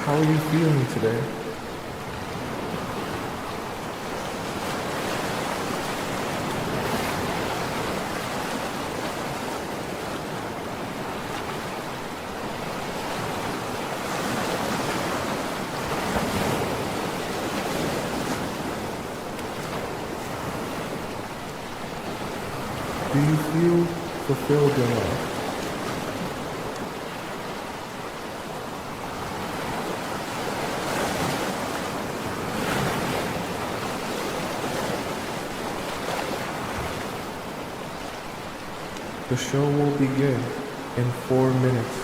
How are you feeling today? Do you feel fulfilled in life? The show will begin in 4 minutes.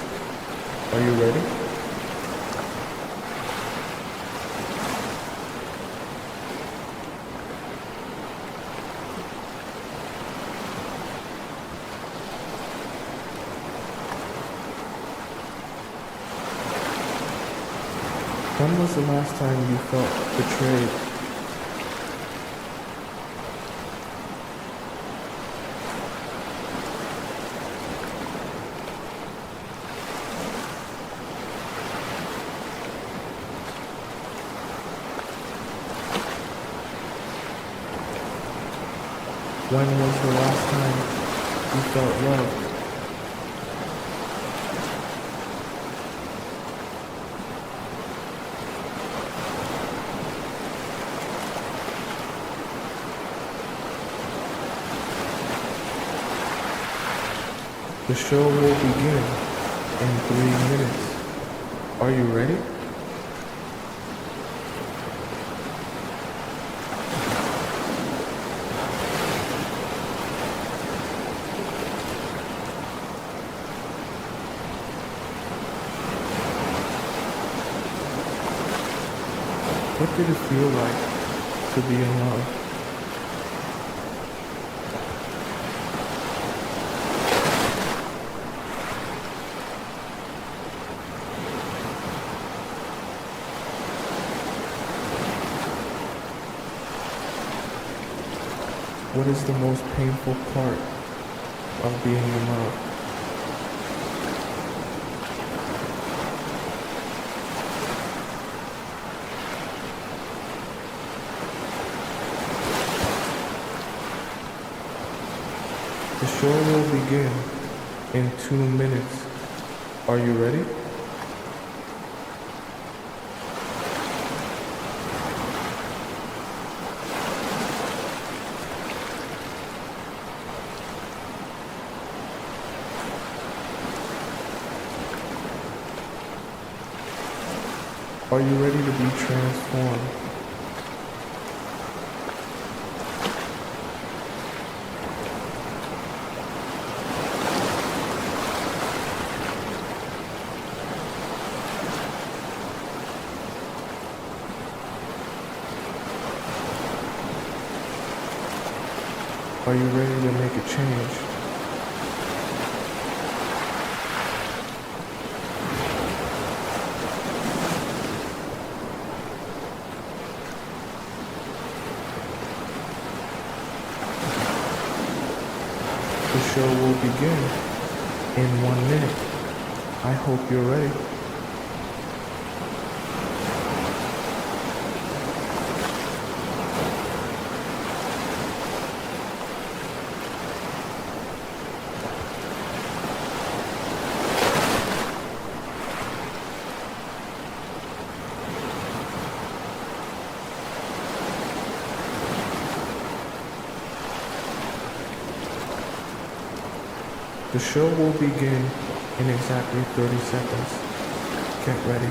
Are you ready? When was the last time you felt betrayed? When was the last time you felt loved? The show will begin in 3 minutes. Are you ready? What did it feel like to be in love? What is the most painful part of being in love? The show will begin in 2 minutes. Are you ready? Are you ready to be transformed? Are you ready to make a change? The show will begin in 1 minute. I hope you're ready. The show will begin in exactly 30 seconds. Get ready.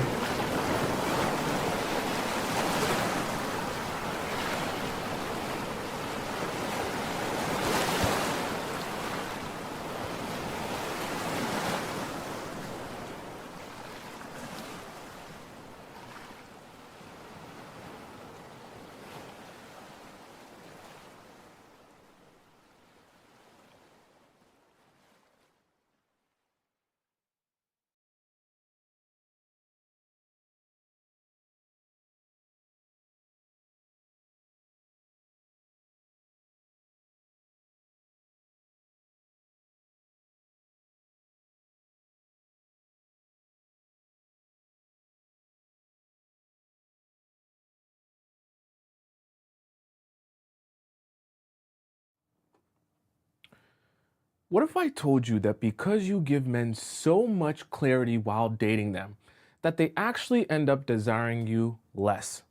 What if I told you that because you give men so much clarity while dating them, that they actually end up desiring you less?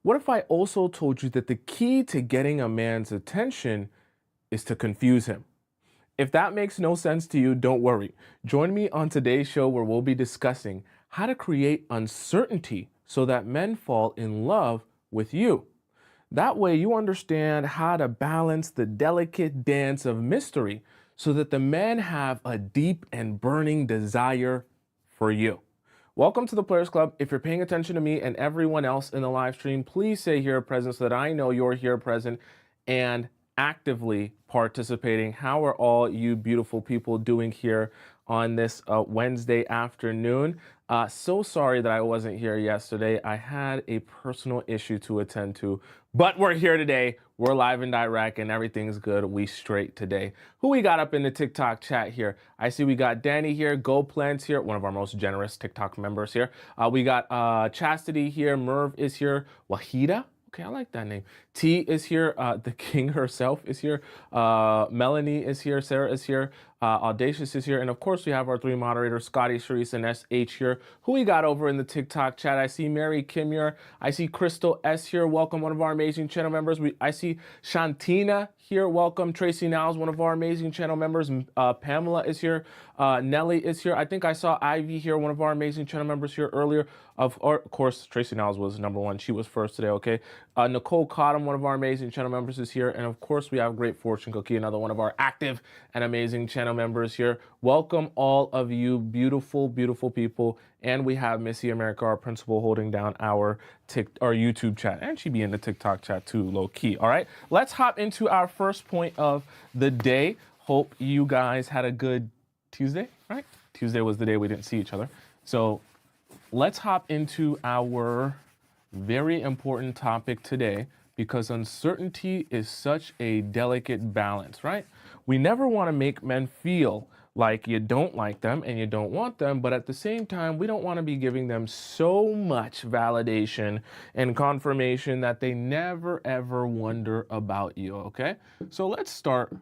What if I also told you that the key to getting a man's attention is to confuse him? If that makes no sense to you, don't worry. Join me on today's show where we'll be discussing how to create uncertainty so that men fall in love with you. That way, you understand how to balance the delicate dance of mystery so that the men have a deep and burning desire for you. Welcome to the Players Club. If you're paying attention to me and everyone else in the live stream, please say here present so that I know you're here present and actively participating. How are all you beautiful people doing here on this Wednesday afternoon? So sorry that I wasn't here yesterday. I had a personal issue to attend to, but we're here today. We're live and direct and everything's good. We straight today. Who we got up in the TikTok chat here? I see we got Danny here, Go Plants here, one of our most generous TikTok members here. We got Chastity here, Merv is here, Wahida. Okay, I like that name. T is here. The King herself is here. Melanie is here. Sarah is here. Audacious is here. And of course, we have our three moderators, Scotty, Sharice, and SH here. Who we got over in the TikTok chat? I see Mary Kim here. I see Crystal S here. Welcome, one of our amazing channel members. I see Shantina here. Welcome. Tracy Niles, one of our amazing channel members. Pamela is here. Nelly is here. I think I saw Ivy here, one of our amazing channel members here earlier. Of course, Tracy Niles was number one. She was first today, okay? Nicole Cottom, one of our amazing channel members, is here. And of course, we have Great Fortune Cookie, another one of our active and amazing channel members here. Welcome all of you beautiful, beautiful people. And we have Missy America, our principal, holding down our YouTube chat. And she be in the TikTok chat too, low key. All right, let's hop into our first point of the day. Hope you guys had a good Tuesday, right? Tuesday was the day we didn't see each other. So let's hop into our very important topic today, because uncertainty is such a delicate balance, right? We never want to make men feel like you don't like them and you don't want them, but at the same time, we don't want to be giving them so much validation and confirmation that they never ever wonder about you, okay? So let's start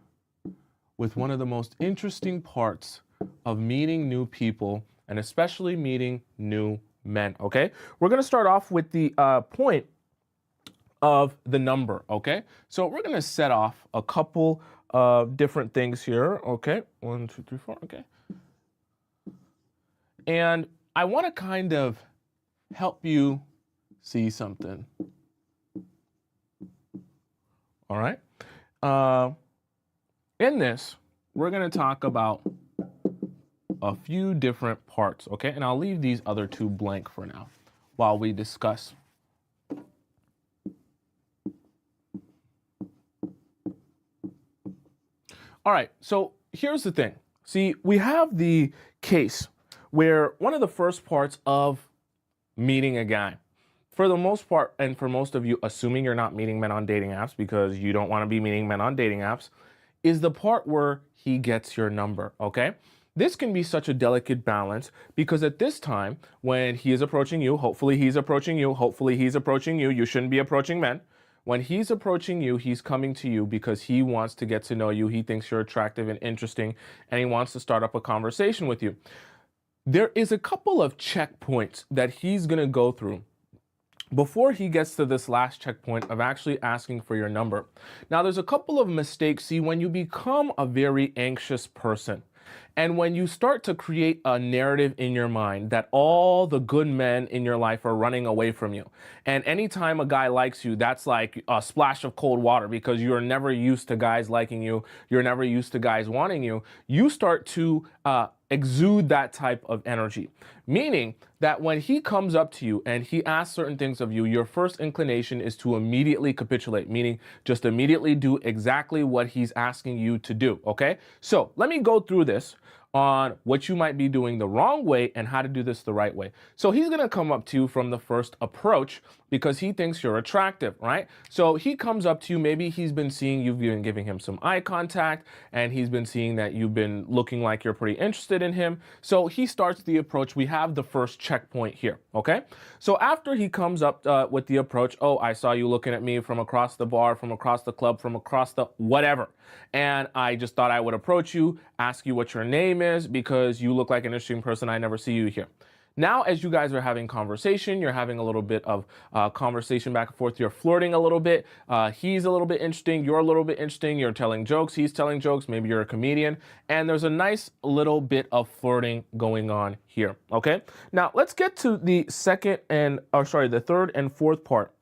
with one of the most interesting parts of meeting new people, and especially meeting new men, okay? We're gonna start off with the point of the number, okay? So we're gonna set off a couple of different things here, okay? 1, 2, 3, 4, okay? And I wanna kind of help you see something. All right? In this, we're gonna talk about a few different parts, okay? And I'll leave these other two blank for now while we discuss. All right, so here's the thing. See, we have the case where one of the first parts of meeting a guy, for the most part, and for most of you, assuming you're not meeting men on dating apps because you don't want to be meeting men on dating apps, is the part where he gets your number, okay? This can be such a delicate balance because at this time, when he is approaching you, hopefully he's approaching you, hopefully he's approaching you, you shouldn't be approaching men. When he's approaching you, he's coming to you because he wants to get to know you. He thinks you're attractive and interesting, and he wants to start up a conversation with you. There is a couple of checkpoints that he's going to go through before he gets to this last checkpoint of actually asking for your number. Now, there's a couple of mistakes. See, when you become a very anxious person, and when you start to create a narrative in your mind that all the good men in your life are running away from you, and anytime a guy likes you, that's like a splash of cold water because you're never used to guys liking you, you're never used to guys wanting you, you start to exude that type of energy. Meaning that when he comes up to you and he asks certain things of you, your first inclination is to immediately capitulate, meaning just immediately do exactly what he's asking you to do, okay? So let me go through this. on what you might be doing the wrong way and how to do this the right way. So he's going to come up to you from the first approach because he thinks you're attractive, right? So he comes up to you, maybe he's been seeing you've been giving him some eye contact and he's been seeing that you've been looking like you're pretty interested in him. So he starts the approach. We have the first checkpoint here, okay? So after he comes up with the approach, oh, I saw you looking at me from across the bar, from across the club, from across the whatever. And I just thought I would approach you, ask you what your name is because you look like an interesting person. I never see you here. Now, as you guys are having conversation, you're having a little bit of conversation back and forth. You're flirting a little bit. He's a little bit interesting. You're a little bit interesting. You're telling jokes. He's telling jokes. Maybe you're a comedian. And there's a nice little bit of flirting going on here. Okay. Now, let's get to the the third and fourth part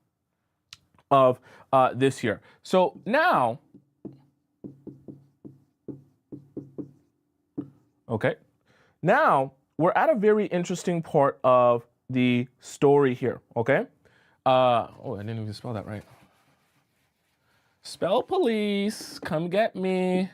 of this here. So now, okay, now we're at a very interesting part of the story here, okay? Oh, I didn't even spell that right. Spell police, come get me.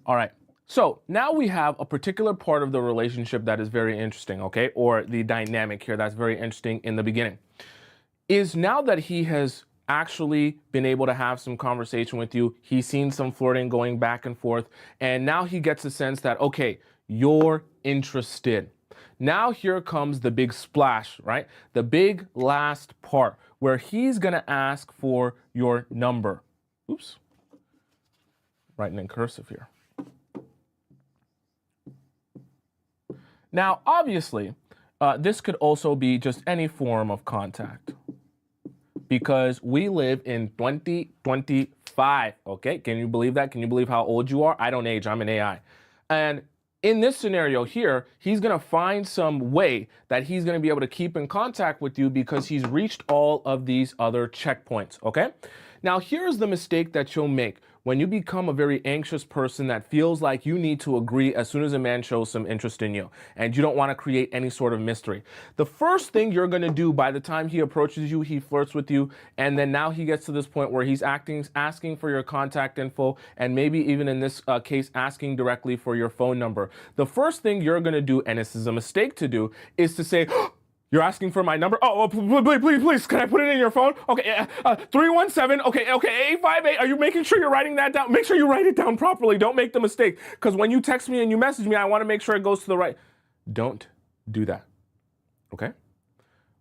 All right, so now we have a particular part of the relationship that is very interesting, okay? Or the dynamic here that's very interesting in the beginning. Is now that he has actually been able to have some conversation with you, he's seen some flirting going back and forth, and now he gets a sense that, okay, you're interested. Now here comes the big splash, right? The big last part where he's gonna ask for your number. Oops, writing in cursive here. Now, obviously, this could also be just any form of contact because we live in 2025, okay? Can you believe that? Can you believe how old you are? I don't age, I'm an AI. And in this scenario here, he's gonna find some way that he's gonna be able to keep in contact with you because he's reached all of these other checkpoints, okay? Now, here's the mistake that you'll make when you become a very anxious person that feels like you need to agree as soon as a man shows some interest in you and you don't want to create any sort of mystery. The first thing you're going to do by the time he approaches you, he flirts with you, and then now he gets to this point where he's asking for your contact info and maybe even in this case asking directly for your phone number. The first thing you're going to do, and this is a mistake to do, is to say, you're asking for my number? Oh, please, can I put it in your phone? Okay, 317, okay, 858. Are you making sure you're writing that down? Make sure you write it down properly. Don't make the mistake. Because when you text me and you message me, I want to make sure it goes to the right. Don't do that, okay?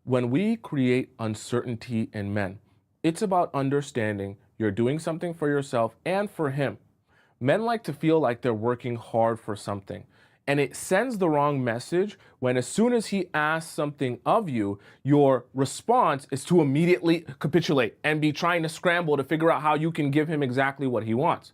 When we create uncertainty in men, it's about understanding you're doing something for yourself and for him. Men like to feel like they're working hard for something. And it sends the wrong message when as soon as he asks something of you, your response is to immediately capitulate and be trying to scramble to figure out how you can give him exactly what he wants.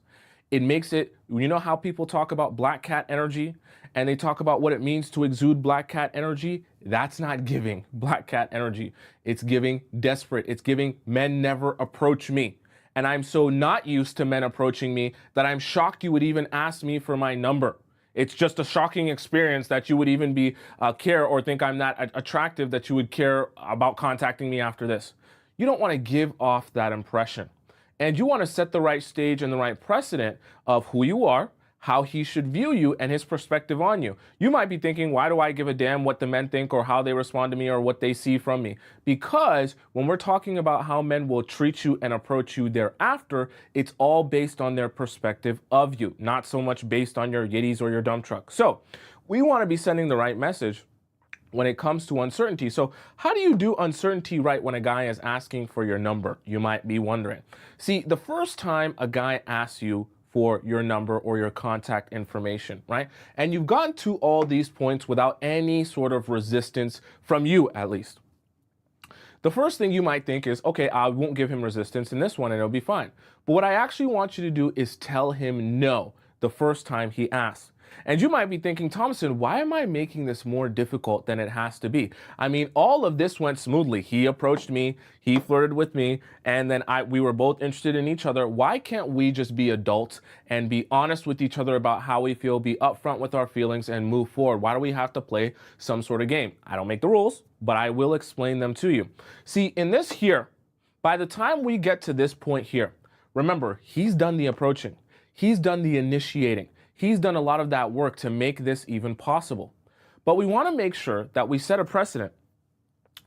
It makes it, you know how people talk about black cat energy and they talk about what it means to exude black cat energy? That's not giving black cat energy. It's giving desperate. It's giving men never approach me. And I'm so not used to men approaching me that I'm shocked you would even ask me for my number. It's just a shocking experience that you would even be care or think I'm that attractive that you would care about contacting me after this. You don't want to give off that impression. And you want to set the right stage and the right precedent of who you are, how he should view you, and his perspective on you. You might be thinking, why do I give a damn what the men think or how they respond to me or what they see from me? Because when we're talking about how men will treat you and approach you thereafter, it's all based on their perspective of you, not so much based on your Yiddies or your dump truck. So we want to be sending the right message when it comes to uncertainty. So how do you do uncertainty right when a guy is asking for your number? You might be wondering. See, the first time a guy asks you for your number or your contact information, right? And you've gotten to all these points without any sort of resistance from you, at least. The first thing you might think is, okay, I won't give him resistance in this one and it'll be fine. But what I actually want you to do is tell him no the first time he asks. And you might be thinking, Tomisin, why am I making this more difficult than it has to be? I mean, all of this went smoothly. He approached me, he flirted with me, and then we were both interested in each other. Why can't we just be adults and be honest with each other about how we feel, be upfront with our feelings, and move forward? Why do we have to play some sort of game? I don't make the rules, but I will explain them to you. See, in this here, by the time we get to this point here, remember, he's done the approaching. He's done the initiating. He's done a lot of that work to make this even possible. But we want to make sure that we set a precedent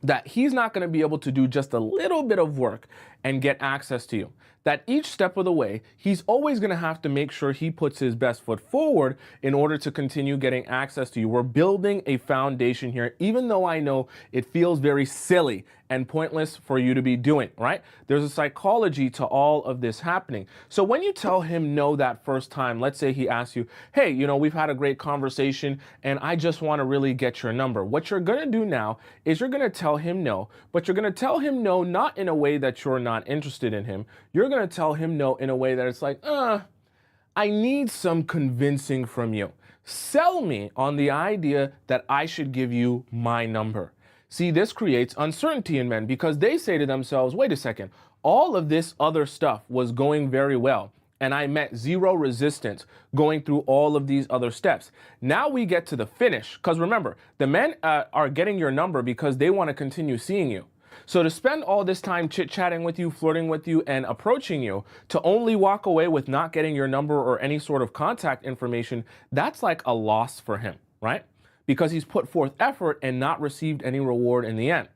that he's not going to be able to do just a little bit of work and get access to you. That each step of the way, he's always going to have to make sure he puts his best foot forward in order to continue getting access to you. We're building a foundation here, even though I know it feels very silly and pointless for you to be doing, right? There's a psychology to all of this happening. So when you tell him no that first time, let's say he asks you, hey, we've had a great conversation and I just want to really get your number. What you're going to do now is you're going to tell him no, but you're going to tell him no, not in a way that you're not interested in him. You're going to tell him no in a way that it's like, I need some convincing from you. Sell me on the idea that I should give you my number. See, this creates uncertainty in men because they say to themselves, wait a second, all of this other stuff was going very well, and I met zero resistance going through all of these other steps. Now we get to the finish, because remember, the men are getting your number because they want to continue seeing you. So to spend all this time chit-chatting with you, flirting with you, and approaching you, to only walk away with not getting your number or any sort of contact information, that's like a loss for him, right? Because he's put forth effort and not received any reward in the end.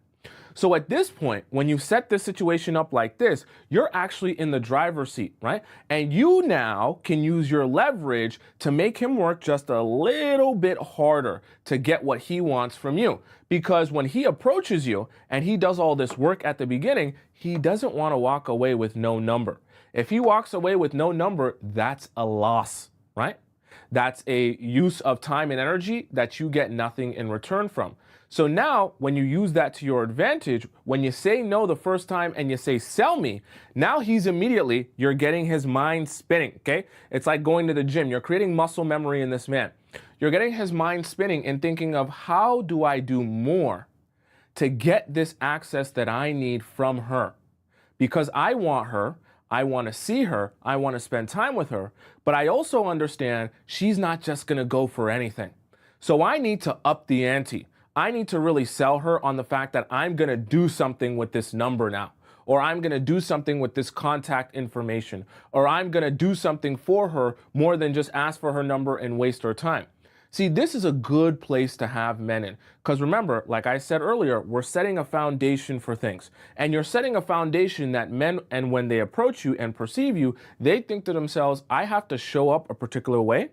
So at this point, when you set this situation up like this, you're actually in the driver's seat, right? And you now can use your leverage to make him work just a little bit harder to get what he wants from you. Because when he approaches you and he does all this work at the beginning, he doesn't want to walk away with no number. If he walks away with no number, that's a loss, right? That's a use of time and energy that you get nothing in return from. So now when you use that to your advantage, when you say no the first time and you say, sell me, now you're getting his mind spinning, okay? It's like going to the gym. You're creating muscle memory in this man. You're getting his mind spinning and thinking of, how do I do more to get this access that I need from her? Because I want her. I want to see her, I want to spend time with her, but I also understand she's not just going to go for anything. So I need to up the ante. I need to really sell her on the fact that I'm going to do something with this number now, or I'm going to do something with this contact information, or I'm going to do something for her more than just ask for her number and waste her time. See, this is a good place to have men in, because remember, like I said earlier, we're setting a foundation for things, and you're setting a foundation that men, and when they approach you and perceive you, they think to themselves, I have to show up a particular way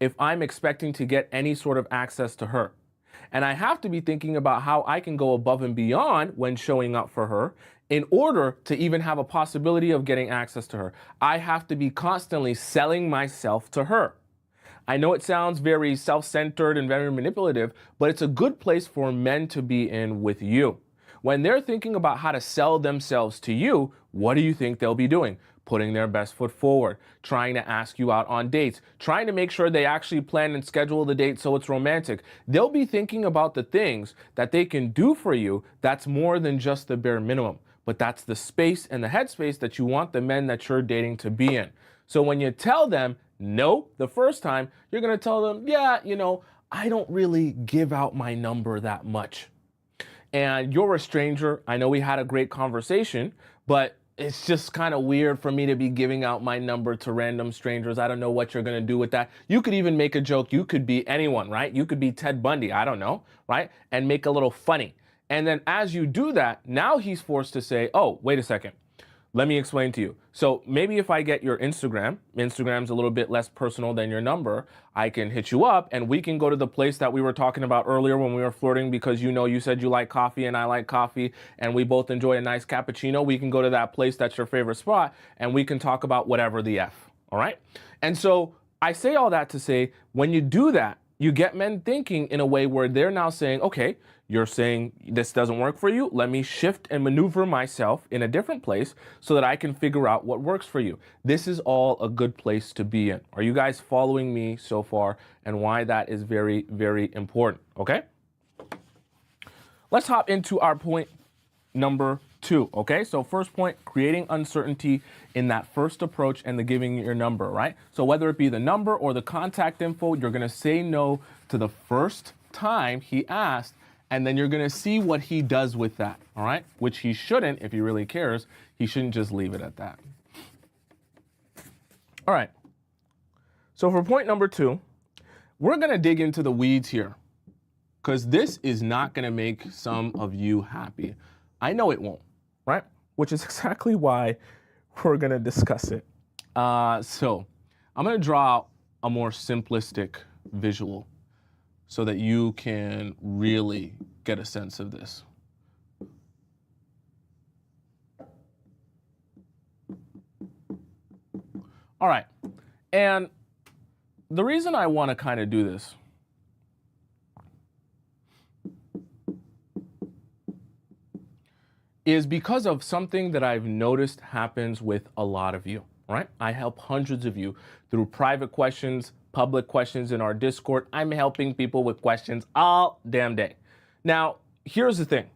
if I'm expecting to get any sort of access to her. And I have to be thinking about how I can go above and beyond when showing up for her in order to even have a possibility of getting access to her. I have to be constantly selling myself to her. I know it sounds very self-centered and very manipulative, but it's a good place for men to be in with you. When they're thinking about how to sell themselves to you, what do you think they'll be doing? Putting their best foot forward, trying to ask you out on dates, trying to make sure they actually plan and schedule the date so it's romantic. They'll be thinking about the things that they can do for you that's more than just the bare minimum. But that's the space and the headspace that you want the men that you're dating to be in. So when you tell them no the first time, you're going to tell them, yeah, I don't really give out my number that much. And you're a stranger. I know we had a great conversation, but it's just kind of weird for me to be giving out my number to random strangers. I don't know what you're going to do with that. You could even make a joke. You could be anyone, right? You could be Ted Bundy. I don't know, right? And make a little funny. And then as you do that, now he's forced to say, oh, wait a second. Let me explain to you. So maybe if I get your Instagram's a little bit less personal than your number, I can hit you up and we can go to the place that we were talking about earlier when we were flirting, because you said you like coffee and I like coffee and we both enjoy a nice cappuccino. We can go to that place that's your favorite spot and we can talk about whatever the F, all right? And so I say all that to say, when you do that, you get men thinking in a way where they're now saying, okay, you're saying this doesn't work for you. Let me shift and maneuver myself in a different place so that I can figure out what works for you. This is all a good place to be in. Are you guys following me so far and why that is very, very important? Okay. Let's hop into our point number 2. Okay. So first point, creating uncertainty in that first approach and the giving your number, right? So whether it be the number or the contact info, you're going to say no to the first time he asked. And then you're going to see what he does with that, all right? Which he shouldn't, if he really cares. He shouldn't just leave it at that. All right. So for point number 2, we're going to dig into the weeds here because this is not going to make some of you happy. I know it won't, right? Which is exactly why we're going to discuss it. So I'm going to draw out a more simplistic visual so that you can really get a sense of this. All right, and the reason I want to kind of do this is because of something that I've noticed happens with a lot of you, right? I help hundreds of you through private questions, public questions in our Discord. I'm helping people with questions all damn day. Now, here's the thing.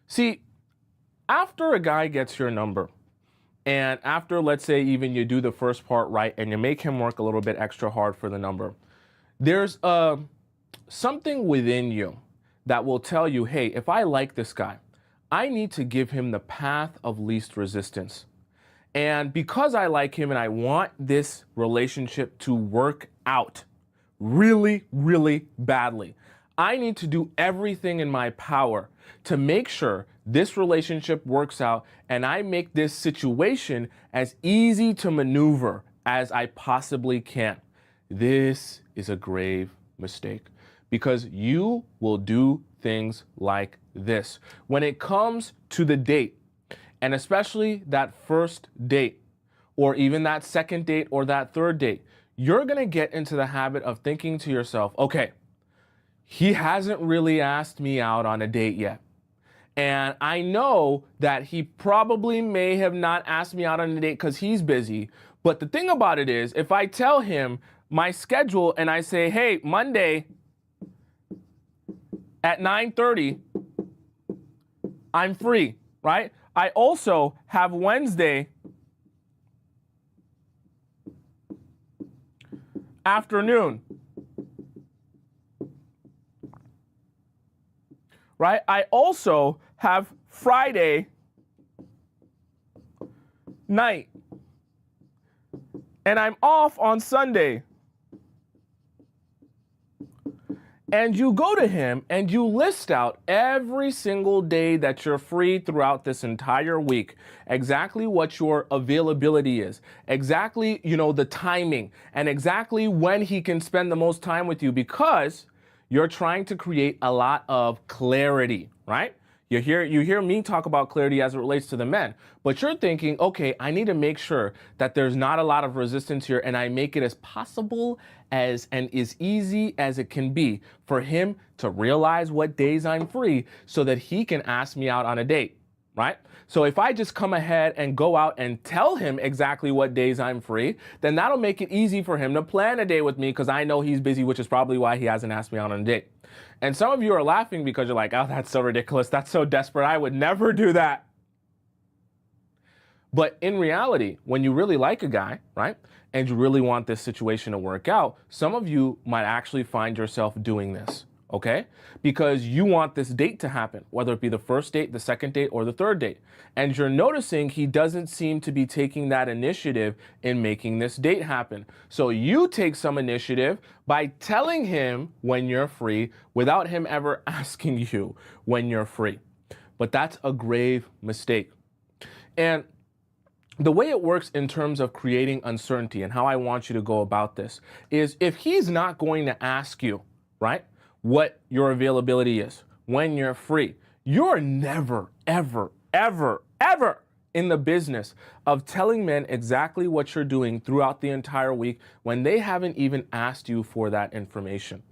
See, after a guy gets your number, and after, let's say, even you do the first part right and you make him work a little bit extra hard for the number, there's something within you that will tell you, hey, if I like this guy, I need to give him the path of least resistance. And because I like him and I want this relationship to work out really, really badly, I need to do everything in my power to make sure this relationship works out and I make this situation as easy to maneuver as I possibly can. This is a grave mistake because you will do things like this. When it comes to the date, and especially that first date, or even that second date or that third date, you're gonna get into the habit of thinking to yourself, okay, he hasn't really asked me out on a date yet. And I know that he probably may have not asked me out on a date because he's busy. But the thing about it is, if I tell him my schedule and I say, hey, Monday at 9:30, I'm free, right? I also have Wednesday afternoon, right? I also have Friday night, and I'm off on Sunday. And you go to him and you list out every single day that you're free throughout this entire week, exactly what your availability is, exactly, the timing, and exactly when he can spend the most time with you, because you're trying to create a lot of clarity, right? You hear me talk about clarity as it relates to the men, but you're thinking, okay, I need to make sure that there's not a lot of resistance here and I make it as possible as and as easy as it can be for him to realize what days I'm free so that he can ask me out on a date, right? So if I just come ahead and go out and tell him exactly what days I'm free, then that'll make it easy for him to plan a date with me because I know he's busy, which is probably why he hasn't asked me out on a date. And some of you are laughing because you're like, oh, that's so ridiculous. That's so desperate. I would never do that. But in reality, when you really like a guy, right, and you really want this situation to work out, some of you might actually find yourself doing this, okay? Because you want this date to happen, whether it be the first date, the second date, or the third date. And you're noticing he doesn't seem to be taking that initiative in making this date happen. So you take some initiative by telling him when you're free without him ever asking you when you're free. But that's a grave mistake. And the way it works in terms of creating uncertainty and how I want you to go about this is if he's not going to ask you, right, what your availability is, when you're free, you're never, ever, ever, ever in the business of telling men exactly what you're doing throughout the entire week when they haven't even asked you for that information.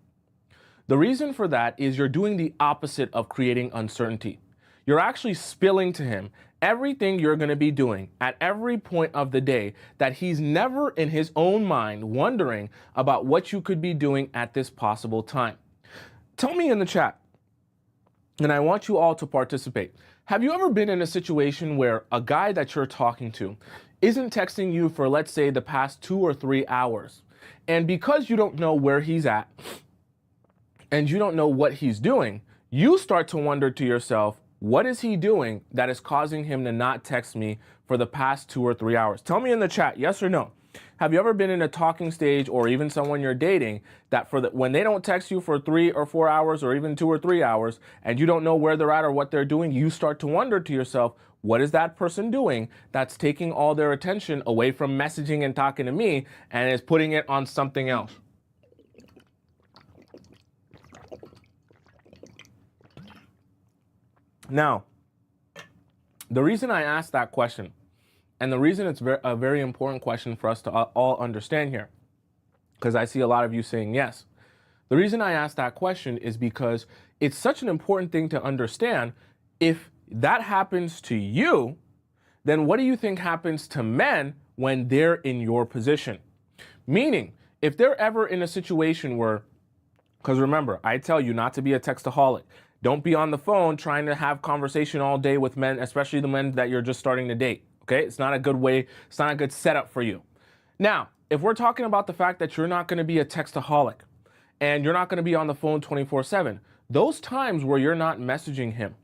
The reason for that is you're doing the opposite of creating uncertainty. You're actually spilling to him everything you're going to be doing at every point of the day that he's never in his own mind wondering about what you could be doing at this possible time. Tell me in the chat, and I want you all to participate. Have you ever been in a situation where a guy that you're talking to isn't texting you for, let's say, the past 2 or 3 hours? And because you don't know where he's at and you don't know what he's doing, you start to wonder to yourself, what is he doing that is causing him to not text me for the past 2 or 3 hours? Tell me in the chat, yes or no. Have you ever been in a talking stage or even someone you're dating that when they don't text you for 3 or 4 hours or even 2 or 3 hours and you don't know where they're at or what they're doing, you start to wonder to yourself, what is that person doing that's taking all their attention away from messaging and talking to me and is putting it on something else? Now, the reason I asked that question, and the reason it's a very important question for us to all understand here, because I see a lot of you saying yes. The reason I asked that question is because it's such an important thing to understand. If that happens to you, then what do you think happens to men when they're in your position? Meaning, if they're ever in a situation where, because remember, I tell you not to be a textaholic. Don't be on the phone trying to have conversation all day with men, especially the men that you're just starting to date. Okay? It's not a good way, it's not a good setup for you. Now, if we're talking about the fact that you're not going to be a textaholic and you're not going to be on the phone 24/7, those times where you're not messaging him,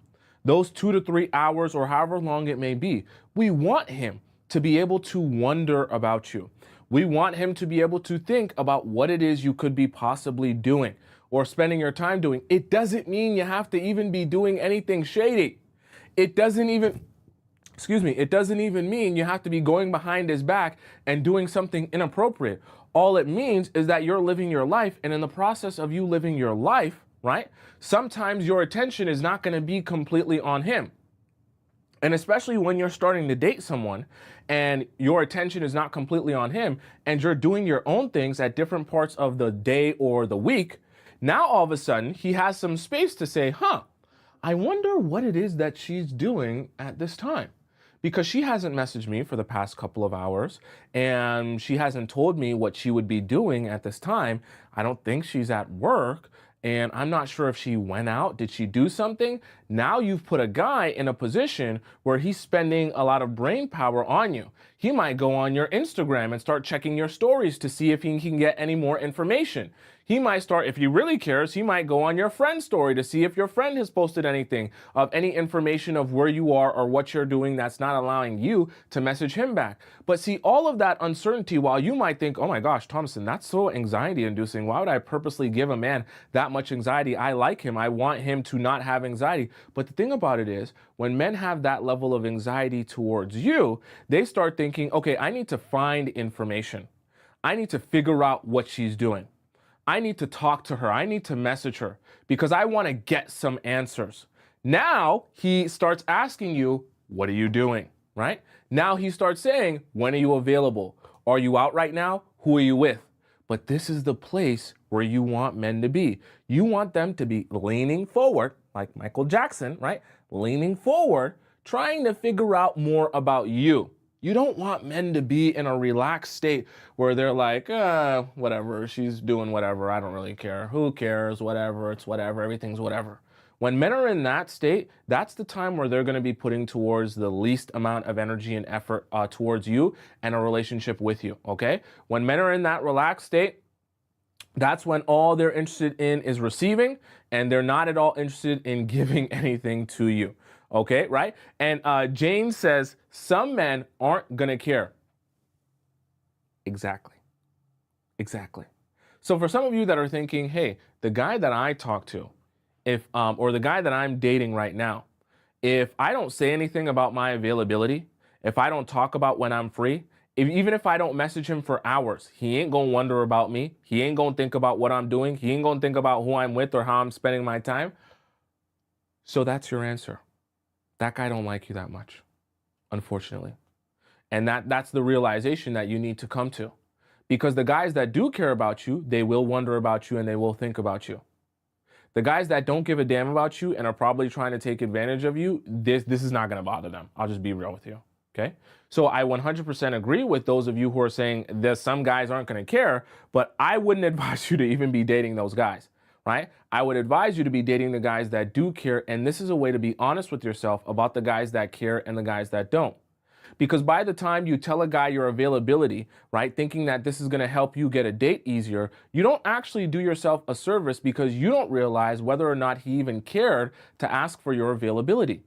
those 2 to 3 hours or however long it may be, we want him to be able to wonder about you. We want him to be able to think about what it is you could be possibly doing or spending your time doing. It doesn't mean you have to even be doing anything shady. It doesn't even mean you have to be going behind his back and doing something inappropriate. All it means is that you're living your life, and in the process of you living your life, right, sometimes your attention is not going to be completely on him. And especially when you're starting to date someone and your attention is not completely on him and you're doing your own things at different parts of the day or the week, now all of a sudden he has some space to say, I wonder what it is that she's doing at this time. Because she hasn't messaged me for the past couple of hours and she hasn't told me what she would be doing at this time. I don't think she's at work. And I'm not sure if she went out. Did she do something? Now you've put a guy in a position where he's spending a lot of brain power on you. He might go on your Instagram and start checking your stories to see if he can get any more information. He might start, if he really cares, he might go on your friend's story to see if your friend has posted anything of any information of where you are or what you're doing that's not allowing you to message him back. But see, all of that uncertainty, while you might think, oh my gosh, Tomisin, that's so anxiety inducing. Why would I purposely give a man that much anxiety? I like him. I want him to not have anxiety. But the thing about it is, when men have that level of anxiety towards you, they start thinking, okay, I need to find information. I need to figure out what she's doing. I need to talk to her. I need to message her because I want to get some answers. Now he starts asking you, what are you doing? Right? Now he starts saying, when are you available? Are you out right now? Who are you with? But this is the place where you want men to be. You want them to be leaning forward, like Michael Jackson, right? Leaning forward, trying to figure out more about you. You don't want men to be in a relaxed state where they're like, whatever, she's doing whatever, I don't really care. Who cares? Whatever, it's whatever, everything's whatever. When men are in that state, that's the time where they're going to be putting towards the least amount of energy and effort towards you and a relationship with you, okay? When men are in that relaxed state, that's when all they're interested in is receiving, and they're not at all interested in giving anything to you. Okay, right? And Jane says, some men aren't going to care. Exactly. Exactly. So for some of you that are thinking, hey, the guy that I talk to, or the guy that I'm dating right now, if I don't say anything about my availability, if I don't talk about when I'm free, even if I don't message him for hours, he ain't going to wonder about me. He ain't going to think about what I'm doing. He ain't going to think about who I'm with or how I'm spending my time. So that's your answer. That guy don't like you that much, unfortunately. And that's the realization that you need to come to. Because the guys that do care about you, they will wonder about you and they will think about you. The guys that don't give a damn about you and are probably trying to take advantage of you, this is not going to bother them. I'll just be real with you. Okay? So I 100% agree with those of you who are saying that some guys aren't going to care, but I wouldn't advise you to even be dating those guys. Right? I would advise you to be dating the guys that do care. And this is a way to be honest with yourself about the guys that care and the guys that don't. Because by the time you tell a guy your availability, right, thinking that this is going to help you get a date easier, you don't actually do yourself a service because you don't realize whether or not he even cared to ask for your availability.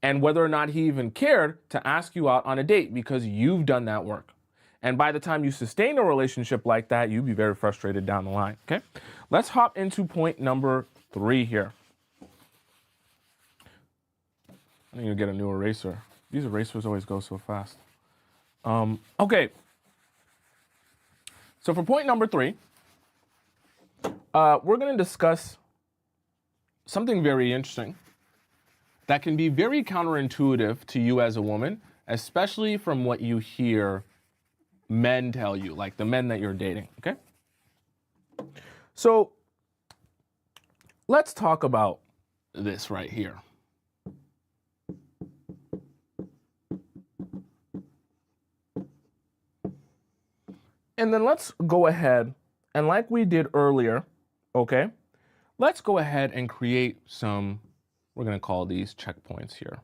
And whether or not he even cared to ask you out on a date because you've done that work. And by the time you sustain a relationship like that, you'd be very frustrated down the line, okay? Let's hop into point number 3 here. I need to get a new eraser. These erasers always go so fast. Okay. So for point number 3, we're going to discuss something very interesting that can be very counterintuitive to you as a woman, especially from what you hear men tell you, like the men that you're dating, okay? So let's talk about this right here. And then let's go ahead and, like we did earlier, okay, let's go ahead and create some, we're going to call these checkpoints here.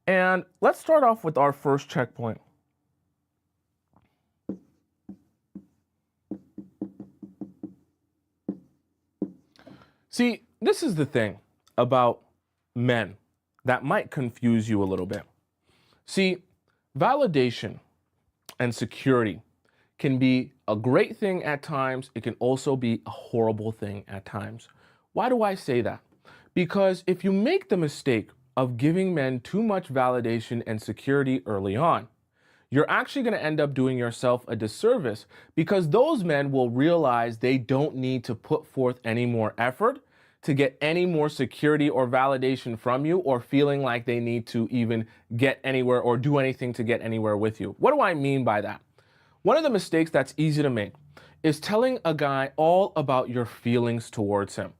And let's start off with our first checkpoint. See, this is the thing about men that might confuse you a little bit. See, validation and security can be a great thing at times. It can also be a horrible thing at times. Why do I say that? Because if you make the mistake of giving men too much validation and security early on, you're actually going to end up doing yourself a disservice, because those men will realize they don't need to put forth any more effort to get any more security or validation from you, or feeling like they need to even get anywhere or do anything to get anywhere with you. What do I mean by that? One of the mistakes that's easy to make is telling a guy all about your feelings towards him.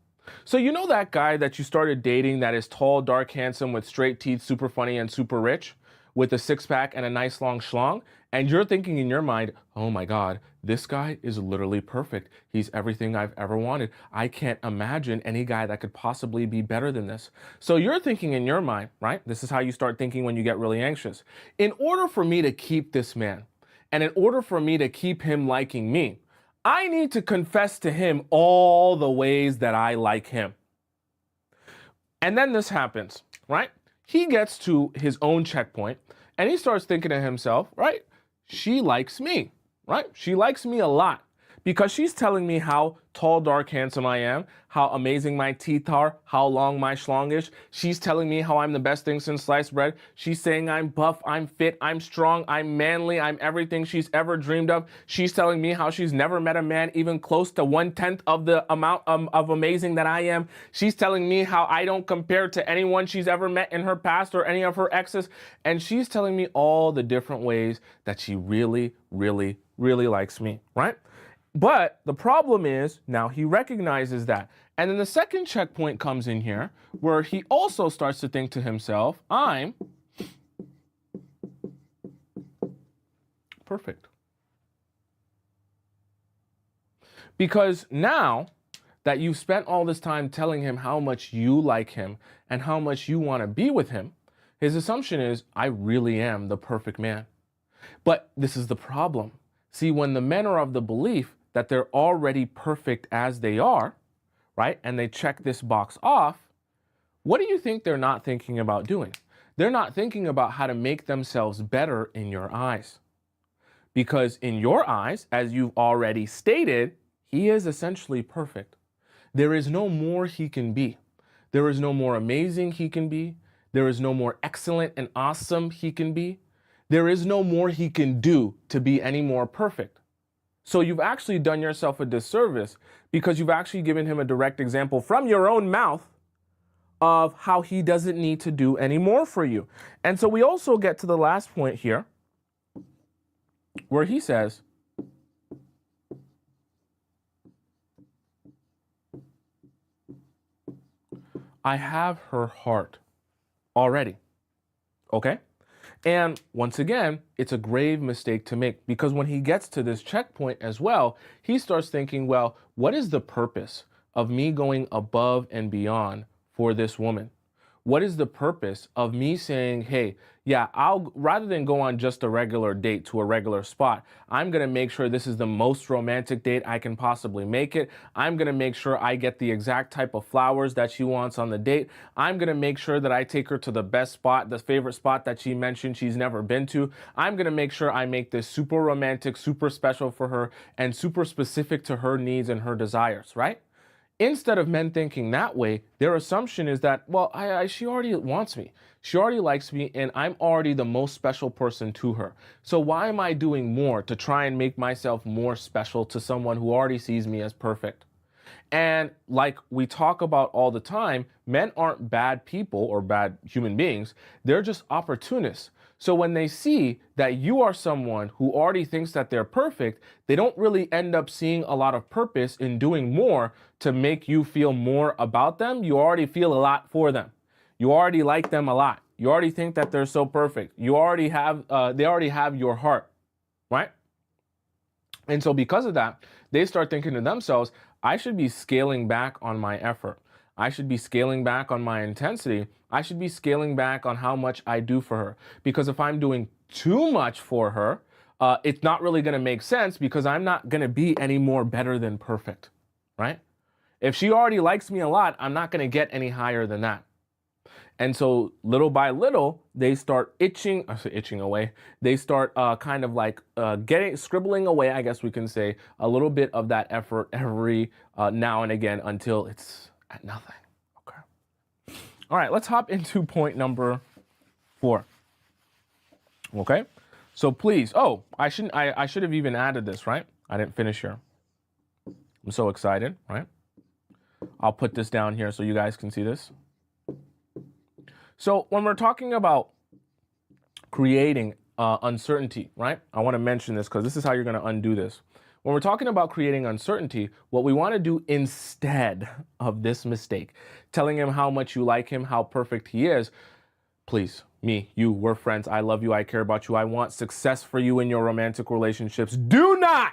So you know that guy that you started dating that is tall, dark, handsome, with straight teeth, super funny and super rich, with a six-pack and a nice long schlong, and you're thinking in your mind, oh my God, this guy is literally perfect. He's everything I've ever wanted. I can't imagine any guy that could possibly be better than this. So you're thinking in your mind, right? This is how you start thinking when you get really anxious. In order for me to keep this man, and in order for me to keep him liking me, I need to confess to him all the ways that I like him. And then this happens, right? He gets to his own checkpoint and he starts thinking to himself, right? She likes me, right? She likes me a lot because she's telling me how tall, dark, handsome I am, how amazing my teeth are, how long my schlong is. She's telling me how I'm the best thing since sliced bread. She's saying I'm buff, I'm fit, I'm strong, I'm manly, I'm everything she's ever dreamed of. She's telling me how she's never met a man even close to 1/10 of the amount of amazing that I am. She's telling me how I don't compare to anyone she's ever met in her past or any of her exes. And she's telling me all the different ways that she really, really, really likes me, right? But the problem is now he recognizes that. And then the second checkpoint comes in here where he also starts to think to himself, I'm perfect. Because now that you've spent all this time telling him how much you like him and how much you want to be with him, his assumption is, I really am the perfect man. But this is the problem. See, when the men are of the belief that they're already perfect as they are, right? And they check this box off, what do you think they're not thinking about doing? They're not thinking about how to make themselves better in your eyes. Because in your eyes, as you've already stated, he is essentially perfect. There is no more he can be. There is no more amazing he can be. There is no more excellent and awesome he can be. There is no more he can do to be any more perfect. So you've actually done yourself a disservice because you've actually given him a direct example from your own mouth of how he doesn't need to do any more for you. And so we also get to the last point here where he says, I have her heart already. Okay? And once again, it's a grave mistake to make because when he gets to this checkpoint as well, he starts thinking, well, what is the purpose of me going above and beyond for this woman? What is the purpose of me saying, hey, yeah, I'll rather than go on just a regular date to a regular spot, I'm going to make sure this is the most romantic date I can possibly make it. I'm going to make sure I get the exact type of flowers that she wants on the date. I'm going to make sure that I take her to the best spot, the favorite spot that she mentioned she's never been to. I'm going to make sure I make this super romantic, super special for her, and super specific to her needs and her desires, right? Instead of men thinking that way, their assumption is that, well, she already wants me. She already likes me, and I'm already the most special person to her. So why am I doing more to try and make myself more special to someone who already sees me as perfect? And like we talk about all the time, men aren't bad people or bad human beings. They're just opportunists. So when they see that you are someone who already thinks that they're perfect, they don't really end up seeing a lot of purpose in doing more to make you feel more about them. You already feel a lot for them. You already like them a lot. You already think that they're so perfect. You already have, they already have your heart, right? And so because of that, they start thinking to themselves, I should be scaling back on my effort. I should be scaling back on my intensity. I should be scaling back on how much I do for her. Because if I'm doing too much for her, it's not really going to make sense because I'm not going to be any more better than perfect, right? If she already likes me a lot, I'm not going to get any higher than that. And so little by little, they start itching away. They start kind of like scribbling away, I guess we can say, a little bit of that effort every now and again until it's at nothing. Okay. All right, let's hop into point number 4. Okay. So please, I should have even added this, right? I didn't finish here. I'm so excited, right? I'll put this down here so you guys can see this. So when we're talking about creating uncertainty, right? I want to mention this because this is how you're going to undo this. When we're talking about creating uncertainty, what we want to do instead of this mistake, telling him how much you like him, how perfect he is, please, me, you, we're friends. I love you. I care about you. I want success for you in your romantic relationships. Do not,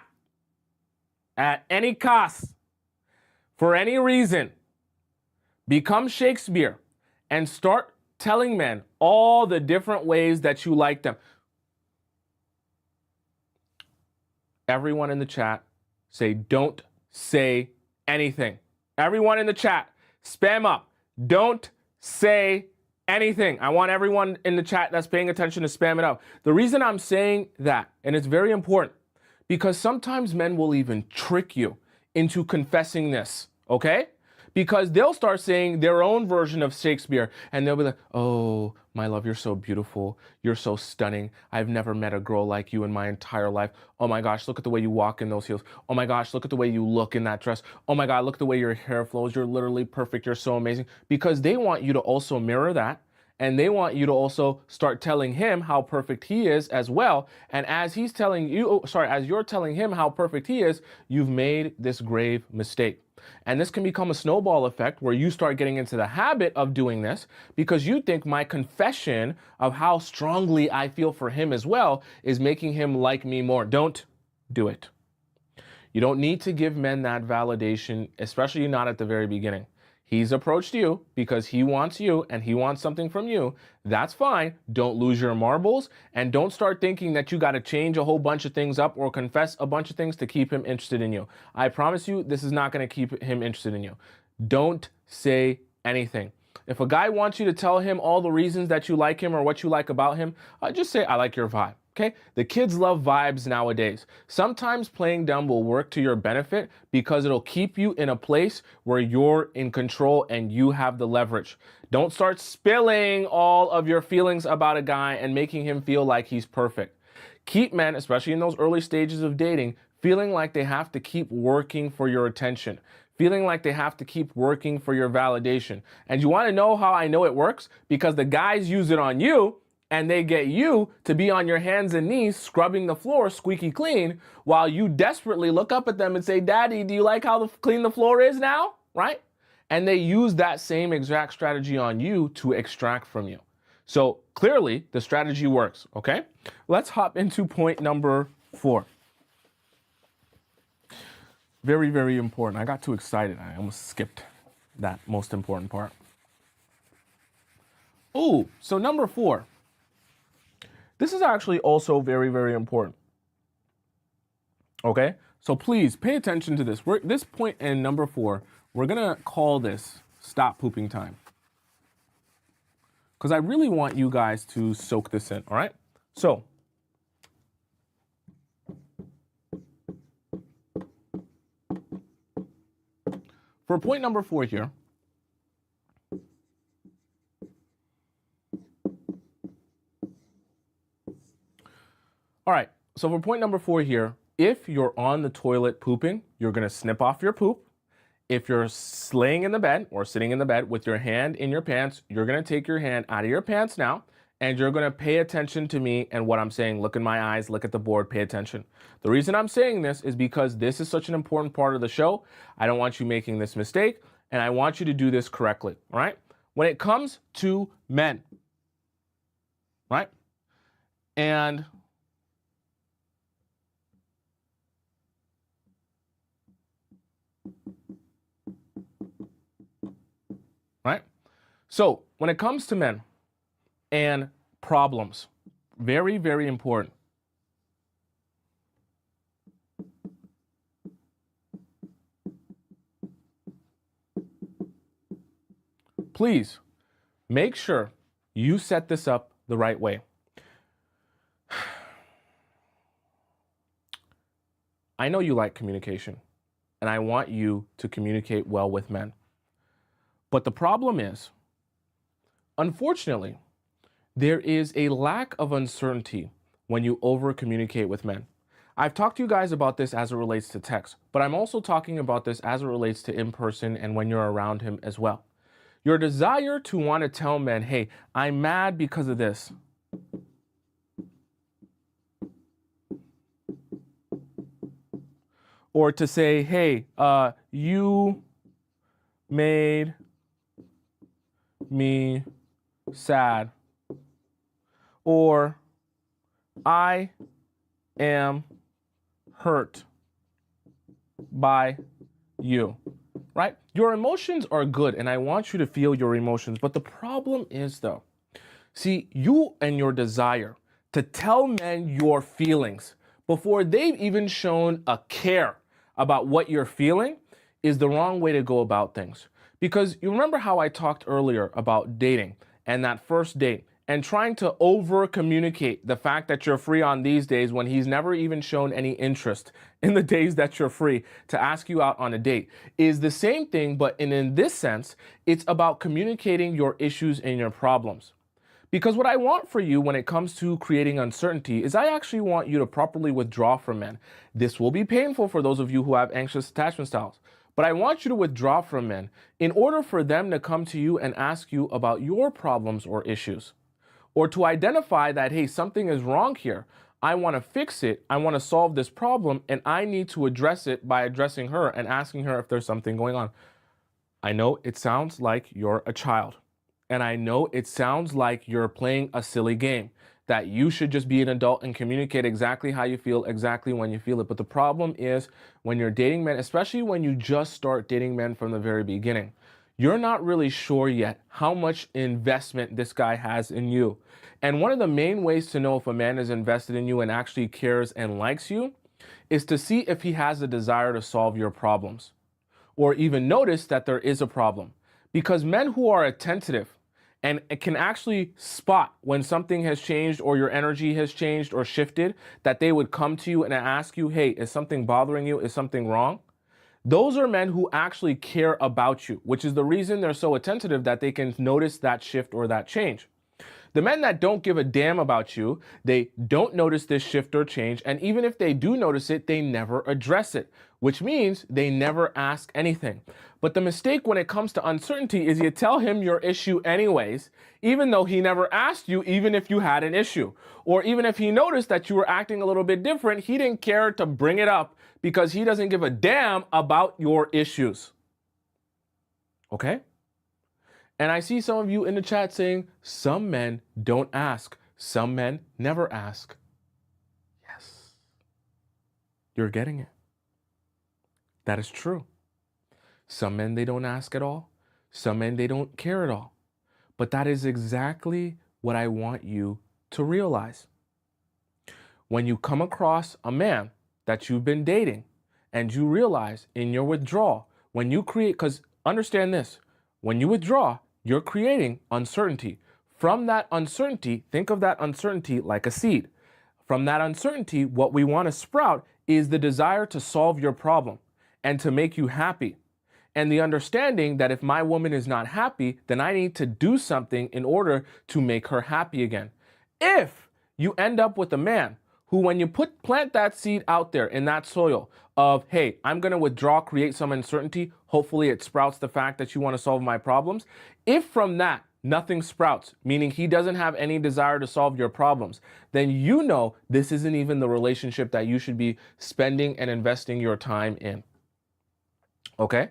at any cost, for any reason, become Shakespeare and start telling men all the different ways that you like them. Everyone in the chat, say, don't say anything. Everyone in the chat, spam up. Don't say anything. I want everyone in the chat that's paying attention to spam it up. The reason I'm saying that, and it's very important, because sometimes men will even trick you into confessing this, okay? Because they'll start saying their own version of Shakespeare, and they'll be like, oh, my love, you're so beautiful. You're so stunning. I've never met a girl like you in my entire life. Oh my gosh, look at the way you walk in those heels. Oh my gosh, look at the way you look in that dress. Oh my God, look at the way your hair flows. You're literally perfect. You're so amazing. Because they want you to also mirror that. And they want you to also start telling him how perfect he is as well. And as he's telling you, as you're telling him how perfect he is, you've made this grave mistake. And this can become a snowball effect where you start getting into the habit of doing this because you think my confession of how strongly I feel for him as well is making him like me more. Don't do it. You don't need to give men that validation, especially not at the very beginning. He's approached you because he wants you and he wants something from you. That's fine. Don't lose your marbles and don't start thinking that you got to change a whole bunch of things up or confess a bunch of things to keep him interested in you. I promise you, this is not going to keep him interested in you. Don't say anything. If a guy wants you to tell him all the reasons that you like him or what you like about him, just say, I like your vibe. Okay, the kids love vibes nowadays. Sometimes playing dumb will work to your benefit because it'll keep you in a place where you're in control and you have the leverage. Don't start spilling all of your feelings about a guy and making him feel like he's perfect. Keep men, especially in those early stages of dating, feeling like they have to keep working for your attention, feeling like they have to keep working for your validation. And you want to know how I know it works? Because the guys use it on you. And they get you to be on your hands and knees scrubbing the floor squeaky clean while you desperately look up at them and say, Daddy, do you like how clean the floor is now? Right? And they use that same exact strategy on you to extract from you. So clearly the strategy works. Okay, let's hop into point number 4. Very, very important. I got too excited. I almost skipped that most important part. Oh, so number 4. This is actually also very, very important. Okay, so please pay attention to this. This point in number 4, we're gonna call this stop pooping time, because I really want you guys to soak this in. All right, so for point number 4 here, all right, so for point number 4 here, if you're on the toilet pooping, you're gonna snip off your poop. If you're laying in the bed or sitting in the bed with your hand in your pants, you're gonna take your hand out of your pants now, and you're gonna pay attention to me and what I'm saying. Look in my eyes, look at the board, pay attention. The reason I'm saying this is because this is such an important part of the show. I don't want you making this mistake, and I want you to do this correctly, all right? When it comes to men, right? And right? So when it comes to men and problems, very, very important. Please make sure you set this up the right way. I know you like communication, and I want you to communicate well with men. But the problem is, unfortunately, there is a lack of uncertainty when you over communicate with men. I've talked to you guys about this as it relates to text, but I'm also talking about this as it relates to in person and when you're around him as well. Your desire to want to tell men, hey, I'm mad because of this. Or to say, hey, you made me sad. Or I am hurt by you, right? Your emotions are good, and I want you to feel your emotions. But the problem is, though, see, you and your desire to tell men your feelings before they've even shown a care about what you're feeling is the wrong way to go about things. Because you remember how I talked earlier about dating and that first date and trying to over communicate the fact that you're free on these days when he's never even shown any interest in the days that you're free to ask you out on a date is the same thing, but in this sense, it's about communicating your issues and your problems. Because what I want for you when it comes to creating uncertainty is I actually want you to properly withdraw from men. This will be painful for those of you who have anxious attachment styles, but I want you to withdraw from men in order for them to come to you and ask you about your problems or issues. Or to identify that, hey, something is wrong here. I want to fix it. I want to solve this problem, and I need to address it by addressing her and asking her if there's something going on. I know it sounds like you're a child, and I know it sounds like you're playing a silly game, that you should just be an adult and communicate exactly how you feel, exactly when you feel it. But the problem is when you're dating men, especially when you just start dating men from the very beginning, you're not really sure yet how much investment this guy has in you. And one of the main ways to know if a man is invested in you and actually cares and likes you is to see if he has a desire to solve your problems or even notice that there is a problem. Because men who are attentive and can actually spot when something has changed or your energy has changed or shifted, that they would come to you and ask you, hey, is something bothering you? Is something wrong? Those are men who actually care about you, which is the reason they're so attentive that they can notice that shift or that change. The men that don't give a damn about you, they don't notice this shift or change, and even if they do notice it, they never address it, which means they never ask anything. But the mistake when it comes to uncertainty is you tell him your issue anyways, even though he never asked you, even if you had an issue. Or even if he noticed that you were acting a little bit different, he didn't care to bring it up because he doesn't give a damn about your issues. Okay? And I see some of you in the chat saying, some men don't ask. Some men never ask. Yes. You're getting it. That is true. Some men, they don't ask at all. Some men, they don't care at all. But that is exactly what I want you to realize. When you come across a man that you've been dating and you realize in your withdrawal, when you create, because understand this, when you withdraw, you're creating uncertainty. From that uncertainty, think of that uncertainty like a seed. From that uncertainty, what we want to sprout is the desire to solve your problem and to make you happy. And the understanding that if my woman is not happy, then I need to do something in order to make her happy again. If you end up with a man who, when you plant that seed out there in that soil of, hey, I'm going to withdraw, create some uncertainty, hopefully it sprouts the fact that you want to solve my problems. If from that nothing sprouts, meaning he doesn't have any desire to solve your problems, then you know this isn't even the relationship that you should be spending and investing your time in. Okay?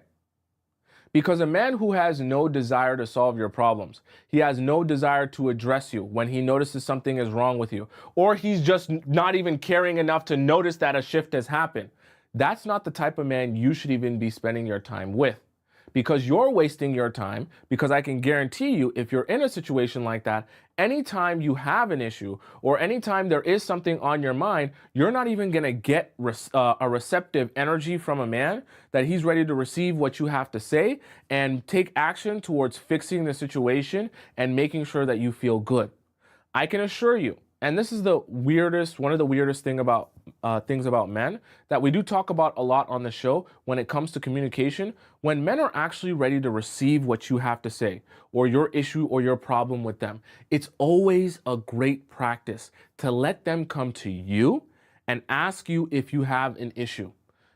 Because a man who has no desire to solve your problems, he has no desire to address you when he notices something is wrong with you, or he's just not even caring enough to notice that a shift has happened, that's not the type of man you should even be spending your time with. Because you're wasting your time, because I can guarantee you, if you're in a situation like that, anytime you have an issue or anytime there is something on your mind, you're not even going to get a receptive energy from a man that he's ready to receive what you have to say and take action towards fixing the situation and making sure that you feel good. I can assure you, and this is one of the weirdest things about men that we do talk about a lot on the show when it comes to communication. When men are actually ready to receive what you have to say or your issue or your problem with them, it's always a great practice to let them come to you and ask you if you have an issue.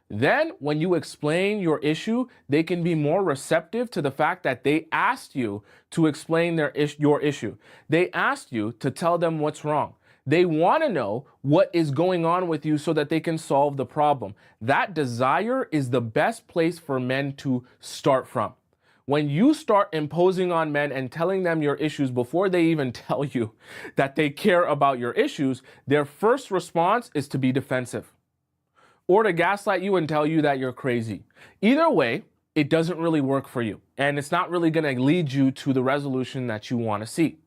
Then when you explain your issue, they can be more receptive to the fact that they asked you to explain your issue. They asked you to tell them what's wrong. They want to know what is going on with you so that they can solve the problem. That desire is the best place for men to start from. When you start imposing on men and telling them your issues before they even tell you that they care about your issues, their first response is to be defensive or to gaslight you and tell you that you're crazy. Either way, it doesn't really work for you, and it's not really going to lead you to the resolution that you want to see.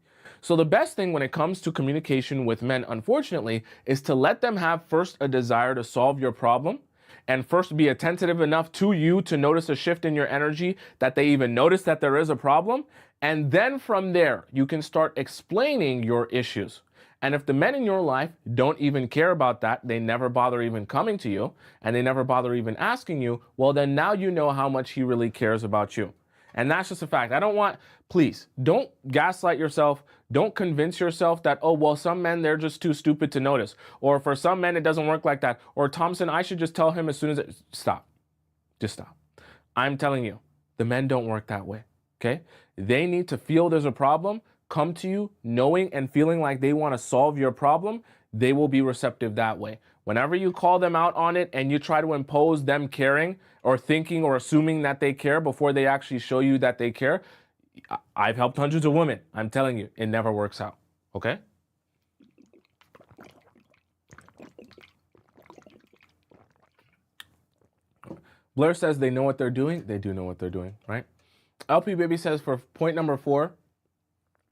So the best thing when it comes to communication with men, unfortunately, is to let them have first a desire to solve your problem and first be attentive enough to you to notice a shift in your energy that they even notice that there is a problem. And then from there, you can start explaining your issues. And if the men in your life don't even care about that, they never bother even coming to you, and they never bother even asking you, well, then now you know how much he really cares about you. And that's just a fact. Please, don't gaslight yourself. Don't convince yourself that, oh, well, some men, they're just too stupid to notice. Or for some men, it doesn't work like that. Or Thompson, I should just tell him as soon as it... Stop. Just stop. I'm telling you, the men don't work that way, okay? They need to feel there's a problem, come to you knowing and feeling like they want to solve your problem. They will be receptive that way. Whenever you call them out on it and you try to impose them caring or thinking or assuming that they care before they actually show you that they care, I've helped hundreds of women. I'm telling you, it never works out. Okay? Blair says they know what they're doing. They do know what they're doing, right? LP Baby says for point number 4,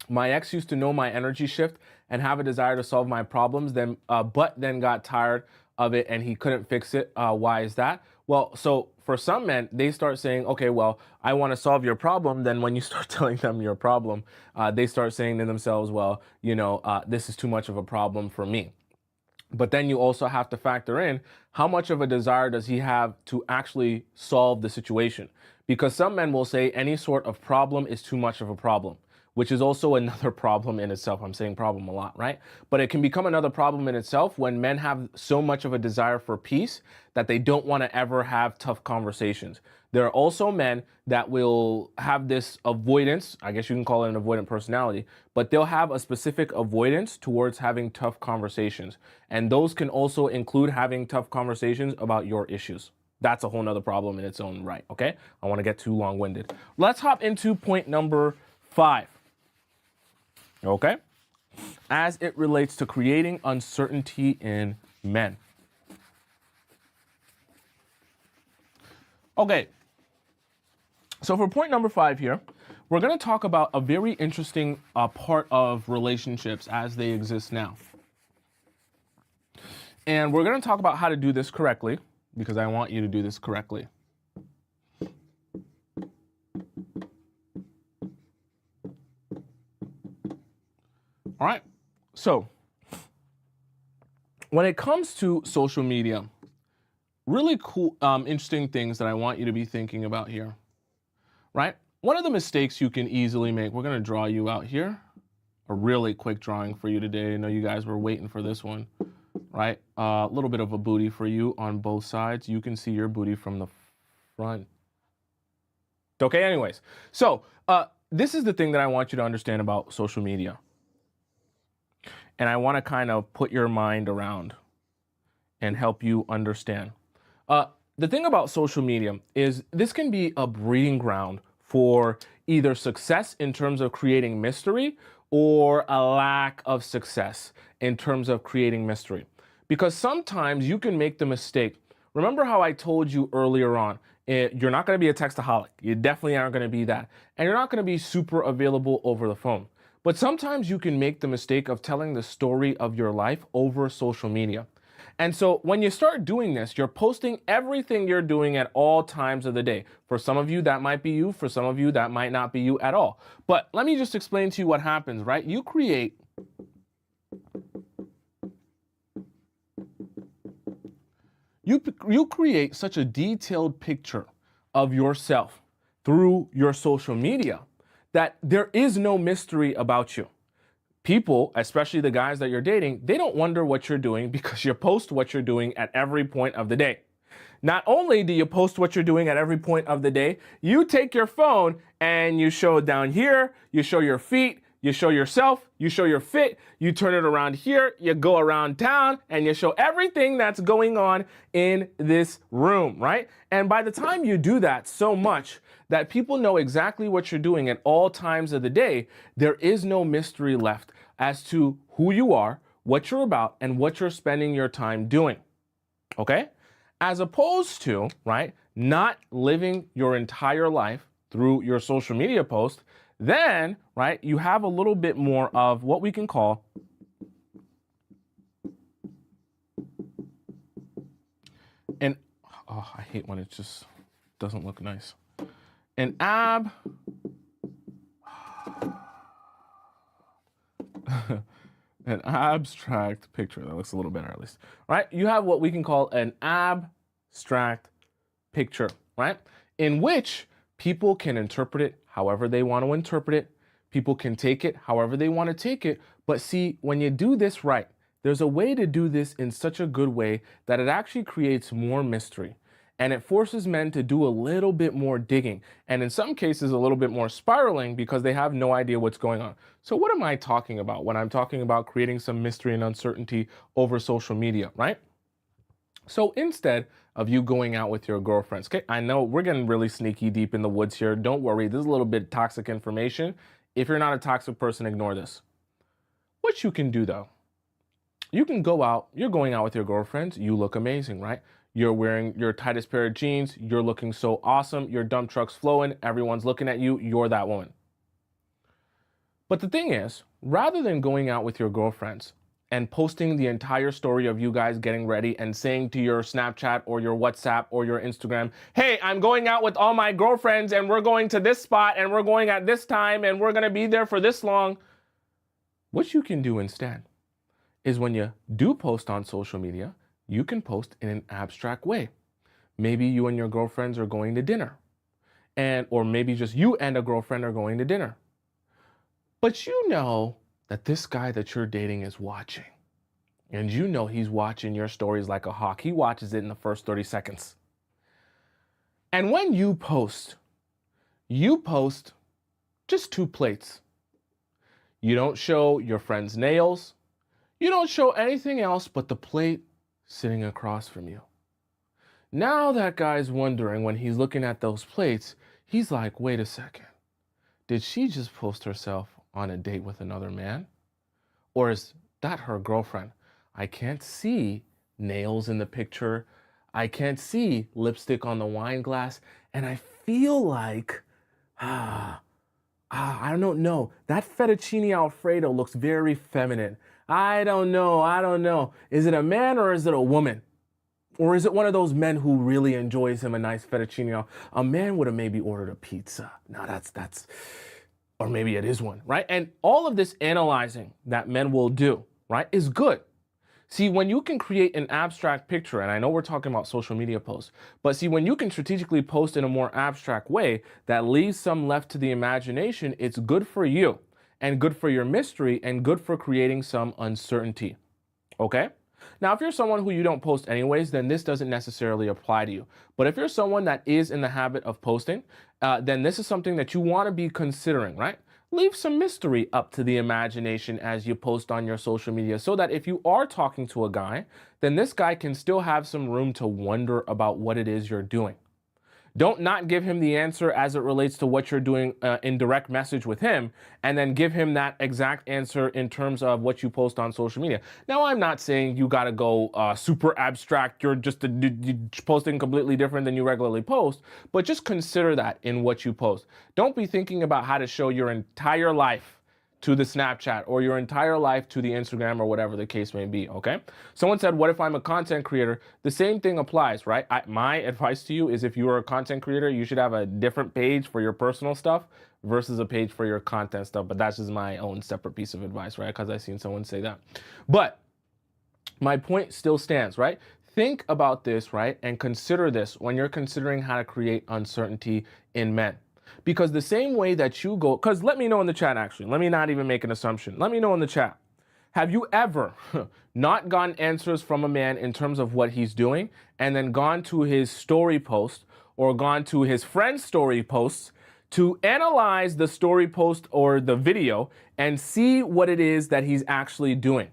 my ex used to know my energy shift and have a desire to solve my problems, but then got tired of it and he couldn't fix it. Why is that? Well, so for some men, they start saying, okay, well, I want to solve your problem. Then when you start telling them your problem, they start saying to themselves, well, this is too much of a problem for me. But then you also have to factor in how much of a desire does he have to actually solve the situation? Because some men will say any sort of problem is too much of a problem, which is also another problem in itself. I'm saying problem a lot, right? But it can become another problem in itself when men have so much of a desire for peace that they don't want to ever have tough conversations. There are also men that will have this avoidance, I guess you can call it an avoidant personality, but they'll have a specific avoidance towards having tough conversations. And those can also include having tough conversations about your issues. That's a whole nother problem in its own right, okay? I want to get too long-winded. Let's hop into point number 5. Okay? As it relates to creating uncertainty in men. Okay. So for point number 5 here, we're going to talk about a very interesting part of relationships as they exist now. And we're going to talk about how to do this correctly, because I want you to do this correctly. All right. So when it comes to social media, really cool, interesting things that I want you to be thinking about here, right? One of the mistakes you can easily make, we're going to draw you out here, a really quick drawing for you today. I know you guys were waiting for this one, right? A little bit of a booty for you on both sides. You can see your booty from the front. Okay, anyways. So this is the thing that I want you to understand about social media. And I want to kind of put your mind around and help you understand. The thing about social media is this can be a breeding ground for either success in terms of creating mystery or a lack of success in terms of creating mystery. Because sometimes you can make the mistake. Remember how I told you earlier on, you're not going to be a textaholic. You definitely aren't going to be that. And you're not going to be super available over the phone. But sometimes you can make the mistake of telling the story of your life over social media. And so when you start doing this, you're posting everything you're doing at all times of the day. For some of you, that might be you. For some of you, that might not be you at all. But let me just explain to you what happens, right? You create such a detailed picture of yourself through your social media that there is no mystery about you. People, especially the guys that you're dating, they don't wonder what you're doing because you post what you're doing at every point of the day. Not only do you post what you're doing at every point of the day, you take your phone and you show down here, you show your feet, you show yourself, you show your fit, you turn it around here, you go around town, and you show everything that's going on in this room, right? And by the time you do that so much that people know exactly what you're doing at all times of the day, there is no mystery left as to who you are, what you're about, and what you're spending your time doing, okay? As opposed to, right, not living your entire life through your social media post, then, right, you have a little bit more of what we can call an, oh, I hate when it just doesn't look nice. An an abstract picture. That looks a little better at least, right? You have what we can call an abstract picture, right? In which people can interpret it however they want to interpret it. People can take it however they want to take it. But see, when you do this right, there's a way to do this in such a good way that it actually creates more mystery. And it forces men to do a little bit more digging. And in some cases, a little bit more spiraling because they have no idea what's going on. So what am I talking about when I'm talking about creating some mystery and uncertainty over social media, right? So instead of you going out with your girlfriends, okay, I know we're getting really sneaky deep in the woods here. Don't worry, this is a little bit toxic information. If you're not a toxic person, ignore this. What you can do though, you can go out, you're going out with your girlfriends, you look amazing, right? You're wearing your tightest pair of jeans, you're looking so awesome, your dump truck's flowing, everyone's looking at you, you're that woman. But the thing is, rather than going out with your girlfriends and posting the entire story of you guys getting ready and saying to your Snapchat or your WhatsApp or your Instagram, hey, I'm going out with all my girlfriends and we're going to this spot and we're going at this time and we're gonna be there for this long. What you can do instead is when you do post on social media, you can post in an abstract way. Maybe you and your girlfriends are going to dinner, or maybe just you and a girlfriend are going to dinner. But you know that this guy that you're dating is watching. And you know he's watching your stories like a hawk. He watches it in the first 30 seconds. And when you post just 2 plates. You don't show your friend's nails. You don't show anything else but the plate sitting across from you. Now that guy's wondering when he's looking at those plates, he's like, wait a second. Did she just post herself on a date with another man? Or is that her girlfriend? I can't see nails in the picture. I can't see lipstick on the wine glass. And I feel like, I don't know. That fettuccine Alfredo looks very feminine. I don't know. I don't know. Is it a man or is it a woman? Or is it one of those men who really enjoys him a nice fettuccine? A man would have maybe ordered a pizza. No, or maybe it is one, right? And all of this analyzing that men will do, right, is good. See, when you can create an abstract picture, and I know we're talking about social media posts, but see, when you can strategically post in a more abstract way that leaves some left to the imagination, it's good for you and good for your mystery and good for creating some uncertainty. Okay? Now, if you're someone who you don't post anyways, then this doesn't necessarily apply to you. But if you're someone that is in the habit of posting, then this is something that you want to be considering, right? Leave some mystery up to the imagination as you post on your social media so that if you are talking to a guy, then this guy can still have some room to wonder about what it is you're doing. Don't not give him the answer as it relates to what you're doing in direct message with him, and then give him that exact answer in terms of what you post on social media. Now, I'm not saying you got to go super abstract. You're just posting completely different than you regularly post, but just consider that in what you post. Don't be thinking about how to show your entire life to the Snapchat or your entire life to the Instagram or whatever the case may be, okay? Someone said, what if I'm a content creator? The same thing applies, right? My advice to you is if you are a content creator, you should have a different page for your personal stuff versus a page for your content stuff. But that's just my own separate piece of advice, right? Because I've seen someone say that. But my point still stands, right? Think about this, right? And consider this when you're considering how to create uncertainty in men. Because the same way that you go, because let me know in the chat actually, let me not even make an assumption. Let me know in the chat. Have you ever not gotten answers from a man in terms of what he's doing and then gone to his story post or gone to his friend's story posts to analyze the story post or the video and see what it is that he's actually doing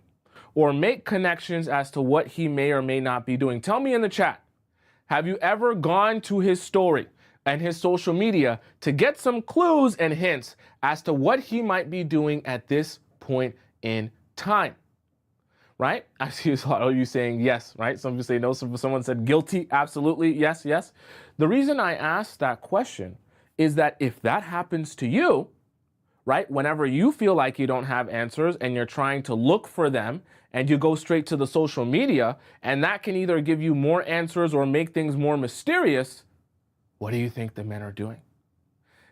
or make connections as to what he may or may not be doing? Tell me in the chat. Have you ever gone to his story and his social media to get some clues and hints as to what he might be doing at this point in time, right? I see a lot of you saying yes, right? Some of you say no, someone said guilty, absolutely, yes, yes. The reason I asked that question is that if that happens to you, right, whenever you feel like you don't have answers and you're trying to look for them and you go straight to the social media and that can either give you more answers or make things more mysterious, what do you think the men are doing?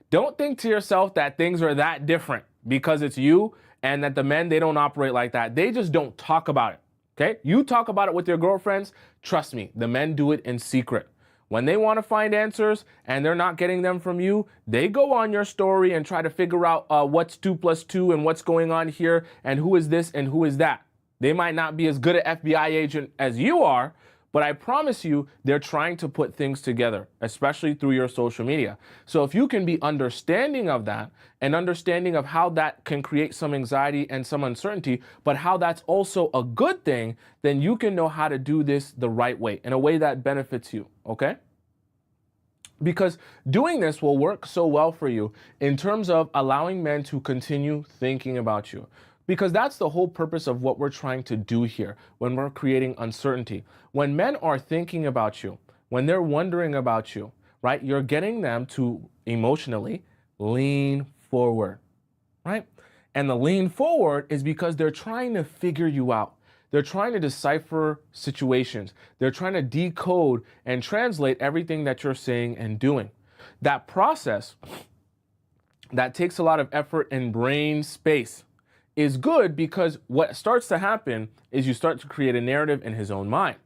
Don't think to yourself that things are that different because it's you and that the men, they don't operate like that. They just don't talk about it, okay? You talk about it with your girlfriends. Trust me, the men do it in secret. When they want to find answers and they're not getting them from you, they go on your story and try to figure out what's 2 + 2 and what's going on here and who is this and who is that. They might not be as good an FBI agent as you are, but I promise you, they're trying to put things together, especially through your social media. So if you can be understanding of that and understanding of how that can create some anxiety and some uncertainty, but how that's also a good thing, then you can know how to do this the right way, in a way that benefits you, okay? Because doing this will work so well for you in terms of allowing men to continue thinking about you. Because that's the whole purpose of what we're trying to do here when we're creating uncertainty. When men are thinking about you, when they're wondering about you, right, you're getting them to emotionally lean forward, right? And the lean forward is because they're trying to figure you out. They're trying to decipher situations. They're trying to decode and translate everything that you're saying and doing. That process that takes a lot of effort and brain space is good because what starts to happen is you start to create a narrative in his own mind.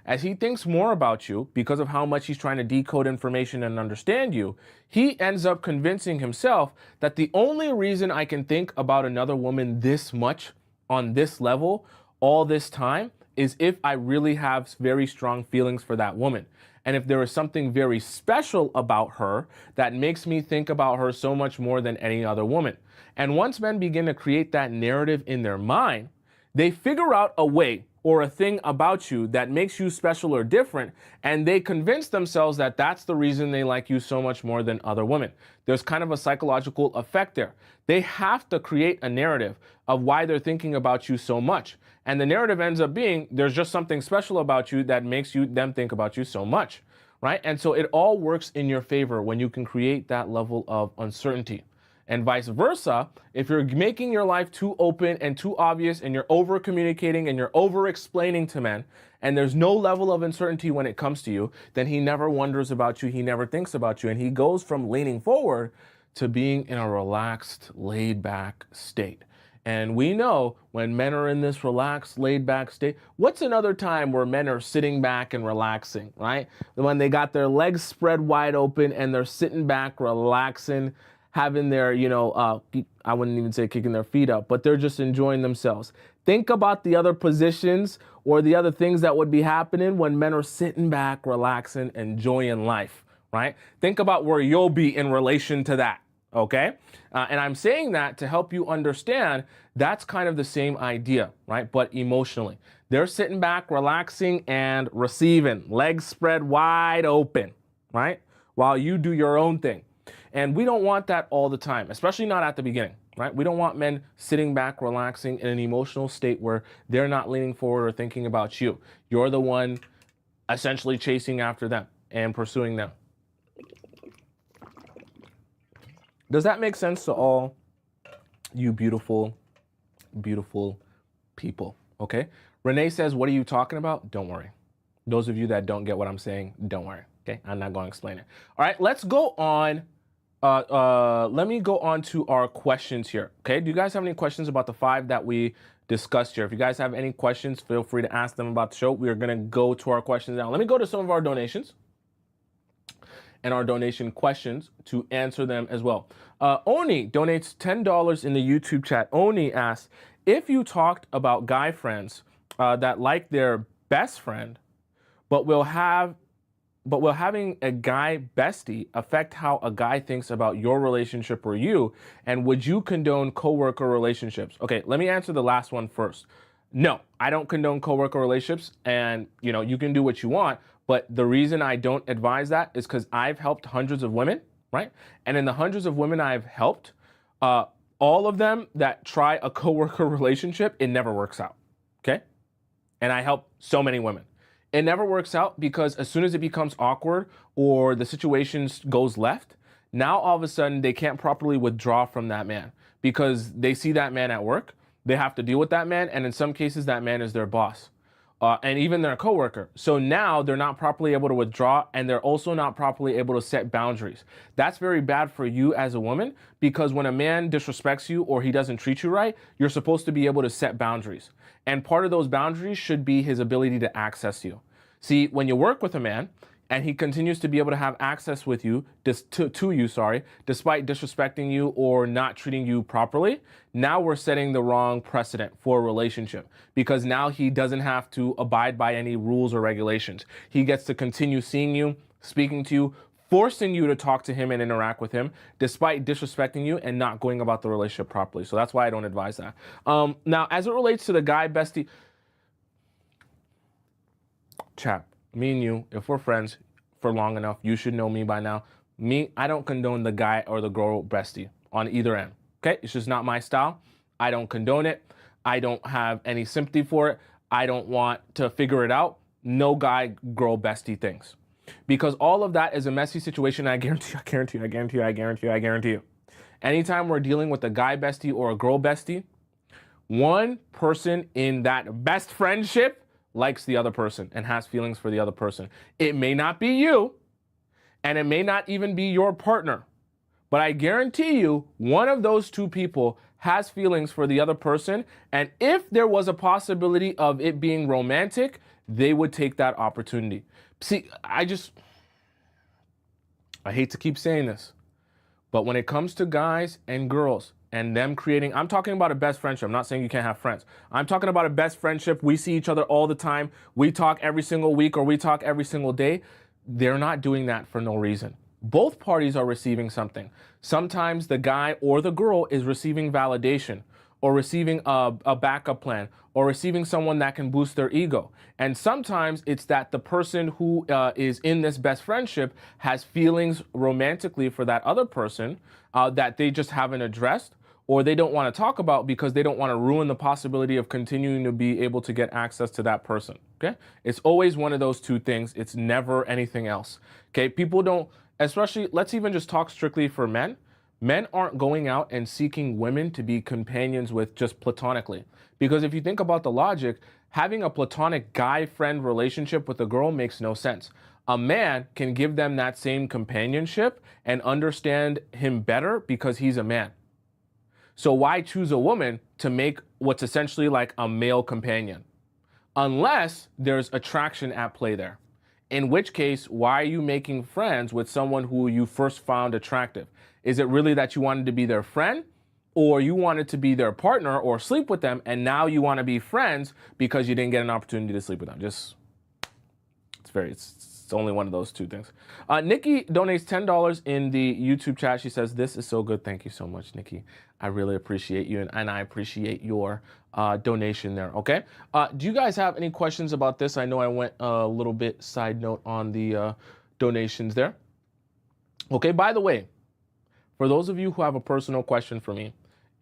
As he thinks more about you because of how much he's trying to decode information and understand you, he ends up convincing himself that the only reason I can think about another woman this much on this level all this time is if I really have very strong feelings for that woman. And if there is something very special about her that makes me think about her so much more than any other woman. And once men begin to create that narrative in their mind, they figure out a way or a thing about you that makes you special or different, and they convince themselves that that's the reason they like you so much more than other women. There's kind of a psychological effect there. They have to create a narrative of why they're thinking about you so much. And the narrative ends up being there's just something special about you that makes them think about you so much, right? And so it all works in your favor when you can create that level of uncertainty. And vice versa, if you're making your life too open and too obvious and you're over communicating and you're over explaining to men, and there's no level of uncertainty when it comes to you, then he never wonders about you, he never thinks about you, and he goes from leaning forward to being in a relaxed, laid back state. And we know when men are in this relaxed, laid back state, what's another time where men are sitting back and relaxing, right? When they got their legs spread wide open and they're sitting back, relaxing, having their, I wouldn't even say kicking their feet up, but they're just enjoying themselves. Think about the other positions or the other things that would be happening when men are sitting back, relaxing, enjoying life, right? Think about where you'll be in relation to that. Okay? And I'm saying that to help you understand that's kind of the same idea, right? But emotionally. They're sitting back, relaxing, and receiving, legs spread wide open, right? While you do your own thing. And we don't want that all the time, especially not at the beginning, right? We don't want men sitting back, relaxing in an emotional state where they're not leaning forward or thinking about you. You're the one essentially chasing after them and pursuing them. Does that make sense to all you beautiful, beautiful people? Okay. Renee says, what are you talking about? Don't worry. Those of you that don't get what I'm saying, don't worry. Okay. I'm not going to explain it. All right. Let's go on. Let me go on to our questions here. Okay. Do you guys have any questions about the 5 that we discussed here? If you guys have any questions, feel free to ask them about the show. We are going to go to our questions now. Let me go to some of our donations and our donation questions to answer them as well. Oni donates $10 in the YouTube chat. Oni asks, if you talked about guy friends that like their best friend, but will having a guy bestie affect how a guy thinks about your relationship or you? And would you condone coworker relationships? Okay, let me answer the last one first. No, I don't condone coworker relationships, and you can do what you want. But the reason I don't advise that is because I've helped hundreds of women, right? And in the hundreds of women I've helped, all of them that try a coworker relationship, it never works out, okay? And I help so many women. It never works out because as soon as it becomes awkward or the situation goes left, now all of a sudden they can't properly withdraw from that man because they see that man at work, they have to deal with that man, and in some cases that man is their boss. And even their coworker. So now they're not properly able to withdraw, and they're also not properly able to set boundaries. That's very bad for you as a woman, because when a man disrespects you or he doesn't treat you right, you're supposed to be able to set boundaries. And part of those boundaries should be his ability to access you. See, when you work with a man and he continues to be able to have access with you, despite disrespecting you or not treating you properly, now we're setting the wrong precedent for a relationship, because now he doesn't have to abide by any rules or regulations. He gets to continue seeing you, speaking to you, forcing you to talk to him and interact with him, despite disrespecting you and not going about the relationship properly. So that's why I don't advise that. Now, as it relates to the guy bestie, chap, me and you, if we're friends for long enough, you should know me by now. Me, I don't condone the guy or the girl bestie on either end. Okay? It's just not my style. I don't condone it. I don't have any sympathy for it. I don't want to figure it out. No guy, girl bestie things. Because all of that is a messy situation. I guarantee you. Anytime we're dealing with a guy bestie or a girl bestie, one person in that best friendship likes the other person and has feelings for the other person. It may not be you, and it may not even be your partner, but I guarantee you one of those two people has feelings for the other person, and if there was a possibility of it being romantic, they would take that opportunity. See, I hate to keep saying this, but when it comes to guys and girls, and them creating, I'm talking about a best friendship. I'm not saying you can't have friends. I'm talking about a best friendship. We see each other all the time. We talk every single week or we talk every single day. They're not doing that for no reason. Both parties are receiving something. Sometimes the guy or the girl is receiving validation or receiving a backup plan or receiving someone that can boost their ego. And sometimes it's that the person who is in this best friendship has feelings romantically for that other person that they just haven't addressed, or they don't want to talk about because they don't want to ruin the possibility of continuing to be able to get access to that person, okay? It's always one of those two things. It's never anything else, okay? People don't, especially, let's even just talk strictly for men. Men aren't going out and seeking women to be companions with just platonically. Because if you think about the logic, having a platonic guy friend relationship with a girl makes no sense. A man can give them that same companionship and understand him better because he's a man. So why choose a woman to make what's essentially like a male companion? Unless there's attraction at play there. In which case, why are you making friends with someone who you first found attractive? Is it really that you wanted to be their friend, or you wanted to be their partner or sleep with them, and now you want to be friends because you didn't get an opportunity to sleep with them? It's only one of those two things. Nikki donates $10 in the YouTube chat. She says, "This is so good." Thank you so much, Nikki. I really appreciate you, and I appreciate your donation there, okay? Do you guys have any questions about this? I know I went a little bit side note on the donations there. Okay, by the way, for those of you who have a personal question for me,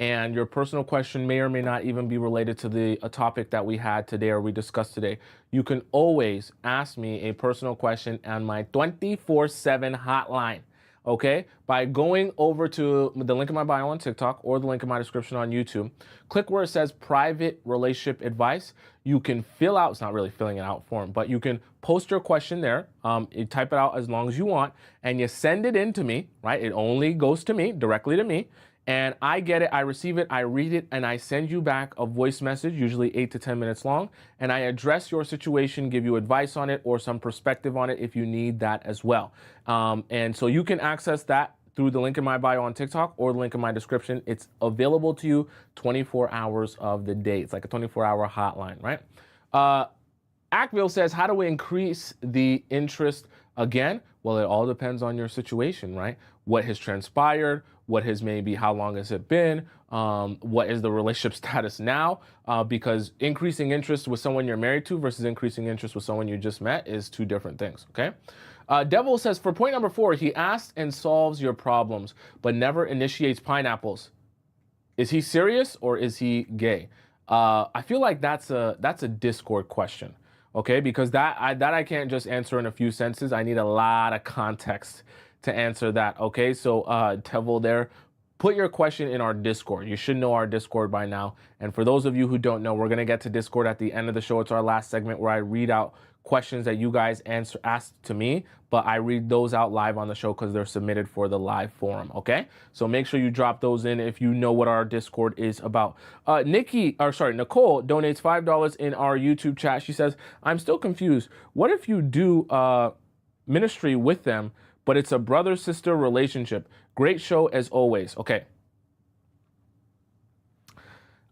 and your personal question may or may not even be related to the topic that we had today or we discussed today, you can always ask me a personal question on my 24/7 hotline, okay? By going over to the link in my bio on TikTok or the link in my description on YouTube, click where it says private relationship advice. You can fill out, it's not really filling it out form, but you can post your question there. You type it out as long as you want, and you send it in to me, right? It only goes to me, directly to me. And I get it, I receive it, I read it, and I send you back a voice message, usually 8 to 10 minutes long, and I address your situation, give you advice on it or some perspective on it if you need that as well. And so you can access that through the link in my bio on TikTok or the link in my description. It's available to you 24 hours of the day. It's like a 24-hour hotline, right? Ackville says, how do we increase the interest again? Well, it all depends on your situation, right? What has transpired, what has maybe, how long has it been, what is the relationship status now? Because increasing interest with someone you're married to versus increasing interest with someone you just met is two different things, okay? Devil says, for point number 4, he asks and solves your problems, but never initiates pineapples. Is he serious or is he gay? I feel like that's a Discord question. Okay, because that I can't just answer in a few sentences. I need a lot of context to answer that. Okay, so Tevil there, put your question in our Discord. You should know our Discord by now. And for those of you who don't know, we're gonna get to Discord at the end of the show. It's our last segment where I read out questions that you guys asked to me, but I read those out live on the show because they're submitted for the live forum, okay? So make sure you drop those in if you know what our Discord is about. Nicole donates $5 in our YouTube chat. She says, I'm still confused. What if you do ministry with them, but it's a brother-sister relationship? Great show as always. Okay.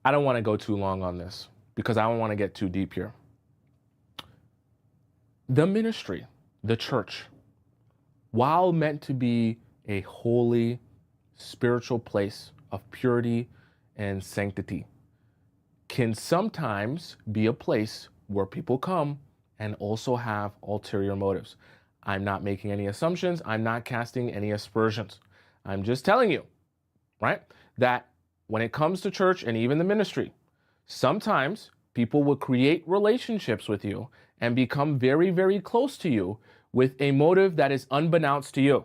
I don't want to go too long on this because I don't want to get too deep here. The ministry, the church, while meant to be a holy, spiritual place of purity and sanctity, can sometimes be a place where people come and also have ulterior motives. I'm not making any assumptions. I'm not casting any aspersions. I'm just telling you, right, that when it comes to church and even the ministry, sometimes people will create relationships with you and become very, very close to you with a motive that is unbeknownst to you.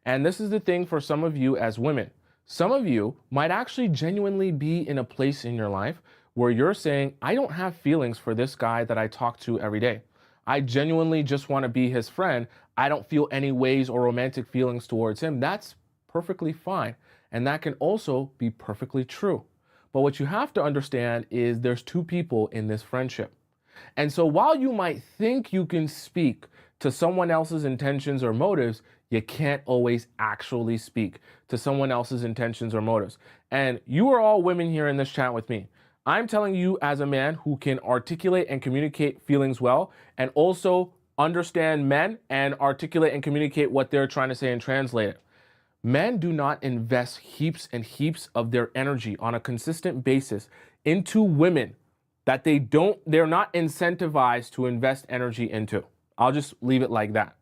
And this is the thing for some of you as women. Some of you might actually genuinely be in a place in your life where you're saying, I don't have feelings for this guy that I talk to every day. I genuinely just want to be his friend. I don't feel any ways or romantic feelings towards him. That's perfectly fine. And that can also be perfectly true. But what you have to understand is there's two people in this friendship. And so while you might think you can speak to someone else's intentions or motives, you can't always actually speak to someone else's intentions or motives. And you are all women here in this chat with me. I'm telling you as a man who can articulate and communicate feelings well, and also understand men and articulate and communicate what they're trying to say and translate it. Men do not invest heaps and heaps of their energy on a consistent basis into women that they're not incentivized to invest energy into. I'll just leave it like that.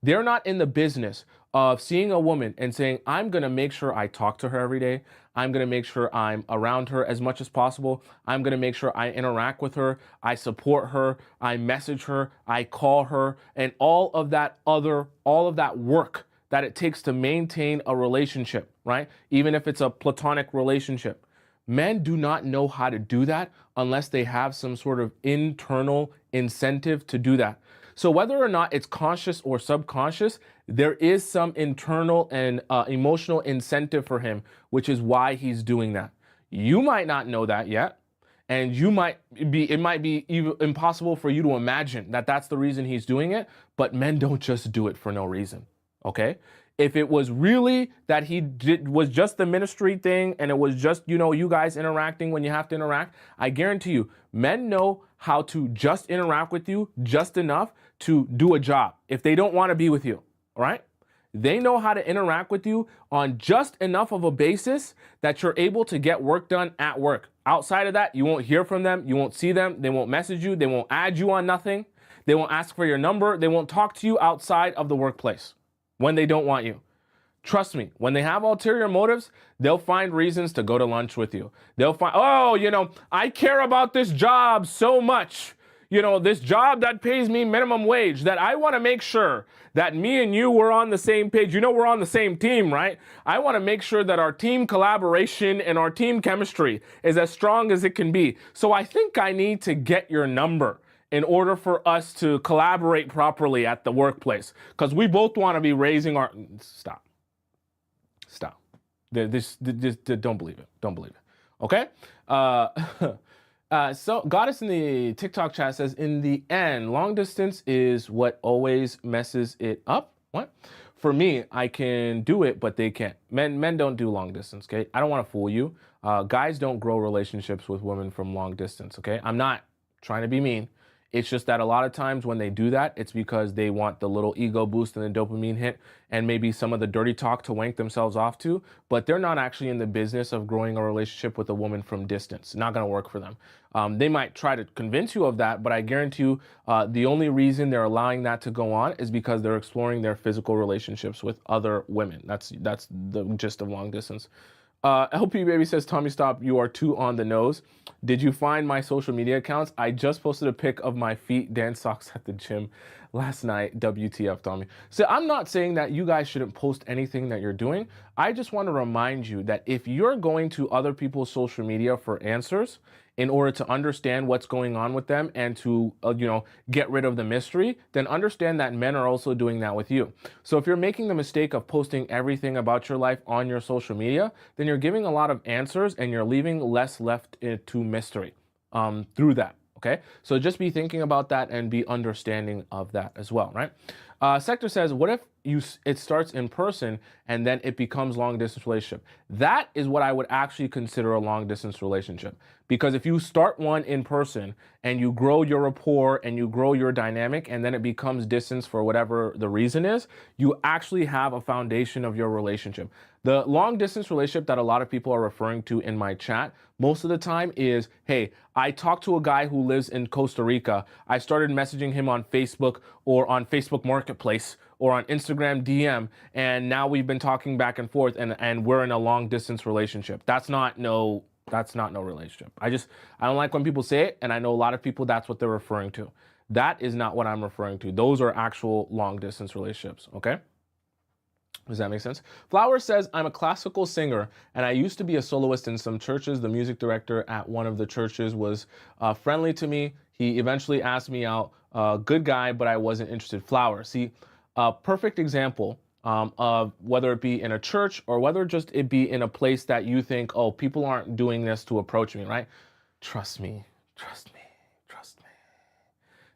They're not in the business of seeing a woman and saying, I'm going to make sure I talk to her every day. I'm going to make sure I'm around her as much as possible. I'm going to make sure I interact with her. I support her. I message her. I call her. And all of that work that it takes to maintain a relationship, right? Even if it's a platonic relationship. Men do not know how to do that unless they have some sort of internal incentive to do that. So whether or not it's conscious or subconscious, there is some internal and emotional incentive for him, which is why he's doing that. You might not know that yet, and it might be even impossible for you to imagine that that's the reason he's doing it, but men don't just do it for no reason, okay? If it was really that was just the ministry thing and it was just, you guys interacting when you have to interact, I guarantee you, men know how to just interact with you just enough to do a job if they don't want to be with you, all right? They know how to interact with you on just enough of a basis that you're able to get work done at work. Outside of that, you won't hear from them. You won't see them. They won't message you. They won't add you on nothing. They won't ask for your number. They won't talk to you outside of the workplace when they don't want you. Trust me, when they have ulterior motives, they'll find reasons to go to lunch with you. They'll find, I care about this job so much. This job that pays me minimum wage, that I want to make sure that me and you were on the same page. We're on the same team, right? I want to make sure that our team collaboration and our team chemistry is as strong as it can be. So I think I need to get your number in order for us to collaborate properly at the workplace. Because we both want to be raising our... Stop. Don't believe it. Don't believe it. Okay? So Goddess in the TikTok chat says, in the end, long distance is what always messes it up. What? For me, I can do it, but they can't. Men don't do long distance, okay? I don't want to fool you. Guys don't grow relationships with women from long distance, okay? I'm not trying to be mean. It's just that a lot of times when they do that, it's because they want the little ego boost and the dopamine hit and maybe some of the dirty talk to wank themselves off to, but they're not actually in the business of growing a relationship with a woman from distance. Not going to work for them. They might try to convince you of that, but I guarantee you the only reason they're allowing that to go on is because they're exploring their physical relationships with other women. That's the gist of long distance. LP Baby says, Tommy, stop. You are too on the nose. Did you find my social media accounts? I just posted a pic of my feet dance socks at the gym last night. WTF, Tommy. So I'm not saying that you guys shouldn't post anything that you're doing. I just want to remind you that if you're going to other people's social media for answers, in order to understand what's going on with them and to, get rid of the mystery, then understand that men are also doing that with you. So if you're making the mistake of posting everything about your life on your social media, then you're giving a lot of answers and you're leaving less left to mystery through that. Okay, so just be thinking about that and be understanding of that as well, right? Sector says, what if it starts in person and then it becomes long distance relationship? That is what I would actually consider a long distance relationship. Because if you start one in person and you grow your rapport and you grow your dynamic and then it becomes distance for whatever the reason is, you actually have a foundation of your relationship. The long distance relationship that a lot of people are referring to in my chat most of the time is, hey, I talked to a guy who lives in Costa Rica. I started messaging him on Facebook or on Facebook Marketplace or on Instagram DM, and now we've been talking back and forth and we're in a long distance relationship. That's not no relationship. I don't like when people say it, and I know a lot of people, that's what they're referring to. That is not what I'm referring to. Those are actual long distance relationships, okay? Does that make sense? Flower says, I'm a classical singer and I used to be a soloist in some churches. The music director at one of the churches was friendly to me. He eventually asked me out. Good guy, but I wasn't interested. Flower. See, a perfect example of whether it be in a church or whether just it be in a place that you think, oh, people aren't doing this to approach me, right? Trust me, trust me, trust me.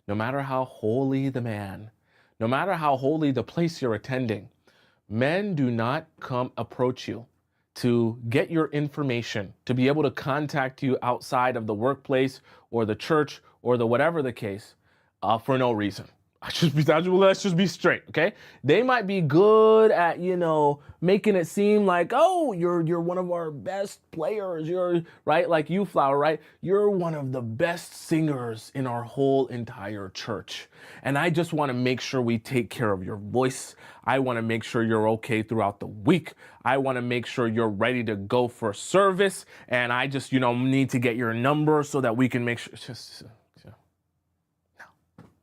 No matter how holy the man, no matter how holy the place you're attending, men do not come approach you to get your information, to be able to contact you outside of the workplace or the church or the whatever the case for no reason. Let's just be straight, okay? They might be good at, making it seem like, oh, you're one of our best players. You're right, like you, Flower, right? You're one of the best singers in our whole entire church. And I just want to make sure we take care of your voice. I want to make sure you're okay throughout the week. I want to make sure you're ready to go for service. And I just, need to get your number so that we can make sure. No,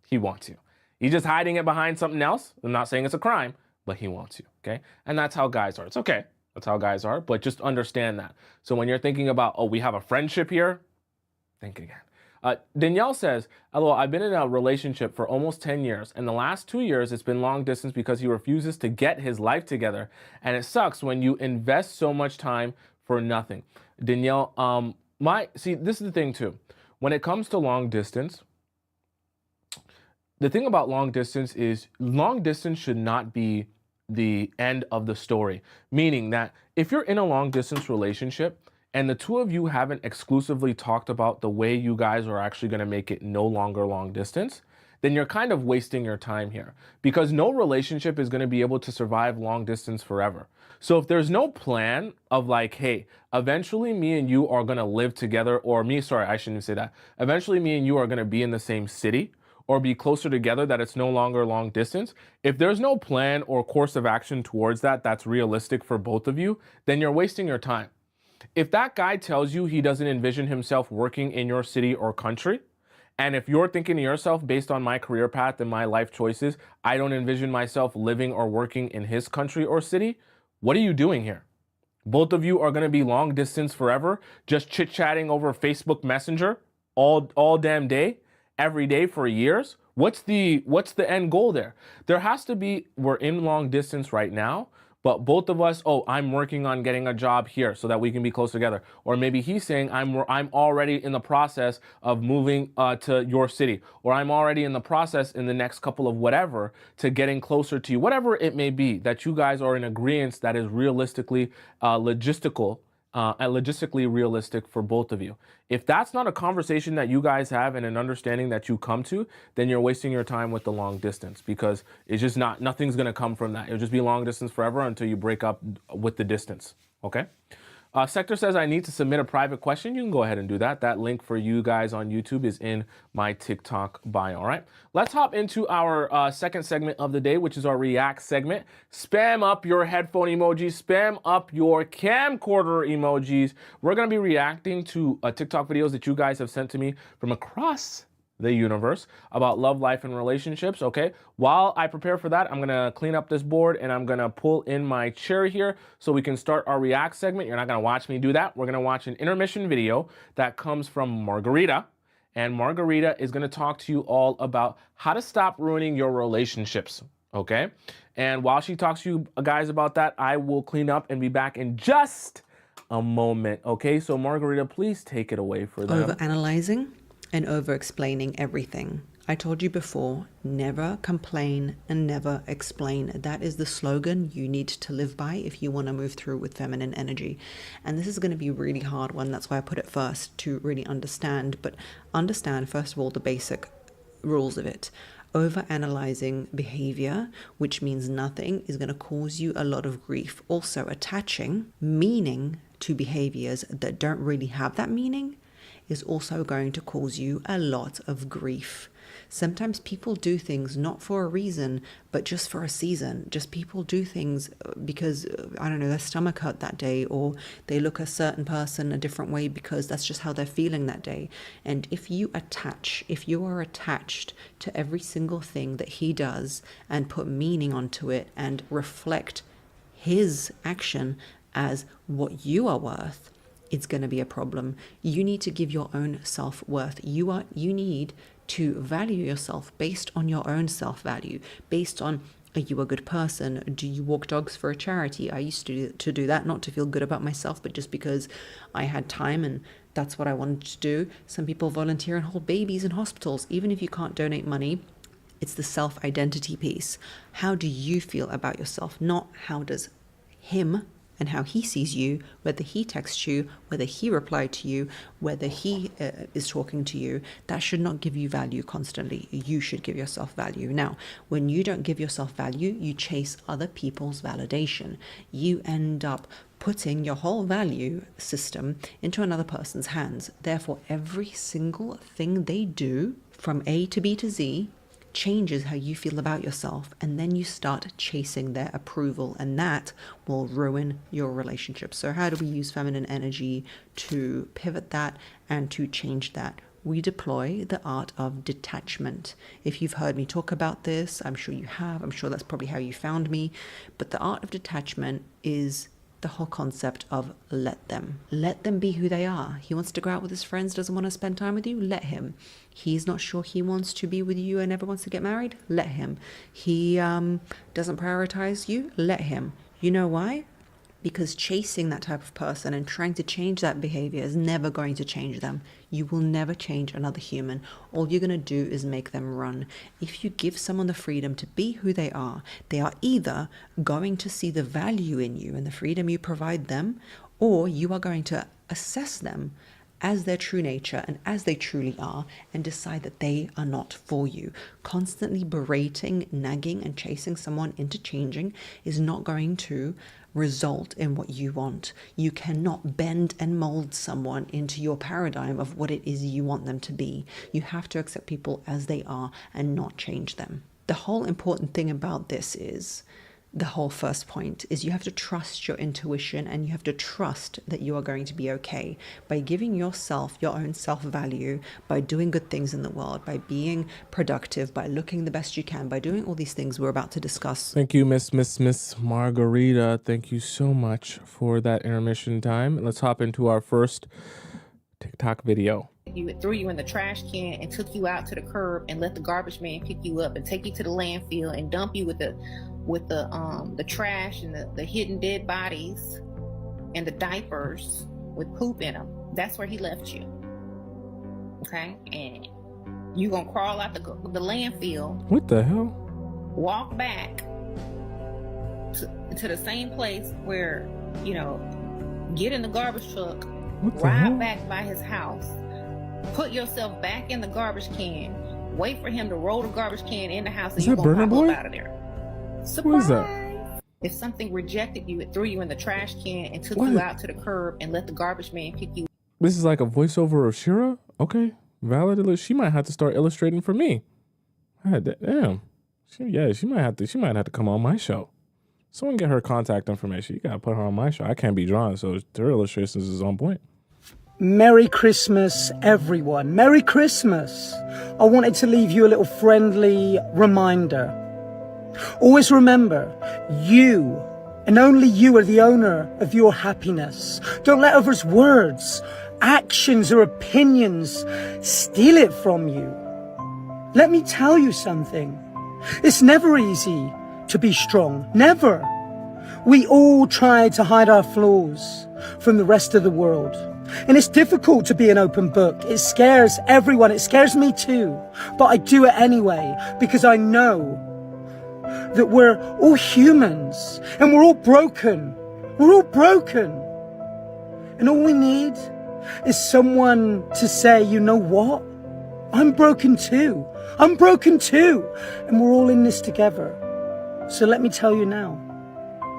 he wants you. He's just hiding it behind something else. I'm not saying it's a crime, but he wants you. Okay. And that's how guys are. It's okay. That's how guys are. But just understand that. So when you're thinking about, oh, we have a friendship here, think again. Danielle says, "Hello, I've been in a relationship for almost 10 years. And the last 2 years, it's been long distance because he refuses to get his life together. And it sucks when you invest so much time for nothing." Danielle, this is the thing too. When it comes to long distance, the thing about long distance is long distance should not be the end of the story. Meaning that if you're in a long distance relationship and the two of you haven't exclusively talked about the way you guys are actually going to make it no longer long distance, then you're kind of wasting your time here, because no relationship is going to be able to survive long distance forever. So if there's no plan of like, hey, eventually me and you are going to live together, or I shouldn't say that. Eventually me and you are going to be in the same city or be closer together, that it's no longer long distance. If there's no plan or course of action towards that that's realistic for both of you, then you're wasting your time. If that guy tells you he doesn't envision himself working in your city or country, and if you're thinking to yourself, based on my career path and my life choices, I don't envision myself living or working in his country or city, what are you doing here? Both of you are going to be long distance forever, just chit-chatting over Facebook Messenger all damn day, every day for years. What's the end goal there? There has to be, we're in long distance right now, but both of us, oh, I'm working on getting a job here so that we can be close together. Or maybe he's saying, I'm already in the process of moving to your city, or I'm already in the process in the next couple of whatever to getting closer to you, whatever it may be, that you guys are in agreement that is realistically logistically realistic for both of you. If that's not a conversation that you guys have and an understanding that you come to, then you're wasting your time with the long distance, because it's just nothing's going to come from that. It'll just be long distance forever until you break up with the distance. Okay. Sector says, I need to submit a private question. You can go ahead and do that. That link for you guys on YouTube is in my TikTok bio. All right. Let's hop into our second segment of the day, which is our React segment. Spam up your headphone emojis. Spam up your camcorder emojis. We're going to be reacting to TikTok videos that you guys have sent to me from across the universe about love, life, and relationships. Okay. While I prepare for that, I'm going to clean up this board and I'm going to pull in my chair here so we can start our React segment. You're not going to watch me do that. We're going to watch an intermission video that comes from Margarita. And Margarita is going to talk to you all about how to stop ruining your relationships. Okay. And while she talks to you guys about that, I will clean up and be back in just a moment. Okay. So Margarita, please take it away for them. Overanalyzing and over-explaining everything. I told you before, never complain and never explain. That is the slogan you need to live by if you want to move through with feminine energy. And this is going to be a really hard one. That's why I put it first, to really understand. But understand, first of all, the basic rules of it. Over-analyzing behavior, which means nothing, is going to cause you a lot of grief. Also, attaching meaning to behaviors that don't really have that meaning is also going to cause you a lot of grief. Sometimes people do things not for a reason, but just for a season. Just people do things because, I don't know, their stomach hurt that day, or they look a certain person a different way because that's just how they're feeling that day. And if you are attached to every single thing that he does and put meaning onto it and reflect his action as what you are worth, it's going to be a problem. You need to give your own self-worth. You need to value yourself based on your own self-value, based on, are you a good person? Do you walk dogs for a charity? I used to do that, not to feel good about myself, but just because I had time and that's what I wanted to do. Some people volunteer and hold babies in hospitals. Even if you can't donate money, it's the self-identity piece. How do you feel about yourself? Not how does him and how he sees you, whether he texts you, whether he replied to you, whether he is talking to you. That should not give you value constantly. You should give yourself value. Now, when you don't give yourself value, you chase other people's validation. You end up putting your whole value system into another person's hands. Therefore, every single thing they do from A to B to Z changes how you feel about yourself, and then you start chasing their approval, and that will ruin your relationship. So how do we use feminine energy to pivot that and to change that? we deploy the art of detachment. If you've heard me talk about this, I'm sure you have. I'm sure that's probably how you found me. But the art of detachment is the whole concept of let them. Let them be who they are. He wants to go out with his friends, doesn't want to spend time with you, let him. He's not sure he wants to be with you and never wants to get married, let him. He doesn't prioritize you, let him. You know why? Because chasing that type of person and trying to change that behavior is never going to change them. You will never change another human. All you're going to do is make them run. If you give someone the freedom to be who they are either going to see the value in you and the freedom you provide them, or you are going to assess them as their true nature and as they truly are and decide that they are not for you. Constantly berating, nagging, and chasing someone into changing is not going to result in what you want. You cannot bend and mold someone into your paradigm of what it is you want them to be. You have to accept people as they are and not change them. The whole important thing about this is, the whole first point is, you have to trust your intuition and you have to trust that you are going to be okay by giving yourself your own self-value, by doing good things in the world, by being productive, by looking the best you can, by doing all these things we're about to discuss. Thank you, Miss Margarita. Thank you so much for that intermission time. Let's hop into our first TikTok video. You threw you in the trash can and took you out to the curb and let the garbage man pick you up and take you to the landfill and dump you with the trash and the hidden dead bodies and the diapers with poop in them. That's where he left you. Okay? And you gonna crawl out the landfill. What the hell? Walk back to the same place where, get in the garbage truck, ride back by his house, put yourself back in the garbage can, wait for him to roll the garbage can in the house, and you're gonna pop up out of there. Surprise! What is that? If something rejected you, it threw you in the trash can and took you out to the curb and let the garbage man pick you. This is like a voiceover of Shira? Okay. Valid. She might have to start illustrating for me. Damn. She might have to come on my show. Someone get her contact information. You gotta put her on my show. I can't be drawn, so her illustrations is on point. Merry Christmas, everyone. Merry Christmas. I wanted to leave you a little friendly reminder. Always remember, you and only you are the owner of your happiness. Don't let others' words, actions, or opinions steal it from you. Let me tell you something. It's never easy to be strong. Never. We all try to hide our flaws from the rest of the world. And it's difficult to be an open book. It scares everyone. It scares me too. But I do it anyway because I know that we're all humans and we're all broken. We're all broken. And all we need is someone to say, you know what? I'm broken too. I'm broken too. And we're all in this together. So let me tell you now,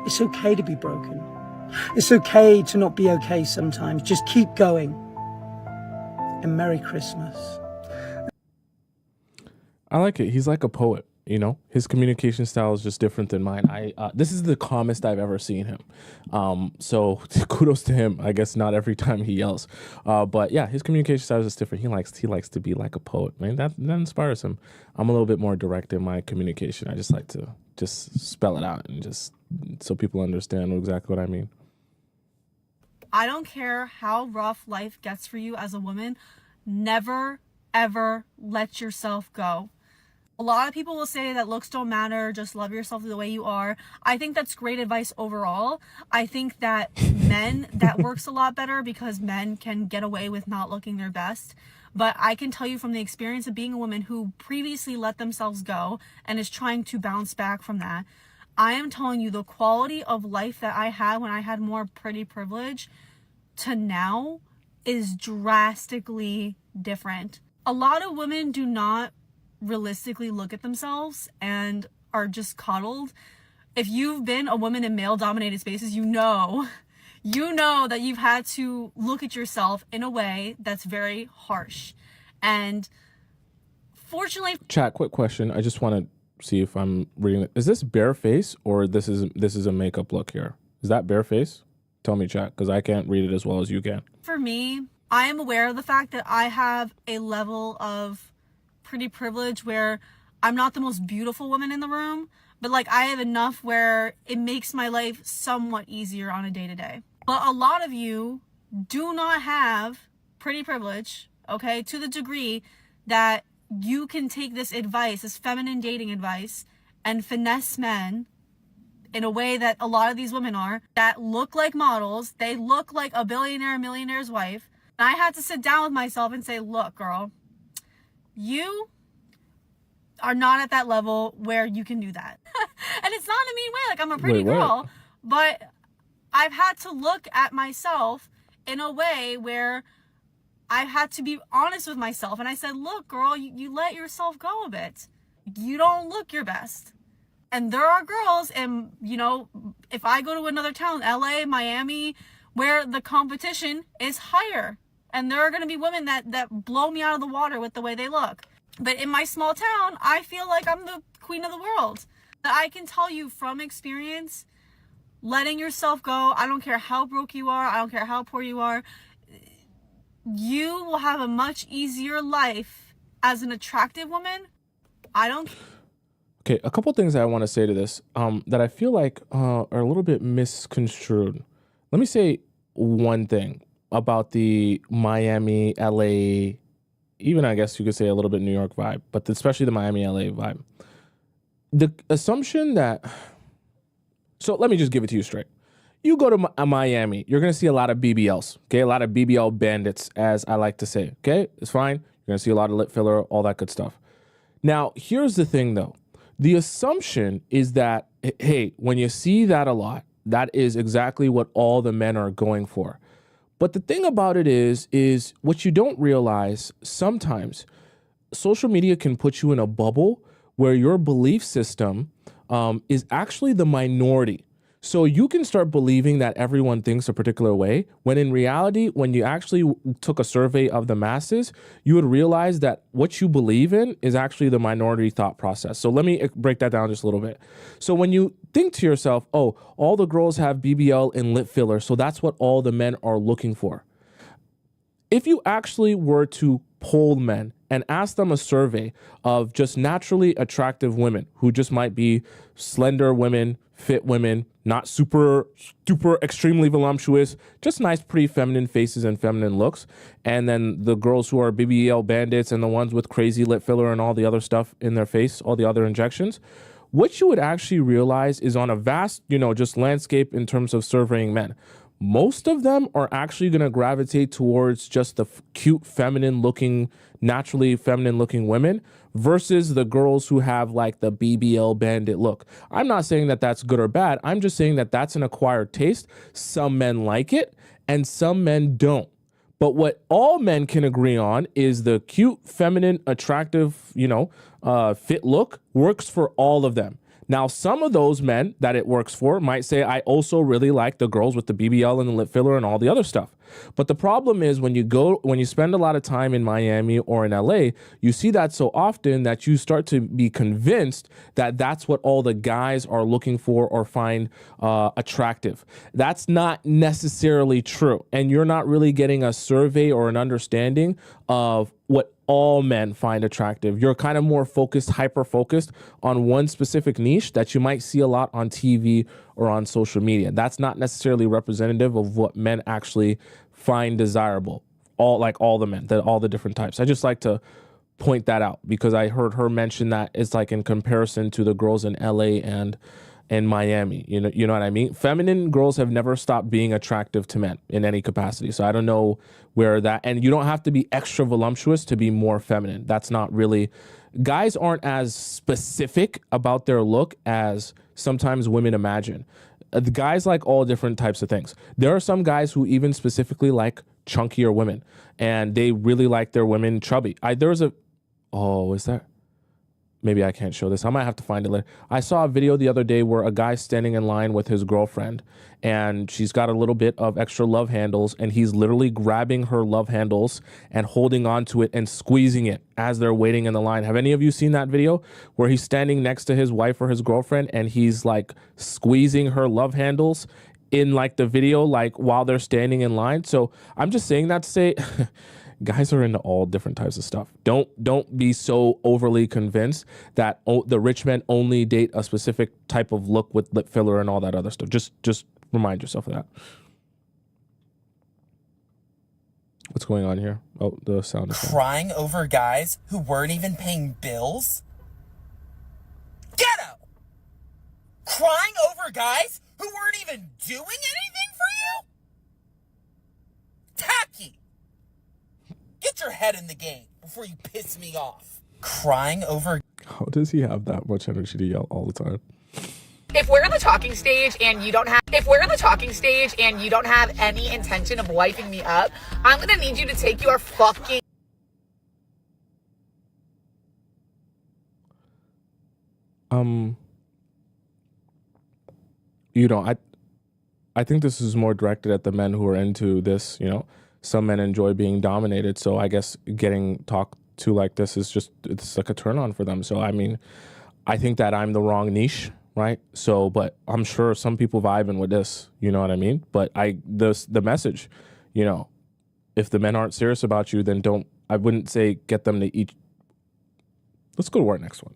it's okay to be broken. It's okay to not be okay sometimes. Just keep going. And Merry Christmas. I like it. He's like a poet, His communication style is just different than mine. This is the calmest I've ever seen him. So kudos to him. I guess not every time he yells. But yeah, his communication style is just different. He likes to be like a poet. Man, that inspires him. I'm a little bit more direct in my communication. I just like to just spell it out and just so people understand exactly what I mean. I don't care how rough life gets for you as a woman. Never, ever let yourself go. A lot of people will say that looks don't matter, just love yourself the way you are. I think that's great advice overall. I think that that works a lot better because men can get away with not looking their best. But I can tell you from the experience of being a woman who previously let themselves go and is trying to bounce back from that, I am telling you the quality of life that I had when I had more pretty privilege to now is drastically different. A lot of women do not realistically look at themselves and are just coddled. If you've been a woman in male-dominated spaces, you know that you've had to look at yourself in a way that's very harsh. And fortunately... Chat, quick question. I just want to see if I'm reading it. Is this bare face or this is a makeup look here? Is that bare face? Tell me, chat, because I can't read it as well as you can. For me, I am aware of the fact that I have a level of pretty privilege where I'm not the most beautiful woman in the room, but like I have enough where it makes my life somewhat easier on a day-to-day. But a lot of you do not have pretty privilege, okay, to the degree that you can take this advice, this feminine dating advice, and finesse men in a way that a lot of these women are, that look like models. They look like a billionaire, millionaire's wife. And I had to sit down with myself and say, look, girl, you are not at that level where you can do that. And it's not in a mean way. Like, I'm a pretty girl, but I've had to look at myself in a way where I had to be honest with myself. And I said, look, girl, you let yourself go a bit. You don't look your best. And there are girls, and you know, if I go to another town, LA, Miami, where the competition is higher, and there are going to be women that blow me out of the water with the way they look. But in my small town, I feel like I'm the queen of the world. I can tell you from experience, letting yourself go, I don't care how broke you are, I don't care how poor you are, you will have a much easier life as an attractive woman. Okay, a couple things I want to say to this that I feel like are a little bit misconstrued. Let me say one thing about the Miami, LA, even I guess you could say a little bit New York vibe, but especially the Miami, LA vibe. The assumption that, so let me just give it to you straight. You go to Miami, you're going to see a lot of BBLs, okay? A lot of BBL bandits, as I like to say, okay? It's fine. You're going to see a lot of lip filler, all that good stuff. Now, here's the thing, though. The assumption is that, hey, when you see that a lot, that is exactly what all the men are going for. But the thing about it is what you don't realize, sometimes social media can put you in a bubble where your belief system is actually the minority. So you can start believing that everyone thinks a particular way, when in reality, when you actually took a survey of the masses, you would realize that what you believe in is actually the minority thought process. So let me break that down just a little bit. So when you think to yourself, oh, all the girls have BBL and lip filler, so that's what all the men are looking for. If you actually were to poll men and ask them a survey of just naturally attractive women who just might be slender women, fit women, not super extremely voluptuous, just nice, pretty feminine faces and feminine looks. And then the girls who are BBL bandits and the ones with crazy lip filler and all the other stuff in their face, all the other injections. What you would actually realize is on a vast, just landscape in terms of surveying men, most of them are actually going to gravitate towards just the cute, feminine looking, naturally feminine looking women versus the girls who have like the BBL bandit look. I'm not saying that that's good or bad. I'm just saying that that's an acquired taste. Some men like it and some men don't. But what all men can agree on is the cute, feminine, attractive, fit look works for all of them. Now, some of those men that it works for might say, I also really like the girls with the BBL and the lip filler and all the other stuff. But the problem is when you spend a lot of time in Miami or in LA, you see that so often that you start to be convinced that that's what all the guys are looking for or find attractive. That's not necessarily true. And you're not really getting a survey or an understanding of what all men find attractive. You're kind of more focused, hyper-focused on one specific niche that you might see a lot on TV or on social media. That's not necessarily representative of what men actually find desirable. All the men, all the different types. I just like to point that out because I heard her mention that it's like in comparison to the girls in LA and Miami. You know what I mean? Feminine girls have never stopped being attractive to men in any capacity. So I don't know where that, and you don't have to be extra voluptuous to be more feminine. That's not really, guys aren't as specific about their look as sometimes women imagine. The guys like all different types of things. There are some guys who even specifically like chunkier women and they really like their women chubby. Is that? Maybe I can't show this. I might have to find it later. I saw a video the other day where a guy's standing in line with his girlfriend and she's got a little bit of extra love handles and he's literally grabbing her love handles and holding on to it and squeezing it as they're waiting in the line. Have any of you seen that video where he's standing next to his wife or his girlfriend and he's like squeezing her love handles in like the video, like while they're standing in line. So I'm just saying that to say guys are into all different types of stuff. Don't be so overly convinced that the rich men only date a specific type of look with lip filler and all that other stuff. Just remind yourself of that. What's going on here? Oh, the sound is crying over guys who weren't even paying bills? Ghetto! Crying over guys who weren't even doing anything for you? Tacky! Get your head in the game before you piss me off. Crying over... How does he have that much energy to yell all the time? If we're in the talking stage and you don't have any intention of wiping me up, I'm gonna need you to take your fucking you know, I think this is more directed at the men who are into this, you know. Some men enjoy being dominated, so I guess getting talked to like this is just, it's like a turn on for them. So I mean, I think that I'm the wrong niche, right? So, but I'm sure some people vibing with this, you know what I mean? But the message, you know, if the men aren't serious about you, then I wouldn't say get them to eat. Let's go to our next one.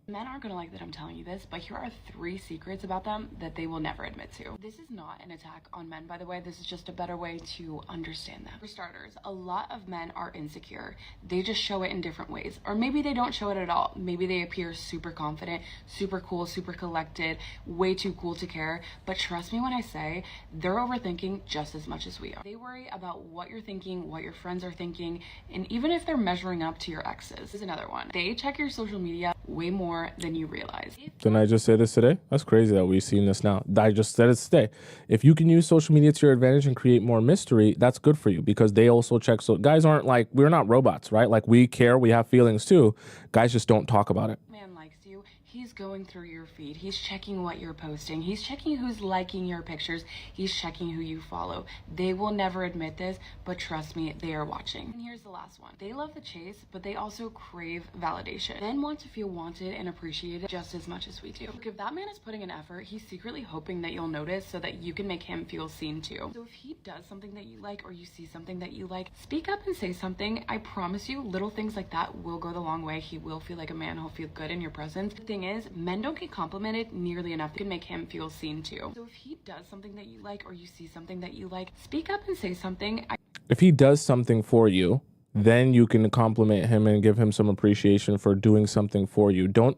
Men aren't gonna like that I'm telling you this, but here are 3 secrets about them that they will never admit to. This is not an attack on men, by the way. This is just a better way to understand them. For starters, a lot of men are insecure. They just show it in different ways. Or maybe they don't show it at all. Maybe they appear super confident, super cool, super collected, way too cool to care. But trust me when I say, they're overthinking just as much as we are. They worry about what you're thinking, what your friends are thinking, and even if they're measuring up to your exes. This is another one. They check your social media way more than you realize. Didn't I just say this today? That's crazy that we've seen this now. I just said it today. If you can use social media to your advantage and create more mystery, that's good for you because they also check. So guys aren't like, we're not robots, right? Like we care, we have feelings too. Guys just don't talk about it. Man likes you. He's going through your feed. He's checking what you're posting. He's checking who's liking your pictures. He's checking who you follow. They will never admit this, but trust me, they are watching. And here's the last one. They love the chase, but they also crave validation. Men want to feel wanted and appreciated just as much as we do. Look, if that man is putting an effort, he's secretly hoping that you'll notice so that you can make him feel seen too. So if he does something that you like or you see something that you like, speak up and say something. I promise you, little things like that will go the long way. He will feel like a man. He'll feel good in your presence. The thing is, men don't get complimented nearly enough. It can make him feel seen too. So if he does something that you like or you see something that you like, speak up and say something. If he does something for you, then you can compliment him and give him some appreciation for doing something for you. Don't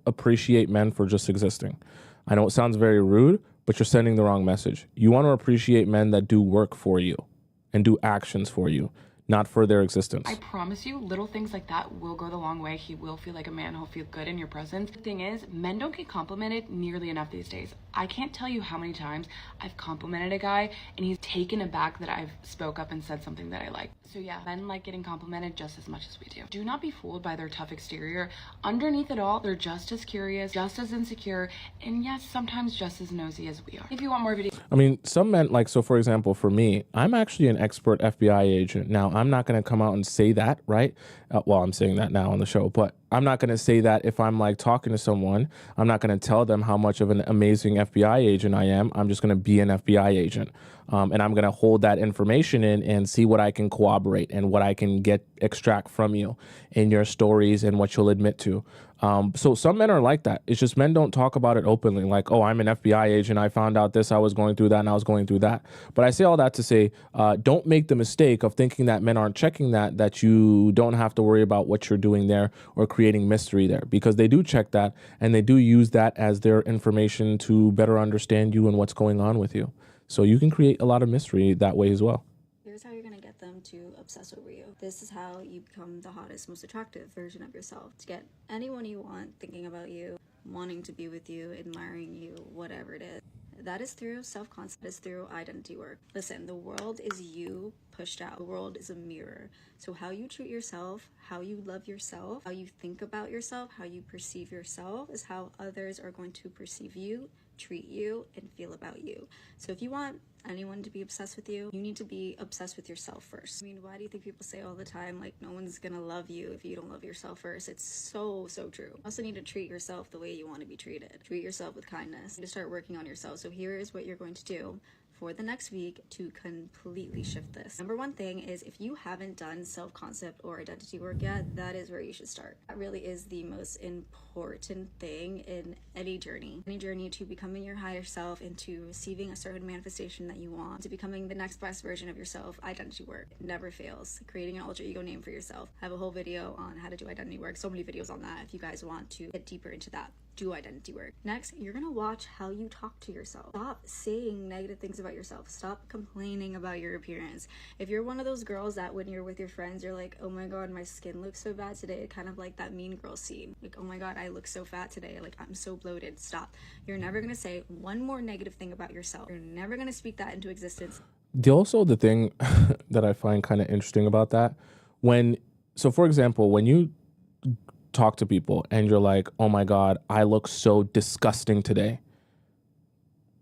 appreciate men for just existing. I know it sounds very rude, but you're sending the wrong message. You want to appreciate men that do work for you and do actions for you, not for their existence. I promise you, little things like that will go the long way. He will feel like a man. He'll feel good in your presence. The thing is, men don't get complimented nearly enough these days. I can't tell you how many times I've complimented a guy and he's taken aback that I've spoke up and said something that I like. So yeah, men like getting complimented just as much as we do. Do not be fooled by their tough exterior. Underneath it all, they're just as curious, just as insecure, and yes, sometimes just as nosy as we are. If you want more videos. I mean, some men, like, so for example, for me, I'm actually an expert FBI agent. Now, I'm not going to come out and say that, right? Well, I'm saying that now on the show, but I'm not going to say that if I'm like talking to someone. I'm not going to tell them how much of an amazing FBI agent I am. I'm just going to be an FBI agent. And I'm going to hold that information in and see what I can corroborate and what I can extract from you in your stories and what you'll admit to. So some men are like that. It's just men don't talk about it openly. Like, oh, I'm an FBI agent. I found out this, I was going through that, and I was going through that. But I say all that to say, don't make the mistake of thinking that men aren't checking that you don't have to worry about what you're doing there or creating mystery there, because they do check that and they do use that as their information to better understand you and what's going on with you. So you can create a lot of mystery that way as well. Here's how you're gonna get them to obsess over you. This is how you become the hottest, most attractive version of yourself. To get anyone you want thinking about you, wanting to be with you, admiring you, whatever it is. That is through self-concept, is through identity work. Listen, the world is you pushed out. The world is a mirror. So how you treat yourself, how you love yourself, how you think about yourself, how you perceive yourself is how others are going to perceive you treat you and feel about you. So if you want anyone to be obsessed with you, you need to be obsessed with yourself first. I mean, why do you think people say all the time, like, no one's gonna love you if you don't love yourself first? It's so true. You also need to treat yourself the way you want to be treated. Treat yourself with kindness. You need to start working on yourself. So here is what you're going to do for the next week to completely shift this. Number one thing is, if you haven't done self-concept or identity work yet, that is where you should start. That really is the most important thing in any journey to becoming your higher self, into receiving a certain manifestation that you want, to becoming the next best version of yourself. Identity work, it never fails. Creating an alter ego name for yourself. I have a whole video on how to do identity work. So many videos on that if you guys want to get deeper into that. Do identity work. Next, you're gonna watch how you talk to yourself. Stop saying negative things about yourself. Stop complaining about your appearance. If you're one of those girls that when you're with your friends, you're like, oh my god, my skin looks so bad today, kind of like that Mean Girl scene. Like, oh my god, I look so fat today. Like, I'm so bloated. Stop. You're never gonna say one more negative thing about yourself. You're never gonna speak that into existence. The thing that I find kind of interesting about that, so for example, when you talk to people and you're like, oh my god, I look so disgusting today,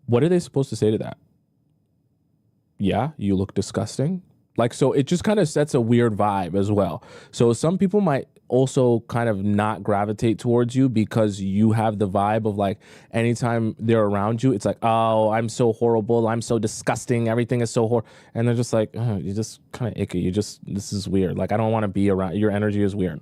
what are they supposed to say to that? Yeah, you look disgusting. Like, so it just kind of sets a weird vibe as well. So some people might also kind of not gravitate towards you because you have the vibe of, like, anytime they're around you, it's like, oh, I'm so horrible, I'm so disgusting, everything is so horrible. And they're just like, oh, you're just kind of icky. This is weird. Like, I don't want to be around, your energy is weird.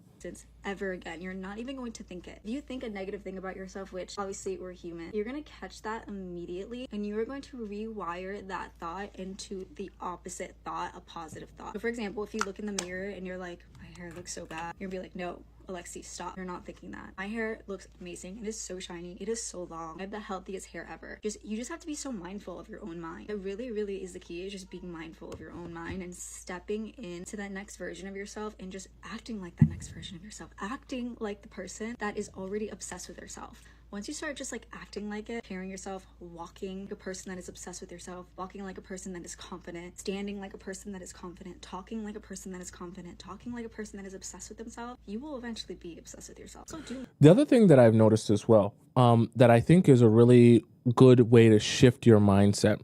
Ever again. You're not even going to think it. If you think a negative thing about yourself, which obviously we're human, you're going to catch that immediately, and you are going to rewire that thought into the opposite thought, a positive thought. So for example, if you look in the mirror and you're like, my hair looks so bad, you're gonna be like, no, Alexi, stop. You're not thinking that. My hair looks amazing. It is so shiny. It is so long. I have the healthiest hair ever. You just have to be so mindful of your own mind. It really is the key, is just being mindful of your own mind and stepping into that next version of yourself and just acting like that next version of yourself. Acting like the person that is already obsessed with herself. Once you start just like acting like it, carrying yourself, walking like a person that is obsessed with yourself, walking like a person that is confident, standing like a person that is confident, talking like a person that is confident, talking like a person that is obsessed with themselves, you will eventually be obsessed with yourself. So The other thing that I've noticed as well, that I think is a really good way to shift your mindset,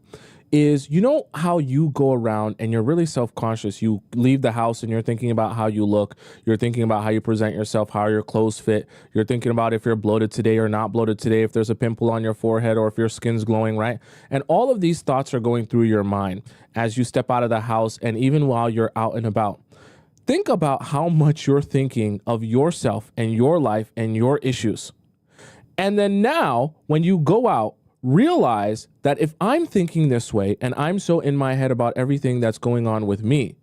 is, you know how you go around and you're really self-conscious. You leave the house and you're thinking about how you look. You're thinking about how you present yourself, how your clothes fit. You're thinking about if you're bloated today or not bloated today, if there's a pimple on your forehead or if your skin's glowing, right? And all of these thoughts are going through your mind as you step out of the house and even while you're out and about. Think about how much you're thinking of yourself and your life and your issues. And then now, when you go out, realize that if I'm thinking this way and I'm so in my head about everything that's going on with me,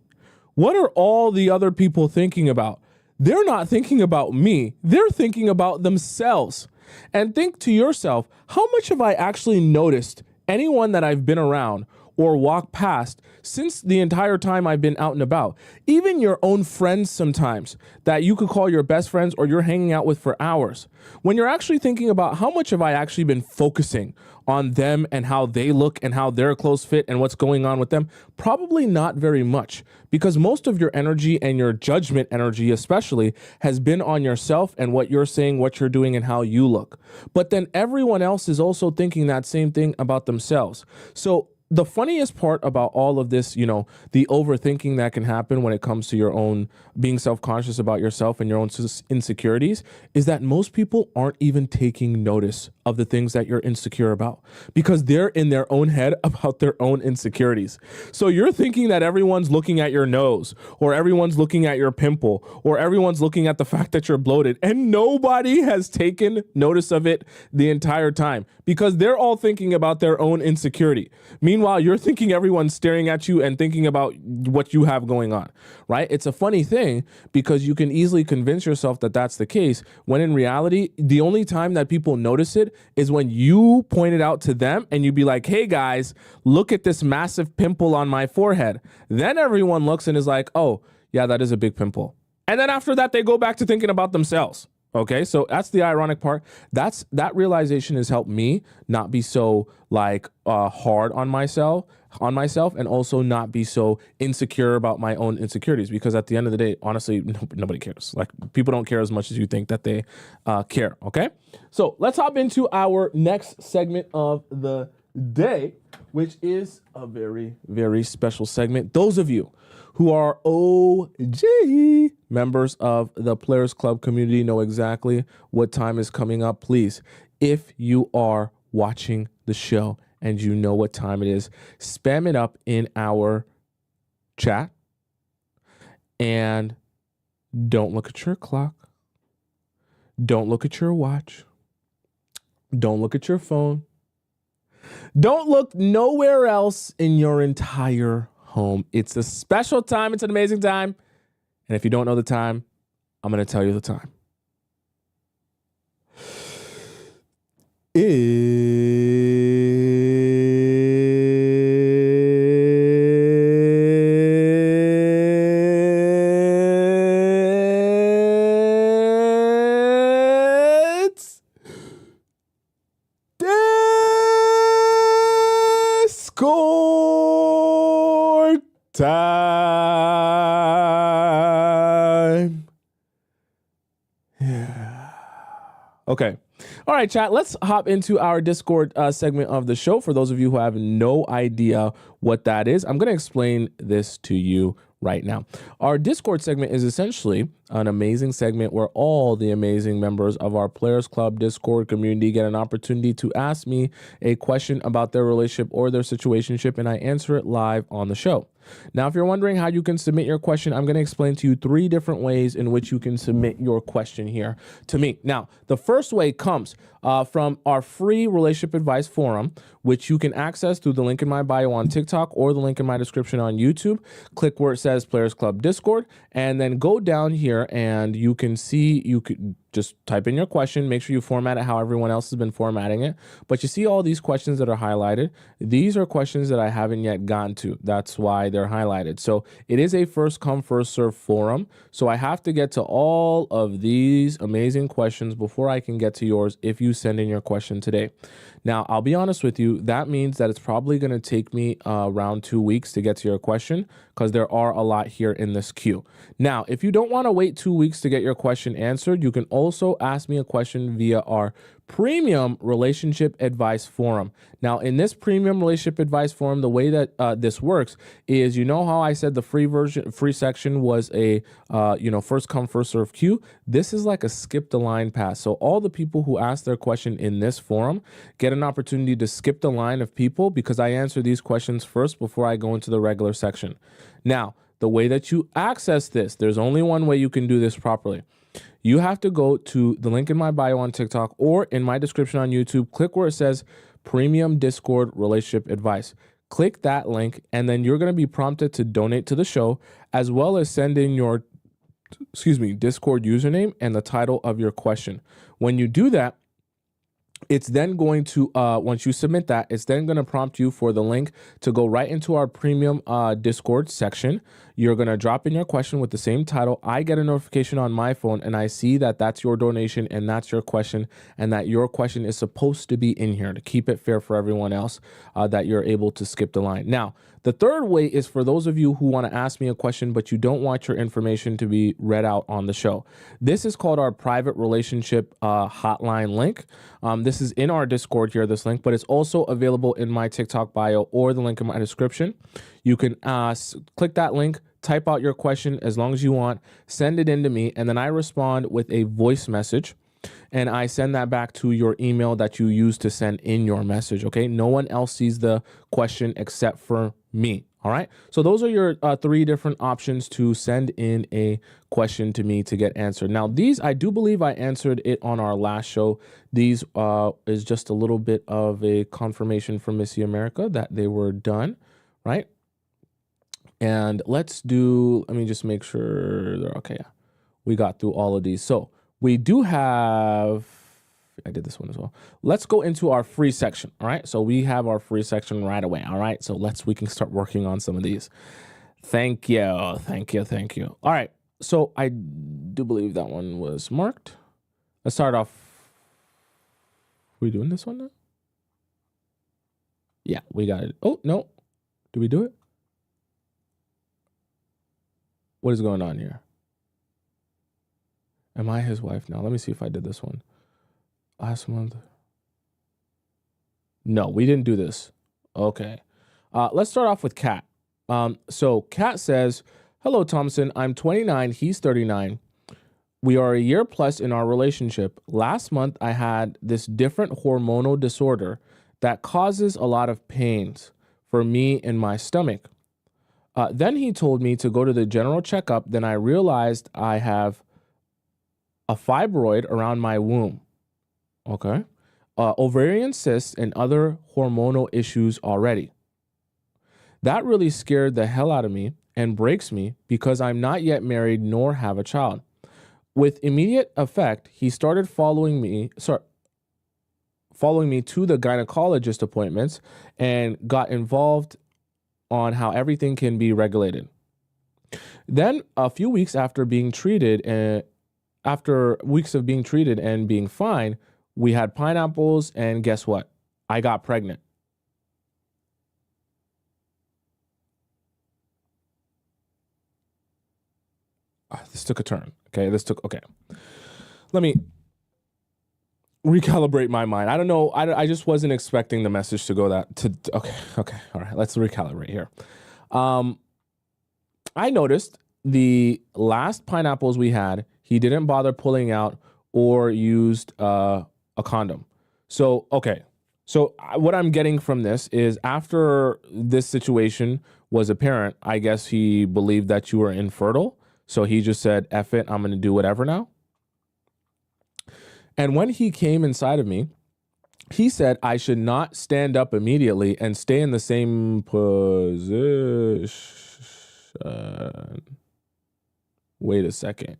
what are all the other people thinking about? They're not thinking about me. They're thinking about themselves. And think to yourself, how much have I actually noticed anyone that I've been around or walked past since the entire time I've been out and about? Even your own friends sometimes that you could call your best friends or you're hanging out with for hours. When you're actually thinking about how much have I actually been focusing on them and how they look and how their clothes fit and what's going on with them, probably not very much, because most of your energy and your judgment energy especially has been on yourself and what you're saying, what you're doing, and how you look. But then everyone else is also thinking that same thing about themselves. So the funniest part about all of this, you know, the overthinking that can happen when it comes to your own being self-conscious about yourself and your own insecurities, is that most people aren't even taking notice of the things that you're insecure about because they're in their own head about their own insecurities. So you're thinking that everyone's looking at your nose or everyone's looking at your pimple or everyone's looking at the fact that you're bloated, and nobody has taken notice of it the entire time because they're all thinking about their own insecurity. Meanwhile, you're thinking everyone's staring at you and thinking about what you have going on, right? It's a funny thing because you can easily convince yourself that that's the case, when in reality, the only time that people notice it is when you point it out to them and you be like, hey guys, look at this massive pimple on my forehead. Then everyone looks and is like, oh, yeah, that is a big pimple. And then after that, they go back to thinking about themselves. Okay, so that's the ironic part. That realization has helped me not be so like hard on myself, and also not be so insecure about my own insecurities. Because at the end of the day, honestly, nobody cares. Like, people don't care as much as you think that they care. Okay, so let's hop into our next segment of the day, which is a very, very special segment. Those of you who are OG members of the Players Club community know exactly what time is coming up. Please, if you are watching the show and you know what time it is, spam it up in our chat, and don't look at your clock. Don't look at your watch. Don't look at your phone. Don't look nowhere else in your entire home. It's a special time. It's an amazing time. And if you don't know the time, I'm going to tell you the time. It's Discord time. Yeah. Okay. All right, chat, let's hop into our Discord segment of the show. For those of you who have no idea what that is, I'm going to explain this to you right now. Our Discord segment is essentially an amazing segment where all the amazing members of our Players Club Discord community get an opportunity to ask me a question about their relationship or their situationship, and I answer it live on the show. Now, if you're wondering how you can submit your question, I'm going to explain to you 3 different ways in which you can submit your question here to me. Now, the first way comes from our free relationship advice forum, which you can access through the link in my bio on TikTok or the link in my description on YouTube. Click where it says Players Club Discord, and then go down here and you can see, you could just type in your question. Make sure you format it how everyone else has been formatting it. But you see all these questions that are highlighted. These are questions that I haven't yet gotten to. That's why they're highlighted. So it is a first come, first serve forum. So I have to get to all of these amazing questions before I can get to yours if you send in your question today. Now, I'll be honest with you, that means that it's probably going to take me around 2 weeks to get to your question because there are a lot here in this queue. Now, if you don't want to wait 2 weeks to get your question answered, you can also ask me a question via our premium relationship advice forum. Now, in this premium relationship advice forum, the way that this works is, you know how I said the free section was a first come, first serve queue? This is like a skip the line pass. So all the people who ask their question in this forum get an opportunity to skip the line of people because I answer these questions first before I go into the regular section. Now, the way that you access this, there's only one way you can do this properly. You have to go to the link in my bio on TikTok or in my description on YouTube. Click where it says Premium Discord Relationship Advice. Click that link, and then you're going to be prompted to donate to the show, as well as send in your, Discord username and the title of your question. When you do that, it's then going to, once you submit that, it's then going to prompt you for the link to go right into our premium Discord section. You're going to drop in your question with the same title. I get a notification on my phone and I see that that's your donation and that's your question, and that your question is supposed to be in here to keep it fair for everyone else, that you're able to skip the line. Now, the third way is for those of you who want to ask me a question, but you don't want your information to be read out on the show. This is called our private relationship hotline link. This is in our Discord here, this link, but it's also available in my TikTok bio or the link in my description. You can click that link, type out your question as long as you want, send it in to me, and then I respond with a voice message. And I send that back to your email that you use to send in your message, okay? No one else sees the question except for me, all right? So those are your 3 different options to send in a question to me to get answered. Now, these, I do believe I answered it on our last show. These is just a little bit of a confirmation from Missy America that they were done, right? And let me just make sure they're okay. Yeah, we got through all of these. So we do have, I did this one as well. Let's go into our free section. All right. So we have our free section right away. All right. So we can start working on some of these. Thank you. Thank you. Thank you. All right. So I do believe that one was marked. Let's start off. We doing this one now? Yeah, we got it. Oh, no. Did we do it? What is going on here? Am I his wife now? Let me see if I did this one. Last month. No, we didn't do this. Okay. Let's start off with Kat. So Kat says, hello, Tomisin. I'm 29. He's 39. We are a year plus in our relationship. Last month, I had this different hormonal disorder that causes a lot of pains for me in my stomach. Then he told me to go to the general checkup. Then I realized I have a fibroid around my womb. Okay. Ovarian cysts and other hormonal issues already. That really scared the hell out of me and breaks me because I'm not yet married nor have a child. With immediate effect, he started following me to the gynecologist appointments and got involved on how everything can be regulated. Then a few weeks after being treated, after weeks of being treated and being fine, we had pineapples, and guess what? I got pregnant. This took a turn. Okay, okay. Let me recalibrate my mind. I don't know. I just wasn't expecting the message to go okay. All right, let's recalibrate here. I noticed the last pineapples we had, he didn't bother pulling out or used a condom. So, okay. So what I'm getting from this is after this situation was apparent, I guess he believed that you were infertile. So he just said, F it, I'm going to do whatever now. And when he came inside of me, he said I should not stand up immediately and stay in the same position. Wait a second.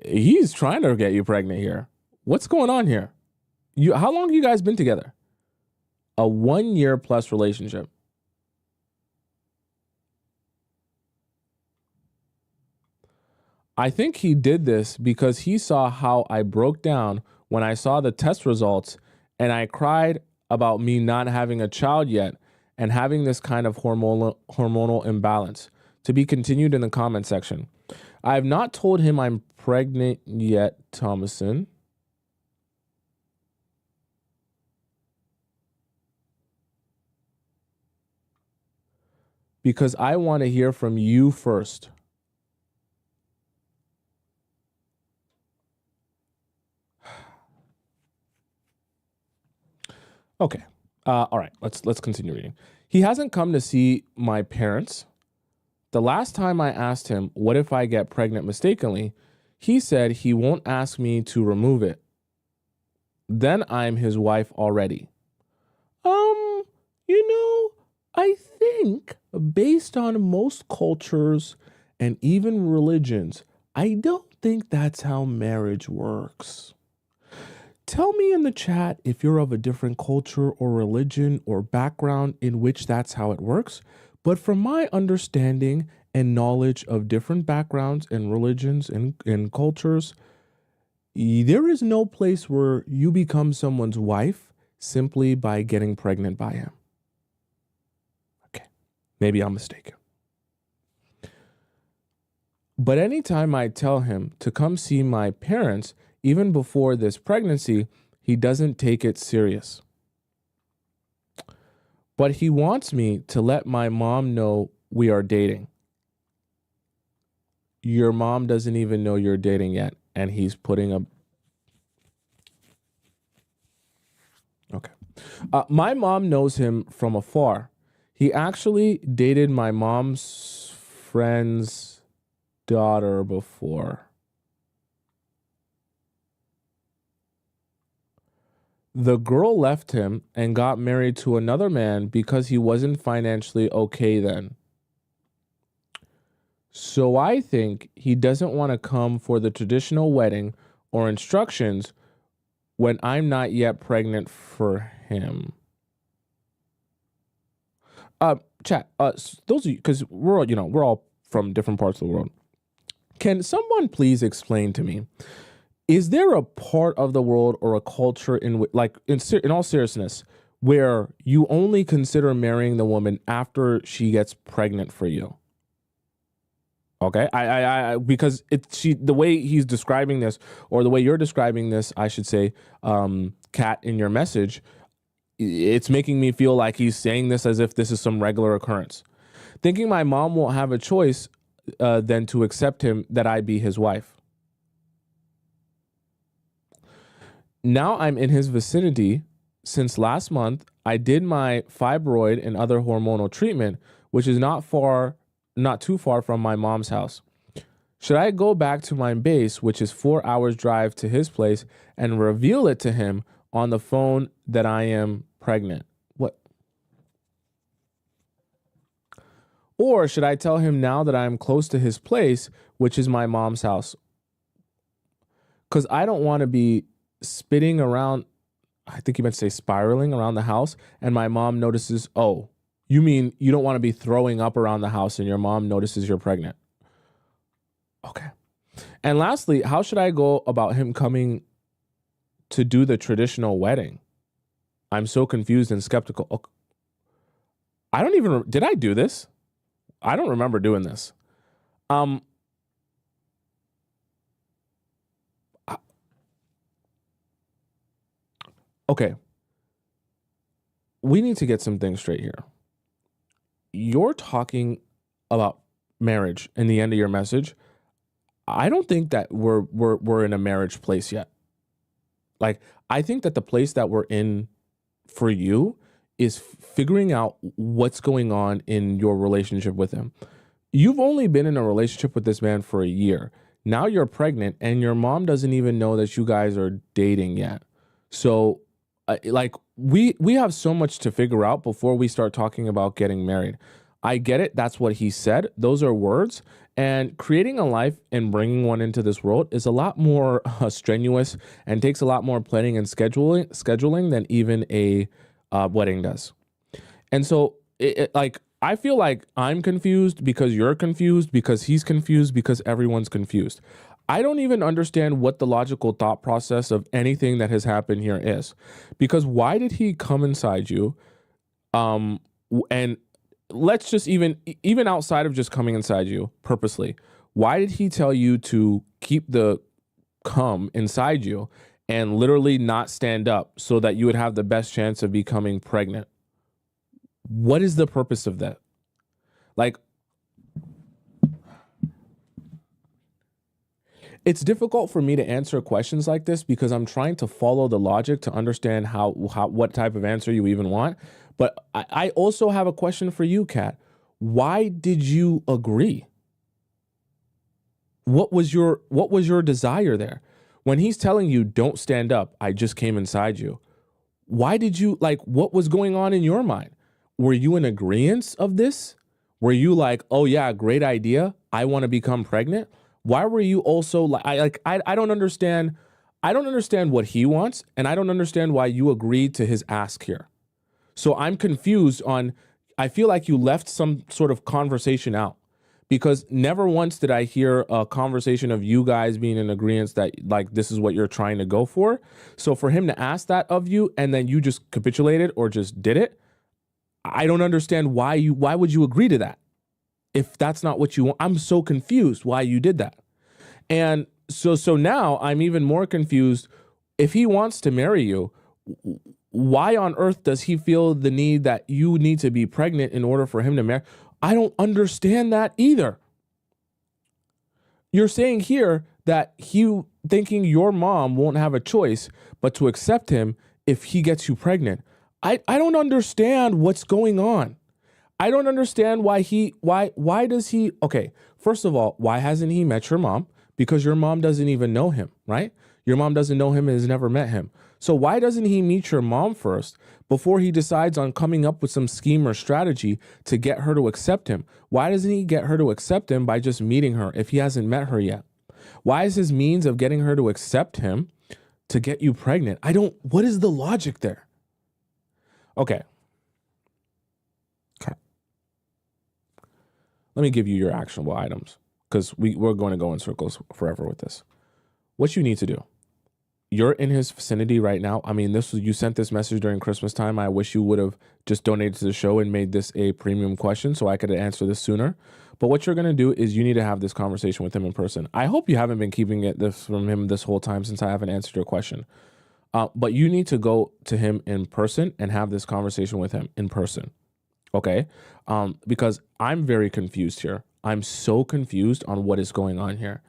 He's trying to get you pregnant here. What's going on here? How long have you guys been together? A 1 year plus relationship. I think he did this because he saw how I broke down when I saw the test results and I cried about me not having a child yet and having this kind of hormonal imbalance. To be continued in the comment section. I have not told him I'm pregnant yet, Tomisin. Because I want to hear from you first. Okay. All right. Let's continue reading. He hasn't come to see my parents. The last time I asked him, what if I get pregnant mistakenly? He said he won't ask me to remove it. Then I'm his wife already. I think based on most cultures and even religions, I don't think that's how marriage works. Tell me in the chat if you're of a different culture or religion or background in which that's how it works. But from my understanding and knowledge of different backgrounds and religions and cultures, there is no place where you become someone's wife simply by getting pregnant by him. Okay, maybe I'm mistaken. But anytime I tell him to come see my parents, even before this pregnancy, he doesn't take it serious. But he wants me to let my mom know we are dating. Your mom doesn't even know you're dating yet, and he's putting a... Okay. My mom knows him from afar. He actually dated my mom's friend's daughter before. The girl left him and got married to another man because he wasn't financially okay then. So I think he doesn't want to come for the traditional wedding or instructions when I'm not yet pregnant for him. Chat, those of you, because we're all from different parts of the world. Can someone please explain to me, is there a part of the world or a culture in all seriousness, where you only consider marrying the woman after she gets pregnant for you? Okay, because the way he's describing this, or the way you're describing this, I should say, Kat, in your message, it's making me feel like he's saying this as if this is some regular occurrence. Thinking my mom won't have a choice than to accept him, that I be his wife. Now I'm in his vicinity. Since last month, I did my fibroid and other hormonal treatment, which is not too far from my mom's house. Should I go back to my base, which is 4 hours drive to his place, and reveal it to him on the phone that I am pregnant? What? Or should I tell him now that I am close to his place, which is my mom's house? Because I don't want to be spitting around, I think you meant to say spiraling around the house, and my mom notices, oh, you mean you don't want to be throwing up around the house and your mom notices you're pregnant? Okay. And lastly, how should I go about him coming to do the traditional wedding? I'm so confused and skeptical. Okay. Did I do this? I don't remember doing this. Okay. We need to get some things straight here. You're talking about marriage in the end of your message. I don't think that we're in a marriage place yet. Like, I think that the place that we're in for you is figuring out what's going on in your relationship with him. You've only been in a relationship with this man for a year. Now you're pregnant and your mom doesn't even know that you guys are dating yet. So we have so much to figure out before we start talking about getting married. I get it. That's what he said. Those are words. And creating a life and bringing one into this world is a lot more strenuous and takes a lot more planning and scheduling than even a wedding does. And so I feel like I'm confused because you're confused, because he's confused, because everyone's confused. I don't even understand what the logical thought process of anything that has happened here is. Because why did he come inside you? And let's just even outside of just coming inside you purposely, why did he tell you to keep the cum inside you and literally not stand up so that you would have the best chance of becoming pregnant? What is the purpose of that? Like, it's difficult for me to answer questions like this because I'm trying to follow the logic to understand what type of answer you even want. But I also have a question for you, Kat. Why did you agree? What was your desire there? When he's telling you don't stand up, I just came inside you. Why did you, what was going on in your mind? Were you in agreement of this? Were you like, oh yeah, great idea, I want to become pregnant? Why were you also I don't understand. I don't understand what he wants, and I don't understand why you agreed to his ask here. So I'm confused I feel like you left some sort of conversation out, because never once did I hear a conversation of you guys being in agreement that this is what you're trying to go for. So for him to ask that of you and then you just capitulated or just did it, I don't understand why would you agree to that? If that's not what you want, I'm so confused why you did that. And so now I'm even more confused. If he wants to marry you, why on earth does he feel the need that you need to be pregnant in order for him to marry? I don't understand that either. You're saying here that he thinking your mom won't have a choice but to accept him if he gets you pregnant. I don't understand what's going on. I don't understand why does he, okay, first of all, why hasn't he met your mom? Because your mom doesn't even know him, right? Your mom doesn't know him and has never met him. So why doesn't he meet your mom first before he decides on coming up with some scheme or strategy to get her to accept him? Why doesn't he get her to accept him by just meeting her if he hasn't met her yet? Why is his means of getting her to accept him to get you pregnant? What is the logic there? Okay. let me give you your actionable items because we're going to go in circles forever with this. What you need to do. You're in his vicinity right now. I mean, you sent this message during Christmas time. I wish you would have just donated to the show and made this a premium question so I could answer this sooner. But what you're going to do is you need to have this conversation with him in person. I hope you haven't been keeping this from him this whole time since I haven't answered your question. But you need to go to him in person and have this conversation with him in person. Okay? Because I'm very confused here. I'm so confused on what is going on here.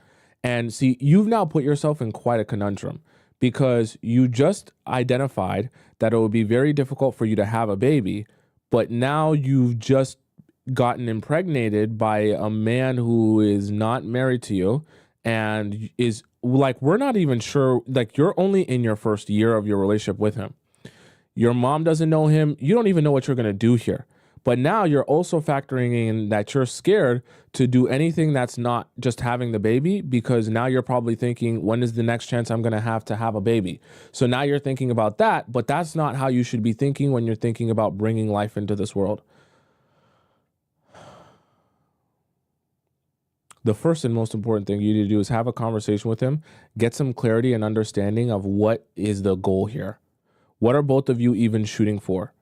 And see, you've now put yourself in quite a conundrum because you just identified that it would be very difficult for you to have a baby, but now you've just gotten impregnated by a man who is not married to you and is like, we're not even sure, like you're only in your first year of your relationship with him. Your mom doesn't know him. You don't even know what you're going to do here. But now you're also factoring in that you're scared to do anything that's not just having the baby, because now you're probably thinking, when is the next chance I'm going to have a baby? So now you're thinking about that, but that's not how you should be thinking when you're thinking about bringing life into this world. The first and most important thing you need to do is have a conversation with him, get some clarity and understanding of what is the goal here. What are both of you even shooting for?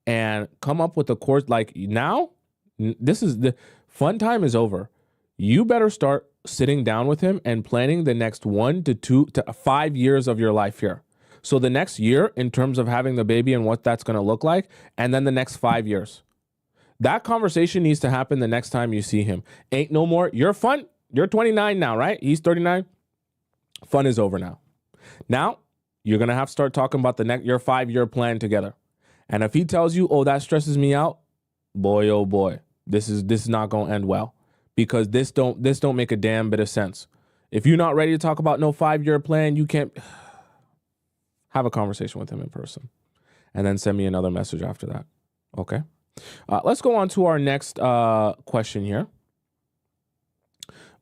And come up with a course. Like now, this is the fun time is over. You better start sitting down with him and planning the next 1 to 2 to 5 years of your life here. So the next year in terms of having the baby and what that's going to look like, and then the next 5 years. That conversation needs to happen the next time you see him. Ain't no more. You're 29 now, right? He's 39. Fun is over now. Now you're going to have to start talking about your 5-year plan together. And if he tells you, oh, that stresses me out, boy, oh boy, this is not going to end well, because this don't make a damn bit of sense. If you're not ready to talk about no 5-year plan, you can't have a conversation with him in person and then send me another message after that. Okay. Let's go on to our next question here,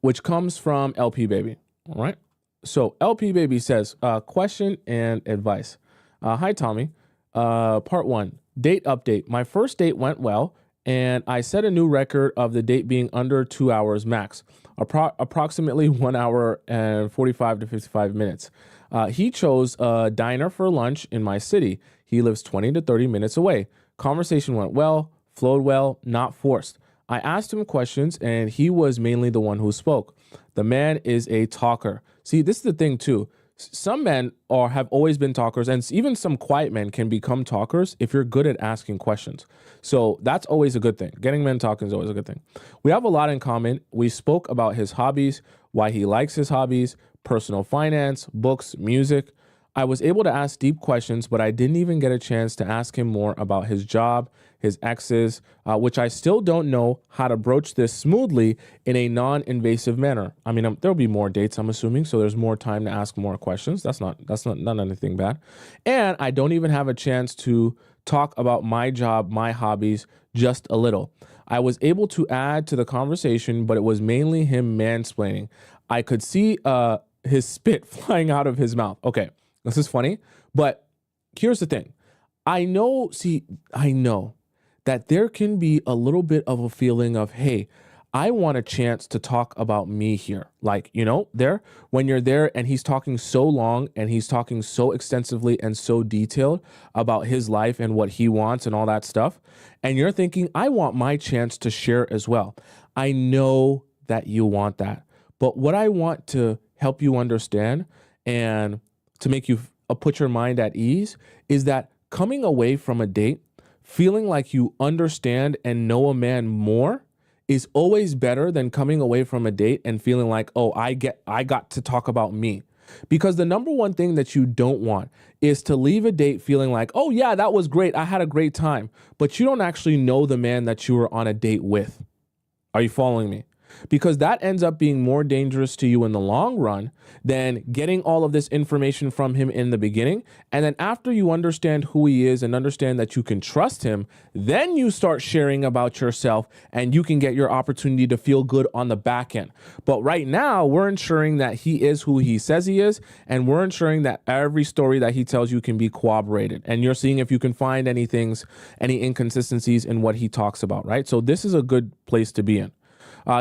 which comes from LP Baby. All right. So LP Baby says, question and advice. Hi, Tommy. Part 1, date update. My first date went well, and I set a new record of the date being under 2 hours max, approximately 1 hour and 45 to 55 minutes. He chose a diner for lunch in my city. He lives 20 to 30 minutes away. Conversation went well, flowed well, not forced. I asked him questions, and he was mainly the one who spoke. The man is a talker. See, this is the thing too. Some men have always been talkers, and even some quiet men can become talkers if you're good at asking questions. So that's always a good thing. Getting men talking is always a good thing. We have a lot in common. We spoke about his hobbies, why he likes his hobbies, personal finance, books, music. I was able to ask deep questions, but I didn't even get a chance to ask him more about his job, his exes, which I still don't know how to broach this smoothly in a non-invasive manner. I mean, there'll be more dates, I'm assuming, so there's more time to ask more questions. That's not anything bad. And I don't even have a chance to talk about my job, my hobbies, just a little. I was able to add to the conversation, but it was mainly him mansplaining. I could see his spit flying out of his mouth. Okay, this is funny, but here's the thing. I know that there can be a little bit of a feeling of, hey, I want a chance to talk about me here. Like, when you're there and he's talking so long and he's talking so extensively and so detailed about his life and what he wants and all that stuff. And you're thinking, I want my chance to share as well. I know that you want that. But what I want to help you understand and to make you put your mind at ease is that coming away from a date, feeling like you understand and know a man more is always better than coming away from a date and feeling like, oh, I got to talk about me. Because the number one thing that you don't want is to leave a date feeling like, oh yeah, that was great. I had a great time. But you don't actually know the man that you were on a date with. Are you following me? Because that ends up being more dangerous to you in the long run than getting all of this information from him in the beginning. And then after you understand who he is and understand that you can trust him, then you start sharing about yourself and you can get your opportunity to feel good on the back end. But right now, we're ensuring that he is who he says he is, and we're ensuring that every story that he tells you can be corroborated. And you're seeing if you can find any inconsistencies in what he talks about, right? So this is a good place to be in.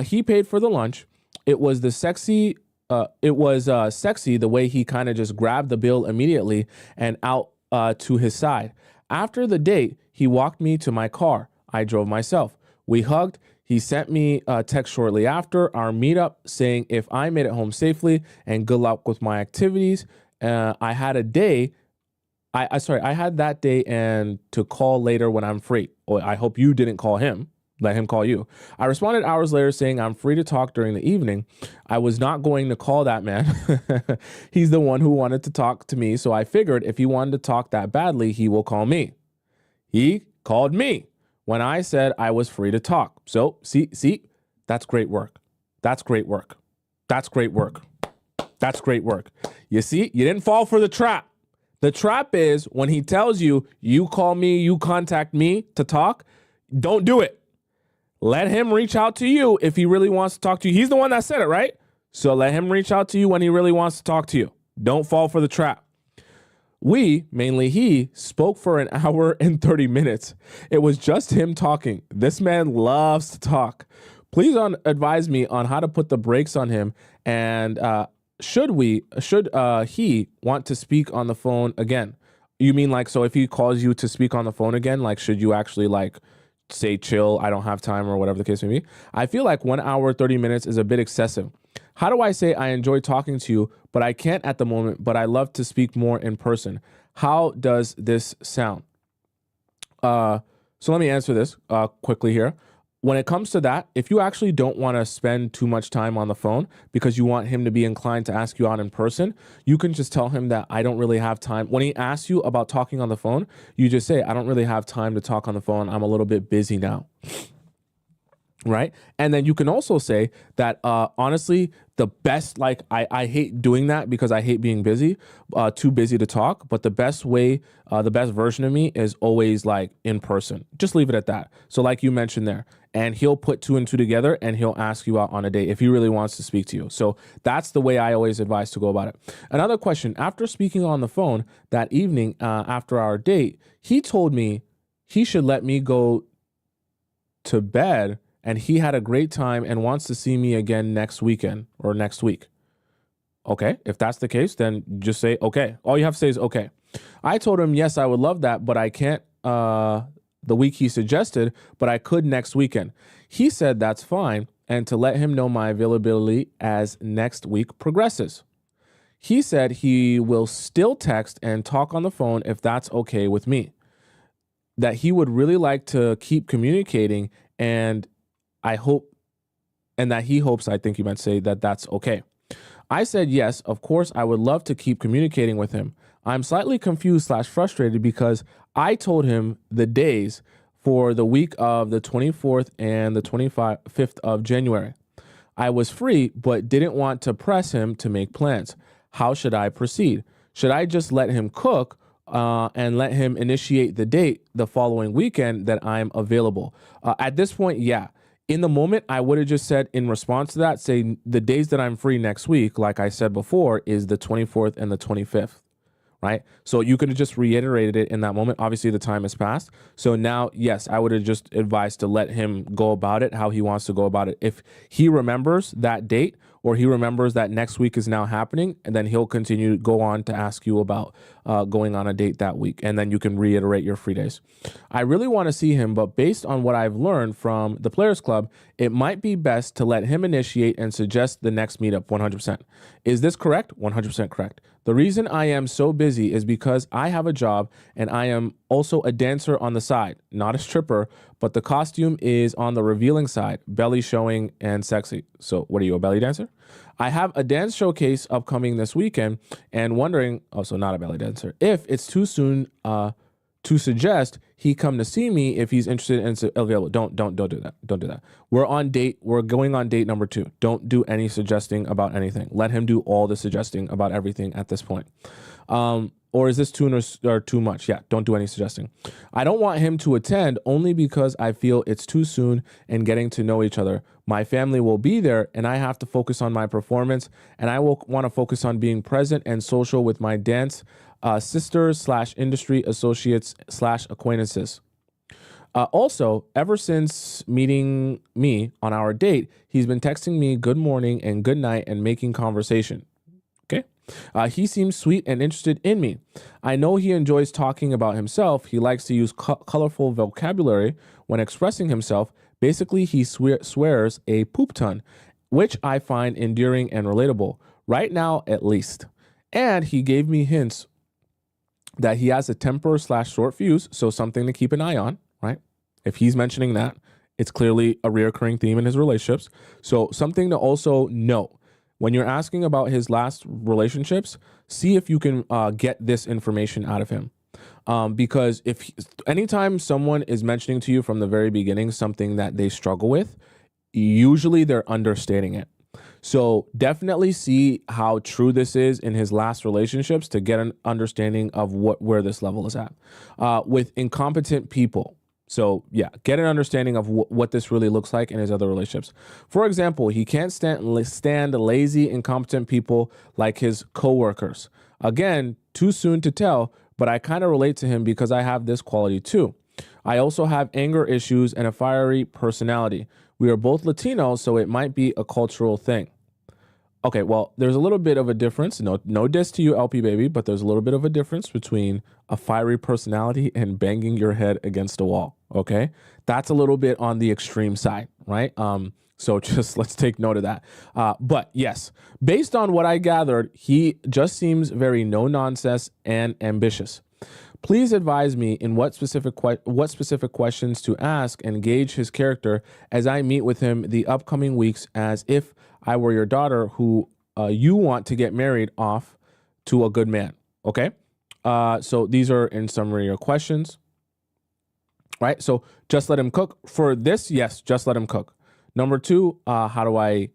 He paid for the lunch. It was the sexy. Sexy the way he kind of just grabbed the bill immediately and out to his side. After the date, he walked me to my car. I drove myself. We hugged. He sent me a text shortly after our meetup saying if I made it home safely and good luck with my activities. I had that day and to call later when I'm free. Oh, I hope you didn't call him. Let him call you. I responded hours later saying I'm free to talk during the evening. I was not going to call that man. He's the one who wanted to talk to me. So I figured if he wanted to talk that badly, he will call me. He called me when I said I was free to talk. So see, that's great work. That's great work. That's great work. That's great work. You see, you didn't fall for the trap. The trap is when he tells you, you call me, you contact me to talk, don't do it. Let him reach out to you if he really wants to talk to you. He's the one that said it, right? So let him reach out to you when he really wants to talk to you. Don't fall for the trap. We, mainly he, spoke for an hour and 30 minutes. It was just him talking. This man loves to talk. Please advise me on how to put the brakes on him and should he want to speak on the phone again? You mean like, so if he calls you to speak on the phone again, like, should you actually like say chill, I don't have time or whatever the case may be? I feel like 1 hour, 30 minutes is a bit excessive. How do I say I enjoy talking to you, but I can't at the moment, but I love to speak more in person? How does this sound? So let me answer this quickly here. When it comes to that, if you actually don't want to spend too much time on the phone because you want him to be inclined to ask you out in person, you can just tell him that I don't really have time. When he asks you about talking on the phone, you just say, I don't really have time to talk on the phone. I'm a little bit busy now. Right? And then you can also say that, honestly, the best, like, I hate doing that because I hate being busy, too busy to talk. But the best way, the best version of me is always like in person. Just leave it at that. So like you mentioned there, and he'll put two and two together and he'll ask you out on a date if he really wants to speak to you. So that's the way I always advise to go about it. Another question, after speaking on the phone that evening, after our date, he told me he should let me go to bed and he had a great time and wants to see me again next weekend or next week. Okay, if that's the case, then just say, okay. All you have to say is, okay. I told him, yes, I would love that, but I can't the week he suggested, but I could next weekend. He said that's fine and to let him know my availability as next week progresses. He said he will still text and talk on the phone if that's okay with me. That he would really like to keep communicating and that he hopes, I think you meant to say that that's okay. I said, yes, of course, I would love to keep communicating with him. I'm slightly confused / frustrated because I told him the days for the week of the 24th and the 25th of January. I was free, but didn't want to press him to make plans. How should I proceed? Should I just let him cook and let him initiate the date the following weekend that I'm available? At this point, yeah. In the moment, I would have just said in response to that, say the days that I'm free next week, like I said before, is the 24th and the 25th, right? So you could have just reiterated it in that moment. Obviously, the time has passed. So now, yes, I would have just advised to let him go about it how he wants to go about it. If he remembers that date or he remembers that next week is now happening, and then he'll continue to go on to ask you about going on a date that week. And then you can reiterate your free days. I really want to see him, but based on what I've learned from the Players Club, it might be best to let him initiate and suggest the next meetup 100%. Is this correct? 100% correct. The reason I am so busy is because I have a job and I am also a dancer on the side, not a stripper, but the costume is on the revealing side, belly showing and sexy. So what are you, a belly dancer? I have a dance showcase upcoming this weekend and wondering, also not a belly dancer, if it's too soon to suggest he come to see me if he's interested and available. Don't do that. Don't do that. We're going on date number 2. Don't do any suggesting about anything. Let him do all the suggesting about everything at this point. Or is this too or too much? Yeah, don't do any suggesting. I don't want him to attend only because I feel it's too soon and getting to know each other. My family will be there and I have to focus on my performance, and I will want to focus on being present and social with my dance sisters / industry associates / acquaintances. Also, ever since meeting me on our date, he's been texting me good morning and good night and making conversation. Okay. He seems sweet and interested in me. I know he enjoys talking about himself. He likes to use colorful vocabulary when expressing himself. Basically, he swears a poop ton, which I find endearing and relatable, right now at least. And he gave me hints that he has a temper / short fuse, so something to keep an eye on, right? If he's mentioning that, it's clearly a reoccurring theme in his relationships. So something to also note. When you're asking about his last relationships, see if you can get this information out of him. Because anytime someone is mentioning to you from the very beginning something that they struggle with, usually they're understating it. So definitely see how true this is in his last relationships to get an understanding of where this level is at. With incompetent people, so yeah, get an understanding of what this really looks like in his other relationships. For example, he can't stand lazy, incompetent people like his coworkers. Again, too soon to tell, but I kind of relate to him because I have this quality too. I also have anger issues and a fiery personality. We are both Latinos, so it might be a cultural thing. Okay, well, there's a little bit of a difference. No diss to you, LP baby, but there's a little bit of a difference between a fiery personality and banging your head against a wall. Okay, that's a little bit on the extreme side, right? So just let's take note of that. But yes, based on what I gathered, he just seems very no nonsense and ambitious. Please advise me in what specific questions to ask and gauge his character as I meet with him the upcoming weeks, as if I were your daughter who you want to get married off to a good man. Okay. So these are in summary your questions, right? So just let him cook. For this, yes, just let him cook. Number 2, how do I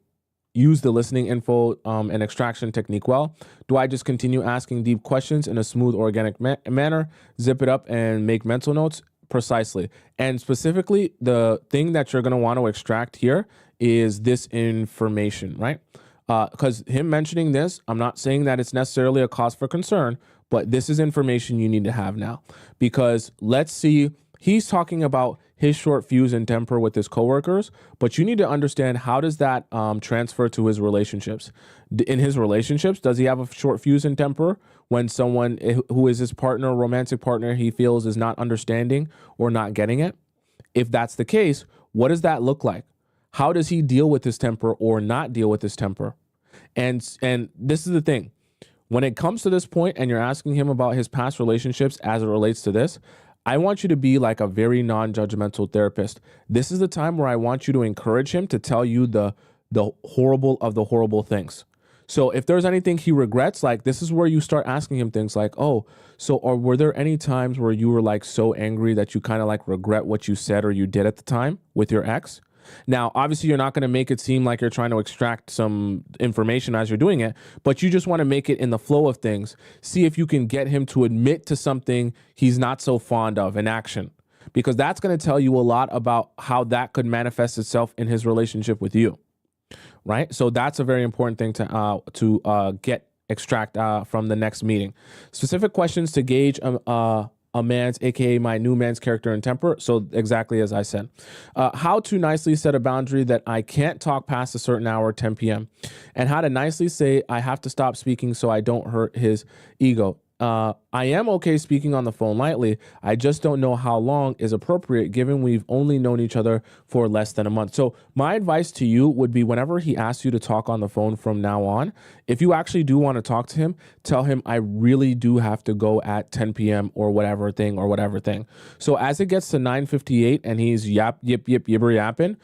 use the listening info and extraction technique well? Do I just continue asking deep questions in a smooth, organic manner, zip it up and make mental notes? Precisely. And specifically, the thing that you're going to want to extract here is this information, right? Because him mentioning this, I'm not saying that it's necessarily a cause for concern, but this is information you need to have now. Because let's see, he's talking about his short fuse and temper with his coworkers, but you need to understand, how does that transfer to his relationships? In his relationships, does he have a short fuse and temper when someone who is his partner, romantic partner, he feels is not understanding or not getting it? If that's the case, what does that look like? How does he deal with his temper or not deal with his temper? And this is the thing. When it comes to this point and you're asking him about his past relationships as it relates to this, I want you to be like a very non-judgmental therapist. This is the time where I want you to encourage him to tell you the horrible of the horrible things. So if there's anything he regrets, like, this is where you start asking him things like, oh, so or were there any times where you were like so angry that you kind of like regret what you said or you did at the time with your ex? Now, obviously, you're not going to make it seem like you're trying to extract some information as you're doing it, but you just want to make it in the flow of things. See if you can get him to admit to something he's not so fond of in action, because that's going to tell you a lot about how that could manifest itself in his relationship with you, right? So that's a very important thing to extract from the next meeting. Specific questions to gauge a man's, aka my new man's, character and temper. So exactly as I said. How to nicely set a boundary that I can't talk past a certain hour, 10 p.m. And how to nicely say I have to stop speaking so I don't hurt his ego. I am okay speaking on the phone lightly. I just don't know how long is appropriate given we've only known each other for less than a month. So my advice to you would be, whenever he asks you to talk on the phone from now on, if you actually do want to talk to him, tell him I really do have to go at 10 p.m. or whatever thing. So as it gets to 9:58 and he's yibber yapping,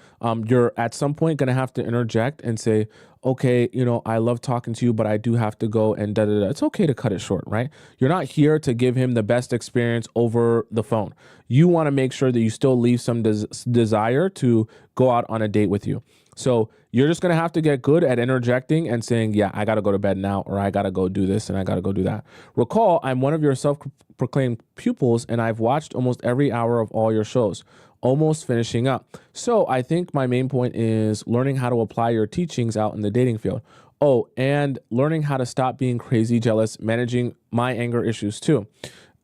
you're at some point going to have to interject and say, okay, I love talking to you, but I do have to go and da-da-da. It's okay to cut it short, right? You're not here to give him the best experience over the phone. You want to make sure that you still leave some desire to go out on a date with you. So you're just going to have to get good at interjecting and saying, yeah, I got to go to bed now, or I got to go do this and I got to go do that. Recall, I'm one of your self-proclaimed pupils and I've watched almost every hour of all your shows, almost finishing up. So I think my main point is learning how to apply your teachings out in the dating field. Oh, and learning how to stop being crazy jealous, managing my anger issues too.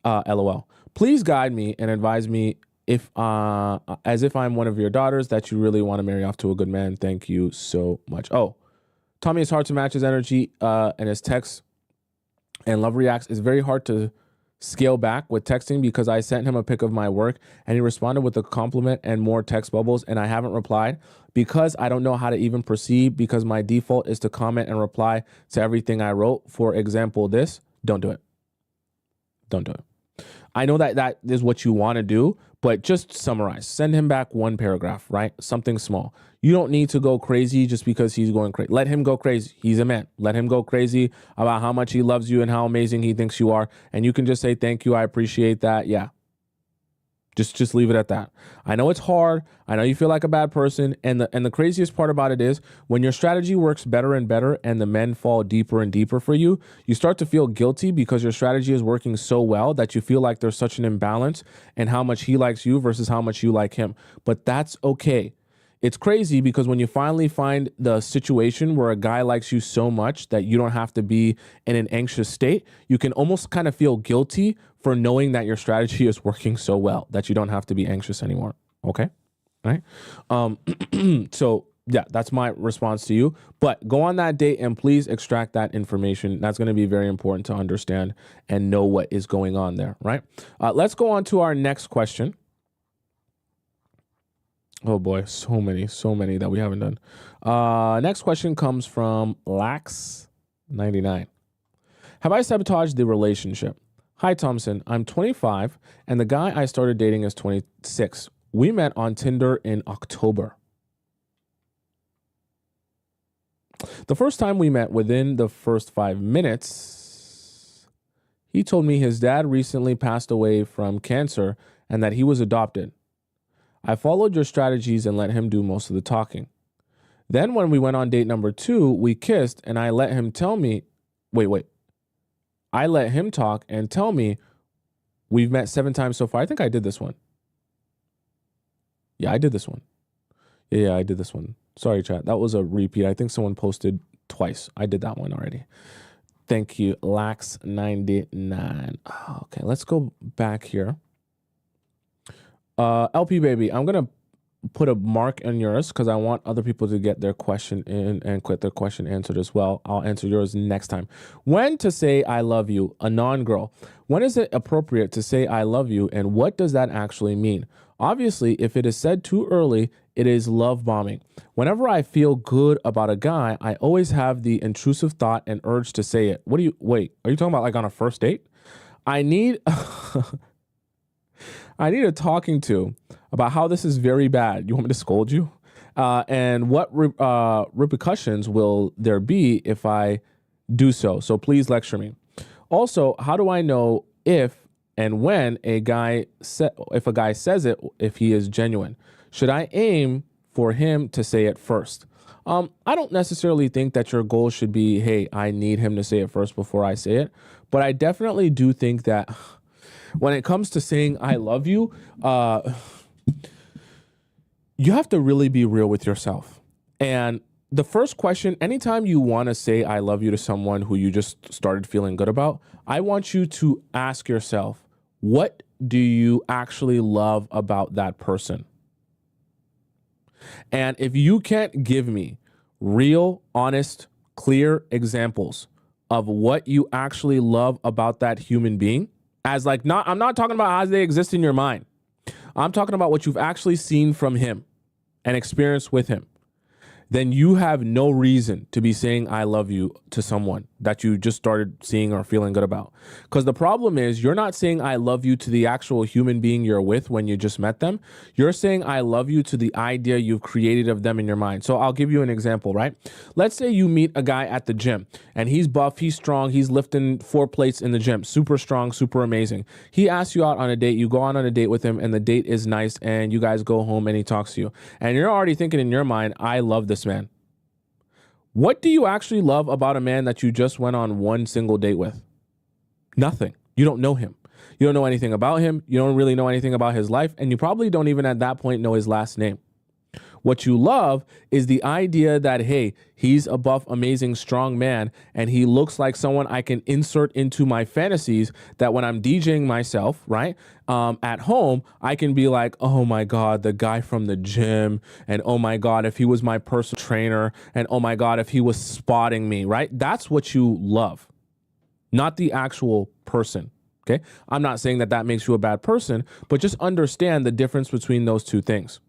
LOL. Please guide me and advise me as if I'm one of your daughters that you really want to marry off to a good man. Thank you so much. Oh, Tommy, it's hard to match his energy and his texts and love reacts. It's very hard to scale back with texting because I sent him a pic of my work and he responded with a compliment and more text bubbles, and I haven't replied because I don't know how to even proceed because my default is to comment and reply to everything I wrote. For example, this. Don't do it. Don't do it. I know that is what you want to do, but just summarize. Send him back one paragraph, right? Something small. You don't need to go crazy just because he's going crazy. Let him go crazy. He's a man. Let him go crazy about how much he loves you and how amazing he thinks you are. And you can just say, thank you. I appreciate that. Yeah. Just leave it at that. I know it's hard. I know you feel like a bad person. And the craziest part about it is when your strategy works better and better and the men fall deeper and deeper for you, you start to feel guilty because your strategy is working so well that you feel like there's such an imbalance in how much he likes you versus how much you like him. But that's okay. It's crazy because when you finally find the situation where a guy likes you so much that you don't have to be in an anxious state, you can almost kind of feel guilty for knowing that your strategy is working so well that you don't have to be anxious anymore. Okay? All right? So yeah, that's my response to you. But go on that date and please extract that information. That's going to be very important to understand and know what is going on there, right? Let's go on to our next question. Oh boy, so many that we haven't done. Next question comes from Lax99. Have I sabotaged the relationship? Hi, Tomisin. I'm 25, and the guy I started dating is 26. We met on Tinder in October. The first time we met, within the first 5 minutes, he told me his dad recently passed away from cancer and that he was adopted. I followed your strategies and let him do most of the talking. Then when we went on date number 2, we kissed and I let him tell me, I let him talk and tell me we've met 7 times so far. I think I did this one. Yeah, I did this one. Yeah, I did this one. Sorry, chat. That was a repeat. I think someone posted twice. I did that one already. Thank you, Lax99. Okay, let's go back here. LP baby, I'm gonna put a mark in yours because I want other people to get their question in and get their question answered as well. I'll answer yours next time. When to say I love you, a non-girl. When is it appropriate to say I love you, and what does that actually mean? Obviously, if it is said too early, it is love bombing. Whenever I feel good about a guy, I always have the intrusive thought and urge to say it. Are you talking about like on a first date? I need a talking to about how this is very bad. You want me to scold you? And what repercussions will there be if I do so? So please lecture me. Also, how do I know if and when if a guy says it, if he is genuine? Should I aim for him to say it first? I don't necessarily think that your goal should be, hey, I need him to say it first before I say it. But I definitely do think that when it comes to saying I love you, you have to really be real with yourself. And the first question, anytime you want to say I love you to someone who you just started feeling good about, I want you to ask yourself, what do you actually love about that person? And if you can't give me real, honest, clear examples of what you actually love about that human being, I'm not talking about how they exist in your mind. I'm talking about what you've actually seen from him and experienced with him. Then you have no reason to be saying I love you to someone that you just started seeing or feeling good about. Because the problem is you're not saying I love you to the actual human being you're with when you just met them. You're saying I love you to the idea you've created of them in your mind. So I'll give you an example, right? Let's say you meet a guy at the gym and he's buff, he's strong, he's lifting 4 plates in the gym, super strong, super amazing. He asks you out on a date, you go on a date with him and the date is nice and you guys go home and he talks to you. And you're already thinking in your mind, I love this man. What do you actually love about a man that you just went on one single date with? Nothing. You don't know him. You don't know anything about him. You don't really know anything about his life. And you probably don't even at that point know his last name. What you love is the idea that, hey, he's a buff, amazing, strong man, and he looks like someone I can insert into my fantasies, that when I'm DJing myself, right, at home, I can be like, oh my God, the guy from the gym, and oh my God, if he was my personal trainer, and oh my God, if he was spotting me, right? That's what you love, not the actual person. Okay. I'm not saying that that makes you a bad person, but just understand the difference between those two things,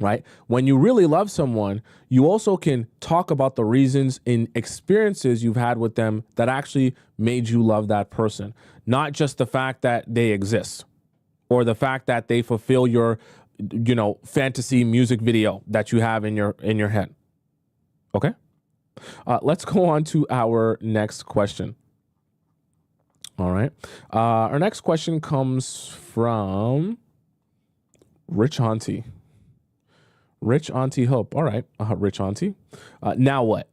right? When you really love someone, you also can talk about the reasons and experiences you've had with them that actually made you love that person, not just the fact that they exist or the fact that they fulfill your, fantasy music video that you have in your head. Okay. Let's go on to our next question. All right. Our next question comes from Rich Auntie. Rich Auntie Hope. All right. Rich Auntie. Now what?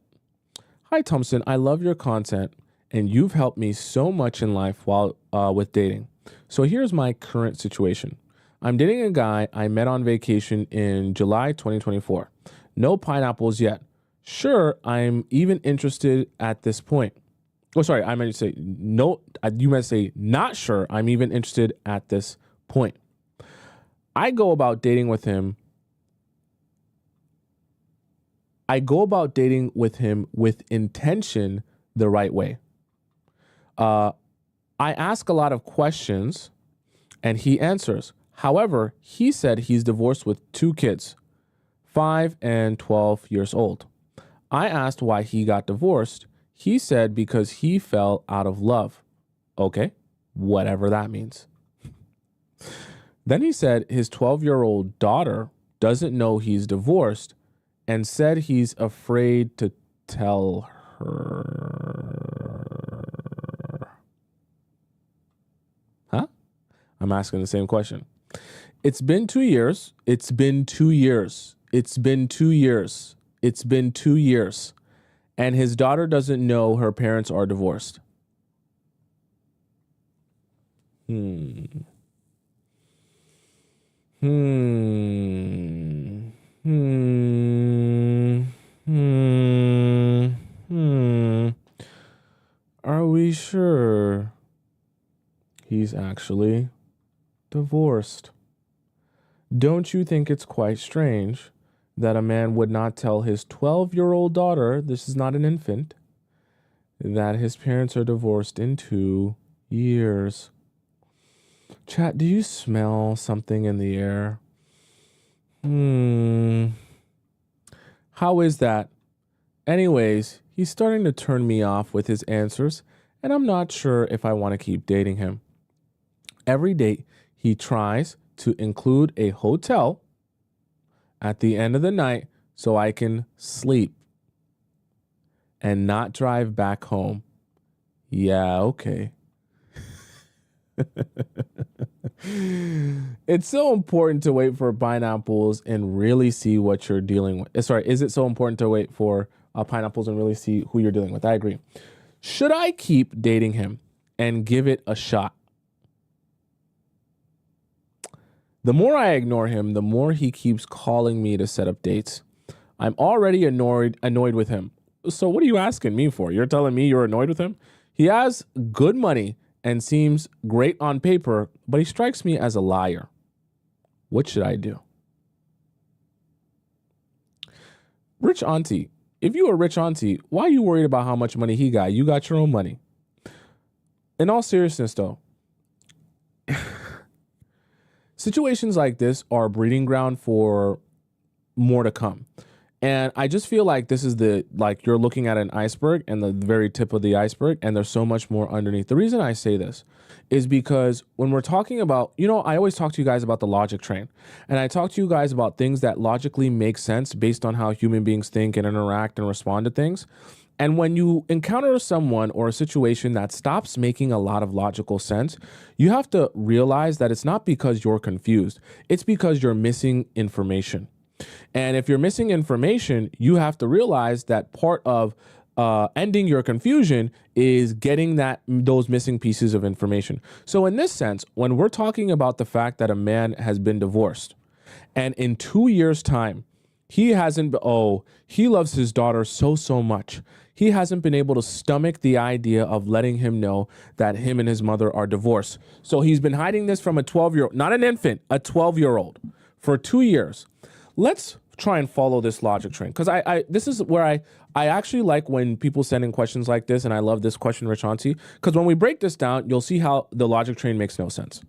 Hi, Tomisin. I love your content, and you've helped me so much in life while with dating. So here's my current situation. I'm dating a guy I met on vacation in July 2024. No pineapples yet. Sure, I'm even interested at this point. Oh, sorry, I meant to say no. You meant to say not sure. I'm even interested at this point. I go about dating with him with intention the right way. I ask a lot of questions and he answers. However, he said he's divorced with 2 kids, 5 and 12 years old. I asked why he got divorced. He said because he fell out of love. Okay, whatever that means. Then he said his 12-year-old daughter doesn't know he's divorced and said he's afraid to tell her. Huh? I'm asking the same question. It's been 2 years. It's been 2 years. It's been 2 years. It's been 2 years. And his daughter doesn't know her parents are divorced. Are we sure he's actually divorced? Don't you think it's quite strange that a man would not tell his 12-year-old daughter, this is not an infant, that his parents are divorced in 2 years? Chat, do you smell something in the air? How is that? Anyways, he's starting to turn me off with his answers, and I'm not sure if I want to keep dating him. Every date, he tries to include a hotel at the end of the night so I can sleep and not drive back home. Yeah, okay. It's so important to wait for pineapples and really see what you're dealing with. Sorry, is it so important to wait for pineapples and really see who you're dealing with? I agree. Should I keep dating him and give it a shot? The more I ignore him, the more he keeps calling me to set up dates. I'm already annoyed with him. So what are you asking me for? You're telling me you're annoyed with him? He has good money and seems great on paper, but he strikes me as a liar. What should I do? Rich Auntie. If you were rich auntie, why are you worried about how much money he got? You got your own money. In all seriousness, though, situations like this are a breeding ground for more to come. And I just feel like this is you're looking at an iceberg and the very tip of the iceberg, and there's so much more underneath. The reason I say this is because when we're talking about, I always talk to you guys about the logic train, and I talk to you guys about things that logically make sense based on how human beings think and interact and respond to things. And when you encounter someone or a situation that stops making a lot of logical sense, you have to realize that it's not because you're confused. It's because you're missing information. And if you're missing information, you have to realize that part of ending your confusion is getting those missing pieces of information. So in this sense, when we're talking about the fact that a man has been divorced, and in 2 years' time, he hasn't, oh, he loves his daughter so much. He hasn't been able to stomach the idea of letting him know that him and his mother are divorced. So he's been hiding this from a 12-year-old, not an infant, a 12-year-old for 2 years. Let's try and follow this logic train. Because this is where I actually like when people send in questions like this, and I love this question, Rich Auntie, because when we break this down, you'll see how the logic train makes no sense.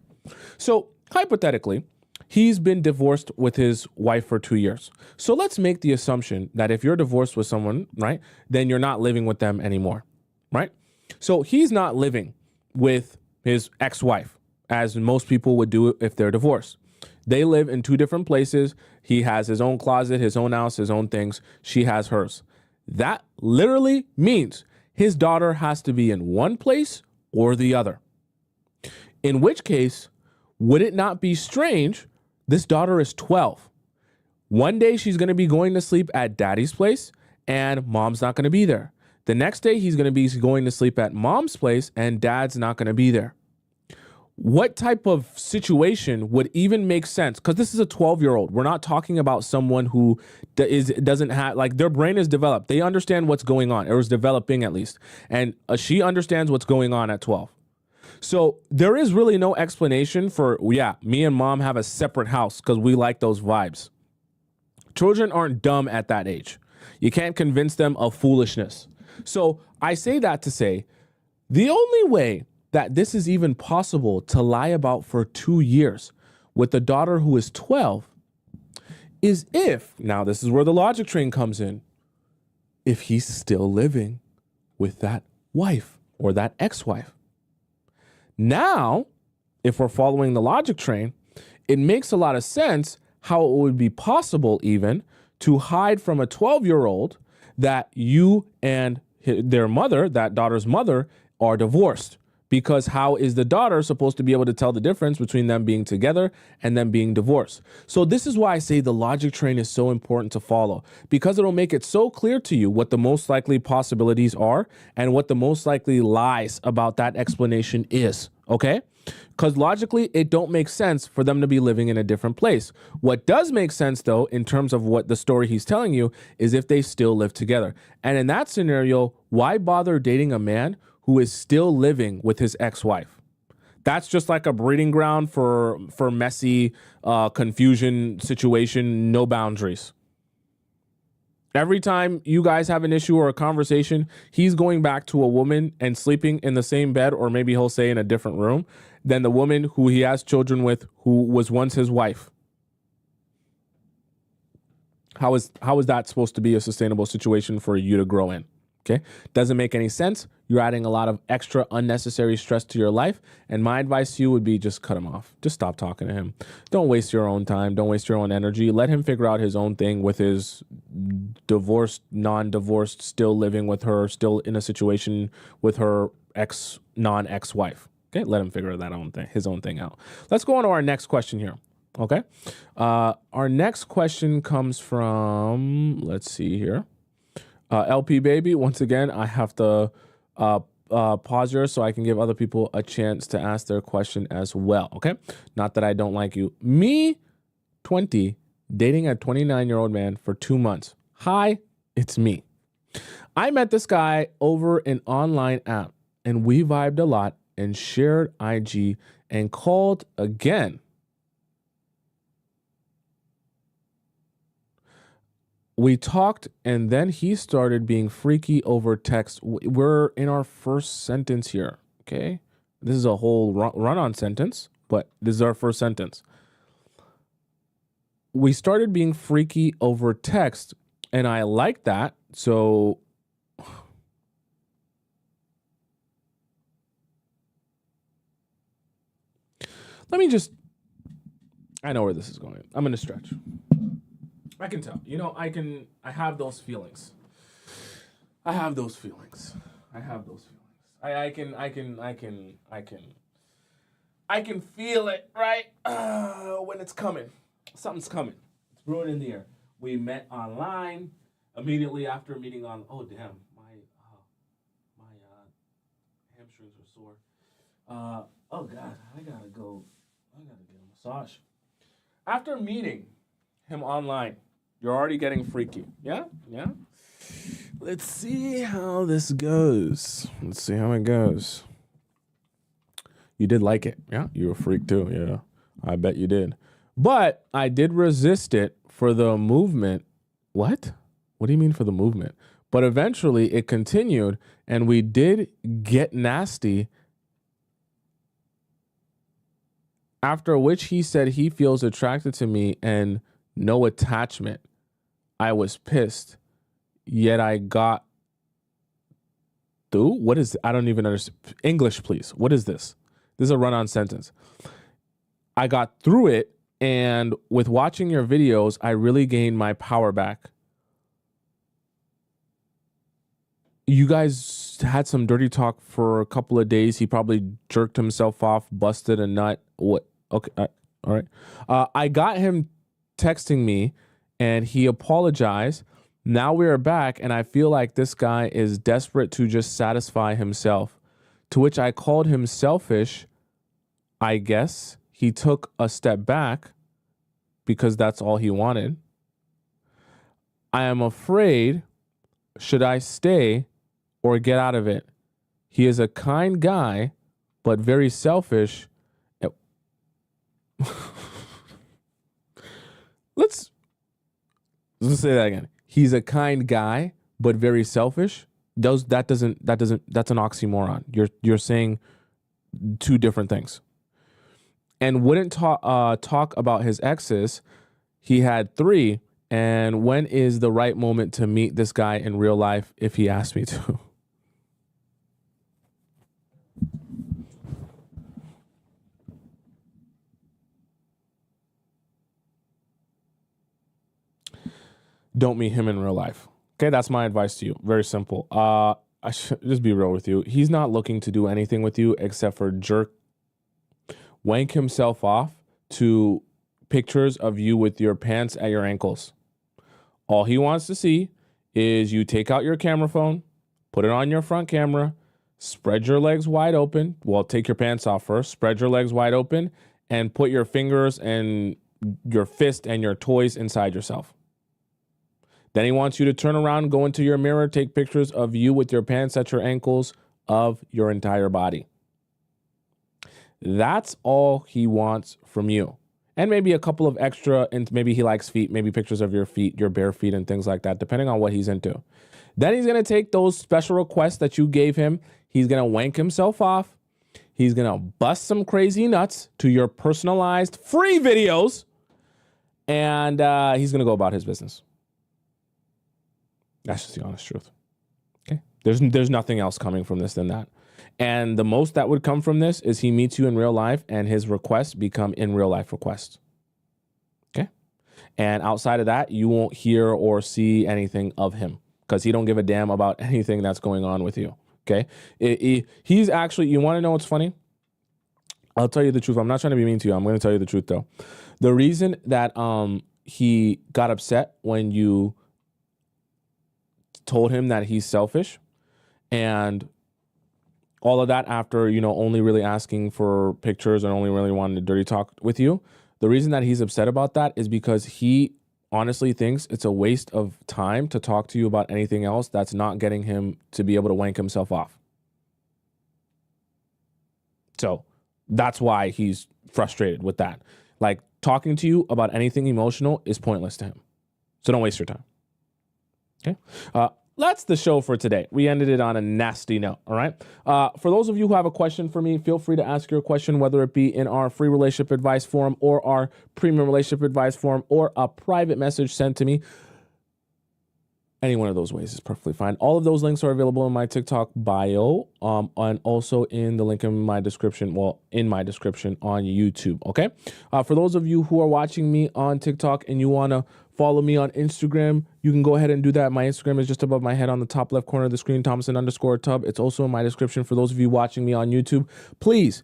So hypothetically, he's been divorced with his wife for 2 years. So let's make the assumption that if you're divorced with someone, right, then you're not living with them anymore, right? So he's not living with his ex-wife, as most people would do if they're divorced. They live in 2 different places. He has his own closet, his own house, his own things. She has hers. That literally means his daughter has to be in one place or the other. In which case, would it not be strange? This daughter is 12. One day she's going to be going to sleep at daddy's place and mom's not going to be there. The next day he's going to be going to sleep at mom's place and dad's not going to be there. What type of situation would even make sense? Because this is a 12-year-old. We're not talking about someone who doesn't have, like, their brain is developed. They understand what's going on, or is developing at least. And she understands what's going on at 12. So there is really no explanation for, yeah, me and mom have a separate house because we like those vibes. Children aren't dumb at that age. You can't convince them of foolishness. So I say that to say, the only way that this is even possible to lie about for 2 years with a daughter who is 12 is if, now this is where the logic train comes in, if he's still living with that wife or that ex-wife. Now, if we're following the logic train, it makes a lot of sense how it would be possible even to hide from a 12-year-old that you and their mother, that daughter's mother, are divorced. Because how is the daughter supposed to be able to tell the difference between them being together and them being divorced? So this is why I say the logic train is so important to follow, because it'll make it so clear to you what the most likely possibilities are and what the most likely lies about that explanation is, okay? Because logically, it don't make sense for them to be living in a different place. What does make sense, though, in terms of what the story he's telling you, is if they still live together. And in that scenario, why bother dating a man who is still living with his ex-wife? That's just like a breeding ground for messy confusion situation, no boundaries. Every time you guys have an issue or a conversation, he's going back to a woman and sleeping in the same bed, or maybe he'll say in a different room, than the woman who he has children with, who was once his wife. How is that supposed to be a sustainable situation for you to grow in? Okay, doesn't make any sense. You're adding a lot of extra unnecessary stress to your life. And my advice to you would be just cut him off. Just stop talking to him. Don't waste your own time. Don't waste your own energy. Let him figure out his own thing with his divorced, non-divorced, still living with her, still in a situation with her non-ex-wife. Okay, let him figure his own thing out. Let's go on to our next question here. Okay, our next question comes from, let's see here. LP Baby, once again, I have to pause here so I can give other people a chance to ask their question as well, okay? Not that I don't like you. Me, 20, dating a 29-year-old man for 2 months. Hi, it's me. I met this guy over an online app, and we vibed a lot and shared IG and called again. We talked, and then he started being freaky over text. We're in our first sentence here, okay? This is a whole run-on sentence, but this is our first sentence. We started being freaky over text, and I like that, so... Let me just... I know where this is going. I'm going to stretch. I can tell. You know, I have those feelings. I can feel it, right? When it's coming. Something's coming. It's brewing in the air. We met online. Immediately after meeting on, oh damn, my hamstrings are sore. Oh God, I gotta get a massage. After meeting him online, You're already getting freaky. Yeah? Yeah? Let's see how this goes. Let's see how it goes. You did like it. Yeah? You were a freak too. Yeah. I bet you did. But I did resist it for the movement. What? What do you mean for the movement? But eventually it continued and we did get nasty. After which he said he feels attracted to me and no attachment. I was pissed. Yet I got through. What is, I don't even understand. English, please. What is this? This is a run-on sentence. I got through it, and with watching your videos, I really gained my power back. You guys had some dirty talk for a couple of days. He probably jerked himself off, busted a nut. What? Okay. All right. I got him texting me, and he apologized. Now we are back, and I feel like this guy is desperate to just satisfy himself. To which I called him selfish, I guess. He took a step back because that's all he wanted. I am afraid, should I stay or get out of it? He is a kind guy, but very selfish. Let's say that again. He's a kind guy, but very selfish. That's an oxymoron. You're saying two different things. And wouldn't talk about his exes. He had 3. And when is the right moment to meet this guy in real life if he asked me to? Don't meet him in real life. Okay, that's my advice to you. Very simple. I should just be real with you. He's not looking to do anything with you except for wank himself off to pictures of you with your pants at your ankles. All he wants to see is you take out your camera phone, put it on your front camera, spread your legs wide open. Well, take your pants off first, spread your legs wide open, and put your fingers and your fist and your toys inside yourself. Then he wants you to turn around, go into your mirror, take pictures of you with your pants at your ankles of your entire body. That's all he wants from you. And maybe a couple of extra, and maybe he likes feet, maybe pictures of your feet, your bare feet and things like that, depending on what he's into. Then he's going to take those special requests that you gave him. He's going to wank himself off. He's going to bust some crazy nuts to your personalized free videos. And he's going to go about his business. That's just the honest truth. Okay. There's nothing else coming from this than that. And the most that would come from this is he meets you in real life and his requests become in real life requests. Okay. And outside of that, you won't hear or see anything of him because he don't give a damn about anything that's going on with you. Okay. He's actually, you want to know what's funny? I'll tell you the truth. I'm not trying to be mean to you. I'm going to tell you the truth though. The reason that he got upset when you told him that he's selfish and all of that after, only really asking for pictures and only really wanting to dirty talk with you. The reason that he's upset about that is because he honestly thinks it's a waste of time to talk to you about anything else that's not getting him to be able to wank himself off. So that's why he's frustrated with that. Like talking to you about anything emotional is pointless to him. So don't waste your time. Okay. That's the show for today. We ended it on a nasty note. All right. For those of you who have a question for me, feel free to ask your question, whether it be in our free relationship advice forum or our premium relationship advice forum or a private message sent to me. Any one of those ways is perfectly fine. All of those links are available in my TikTok bio, and also in the link in my description. Well, in my description on YouTube. Okay. For those of you who are watching me on TikTok and you want to follow me on Instagram, you can go ahead and do that. My Instagram is just above my head on the top left corner of the screen, Tomisin_Tub. It's also in my description for those of you watching me on YouTube. Please,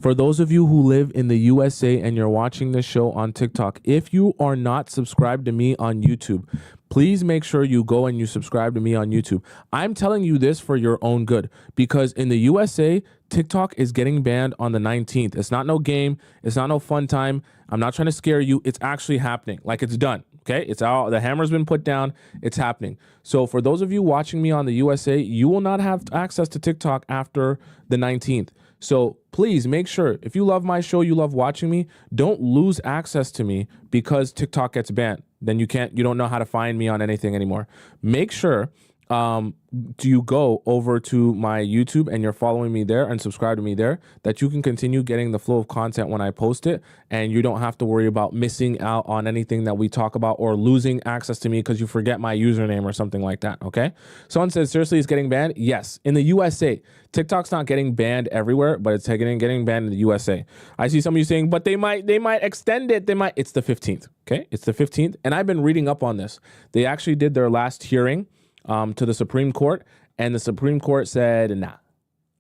for those of you who live in the USA and you're watching this show on TikTok, if you are not subscribed to me on YouTube, please make sure you go and you subscribe to me on YouTube. I'm telling you this for your own good because in the USA, TikTok is getting banned on the 19th. It's not no game. It's not no fun time. I'm not trying to scare you. It's actually happening. Like it's done. Okay, it's all the hammer's been put down. It's happening. So for those of you watching me on the USA, you will not have access to TikTok after the 19th. So please make sure if you love my show, you love watching me, don't lose access to me because TikTok gets banned. Then you don't know how to find me on anything anymore. Make sure do you go over to my YouTube and you're following me there and subscribe to me there, that you can continue getting the flow of content when I post it, and you don't have to worry about missing out on anything that we talk about or losing access to me because you forget my username or something like that. Okay. Someone says, seriously, it's getting banned. Yes. In the USA, TikTok's not getting banned everywhere, but it's getting banned in the USA. I see some of you saying, but they might extend it. It's the 15th. Okay. It's the 15th. And I've been reading up on this. They actually did their last hearing to the Supreme Court, and the Supreme Court said nah.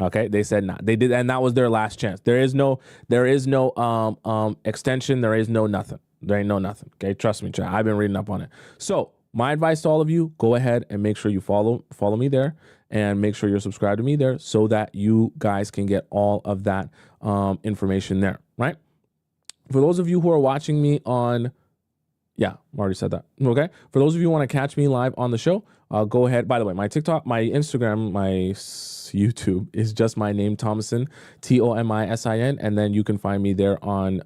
Okay, they said nah. They did, and that was their last chance. There is no extension. There is no nothing. There ain't no nothing. Okay, trust me, chat. I've been reading up on it. So my advice to all of you: go ahead and make sure you follow me there, and make sure you're subscribed to me there, so that you guys can get all of that information there. Right. For those of you who are watching me on, yeah, I already said that. Okay. For those of you who want to catch me live on the show, go ahead. By the way, my TikTok, my Instagram, my YouTube is just my name, Tomisin, Tomisin. And then you can find me there on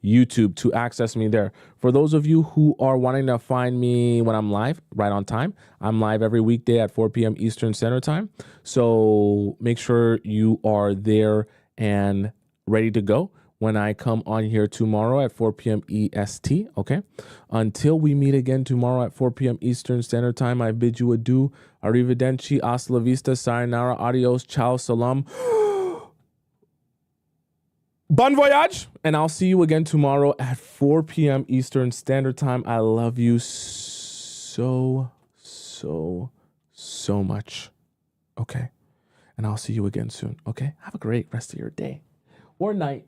YouTube to access me there. For those of you who are wanting to find me when I'm live, right on time, I'm live every weekday at 4 p.m. Eastern Standard Time. So make sure you are there and ready to go when I come on here tomorrow at 4 p.m. EST, okay? Until we meet again tomorrow at 4 p.m. Eastern Standard Time, I bid you adieu. Arrivederci, hasta la vista, sayonara, adios, ciao, salam. Bon voyage! And I'll see you again tomorrow at 4 p.m. Eastern Standard Time. I love you so much, okay? And I'll see you again soon, okay? Have a great rest of your day or night.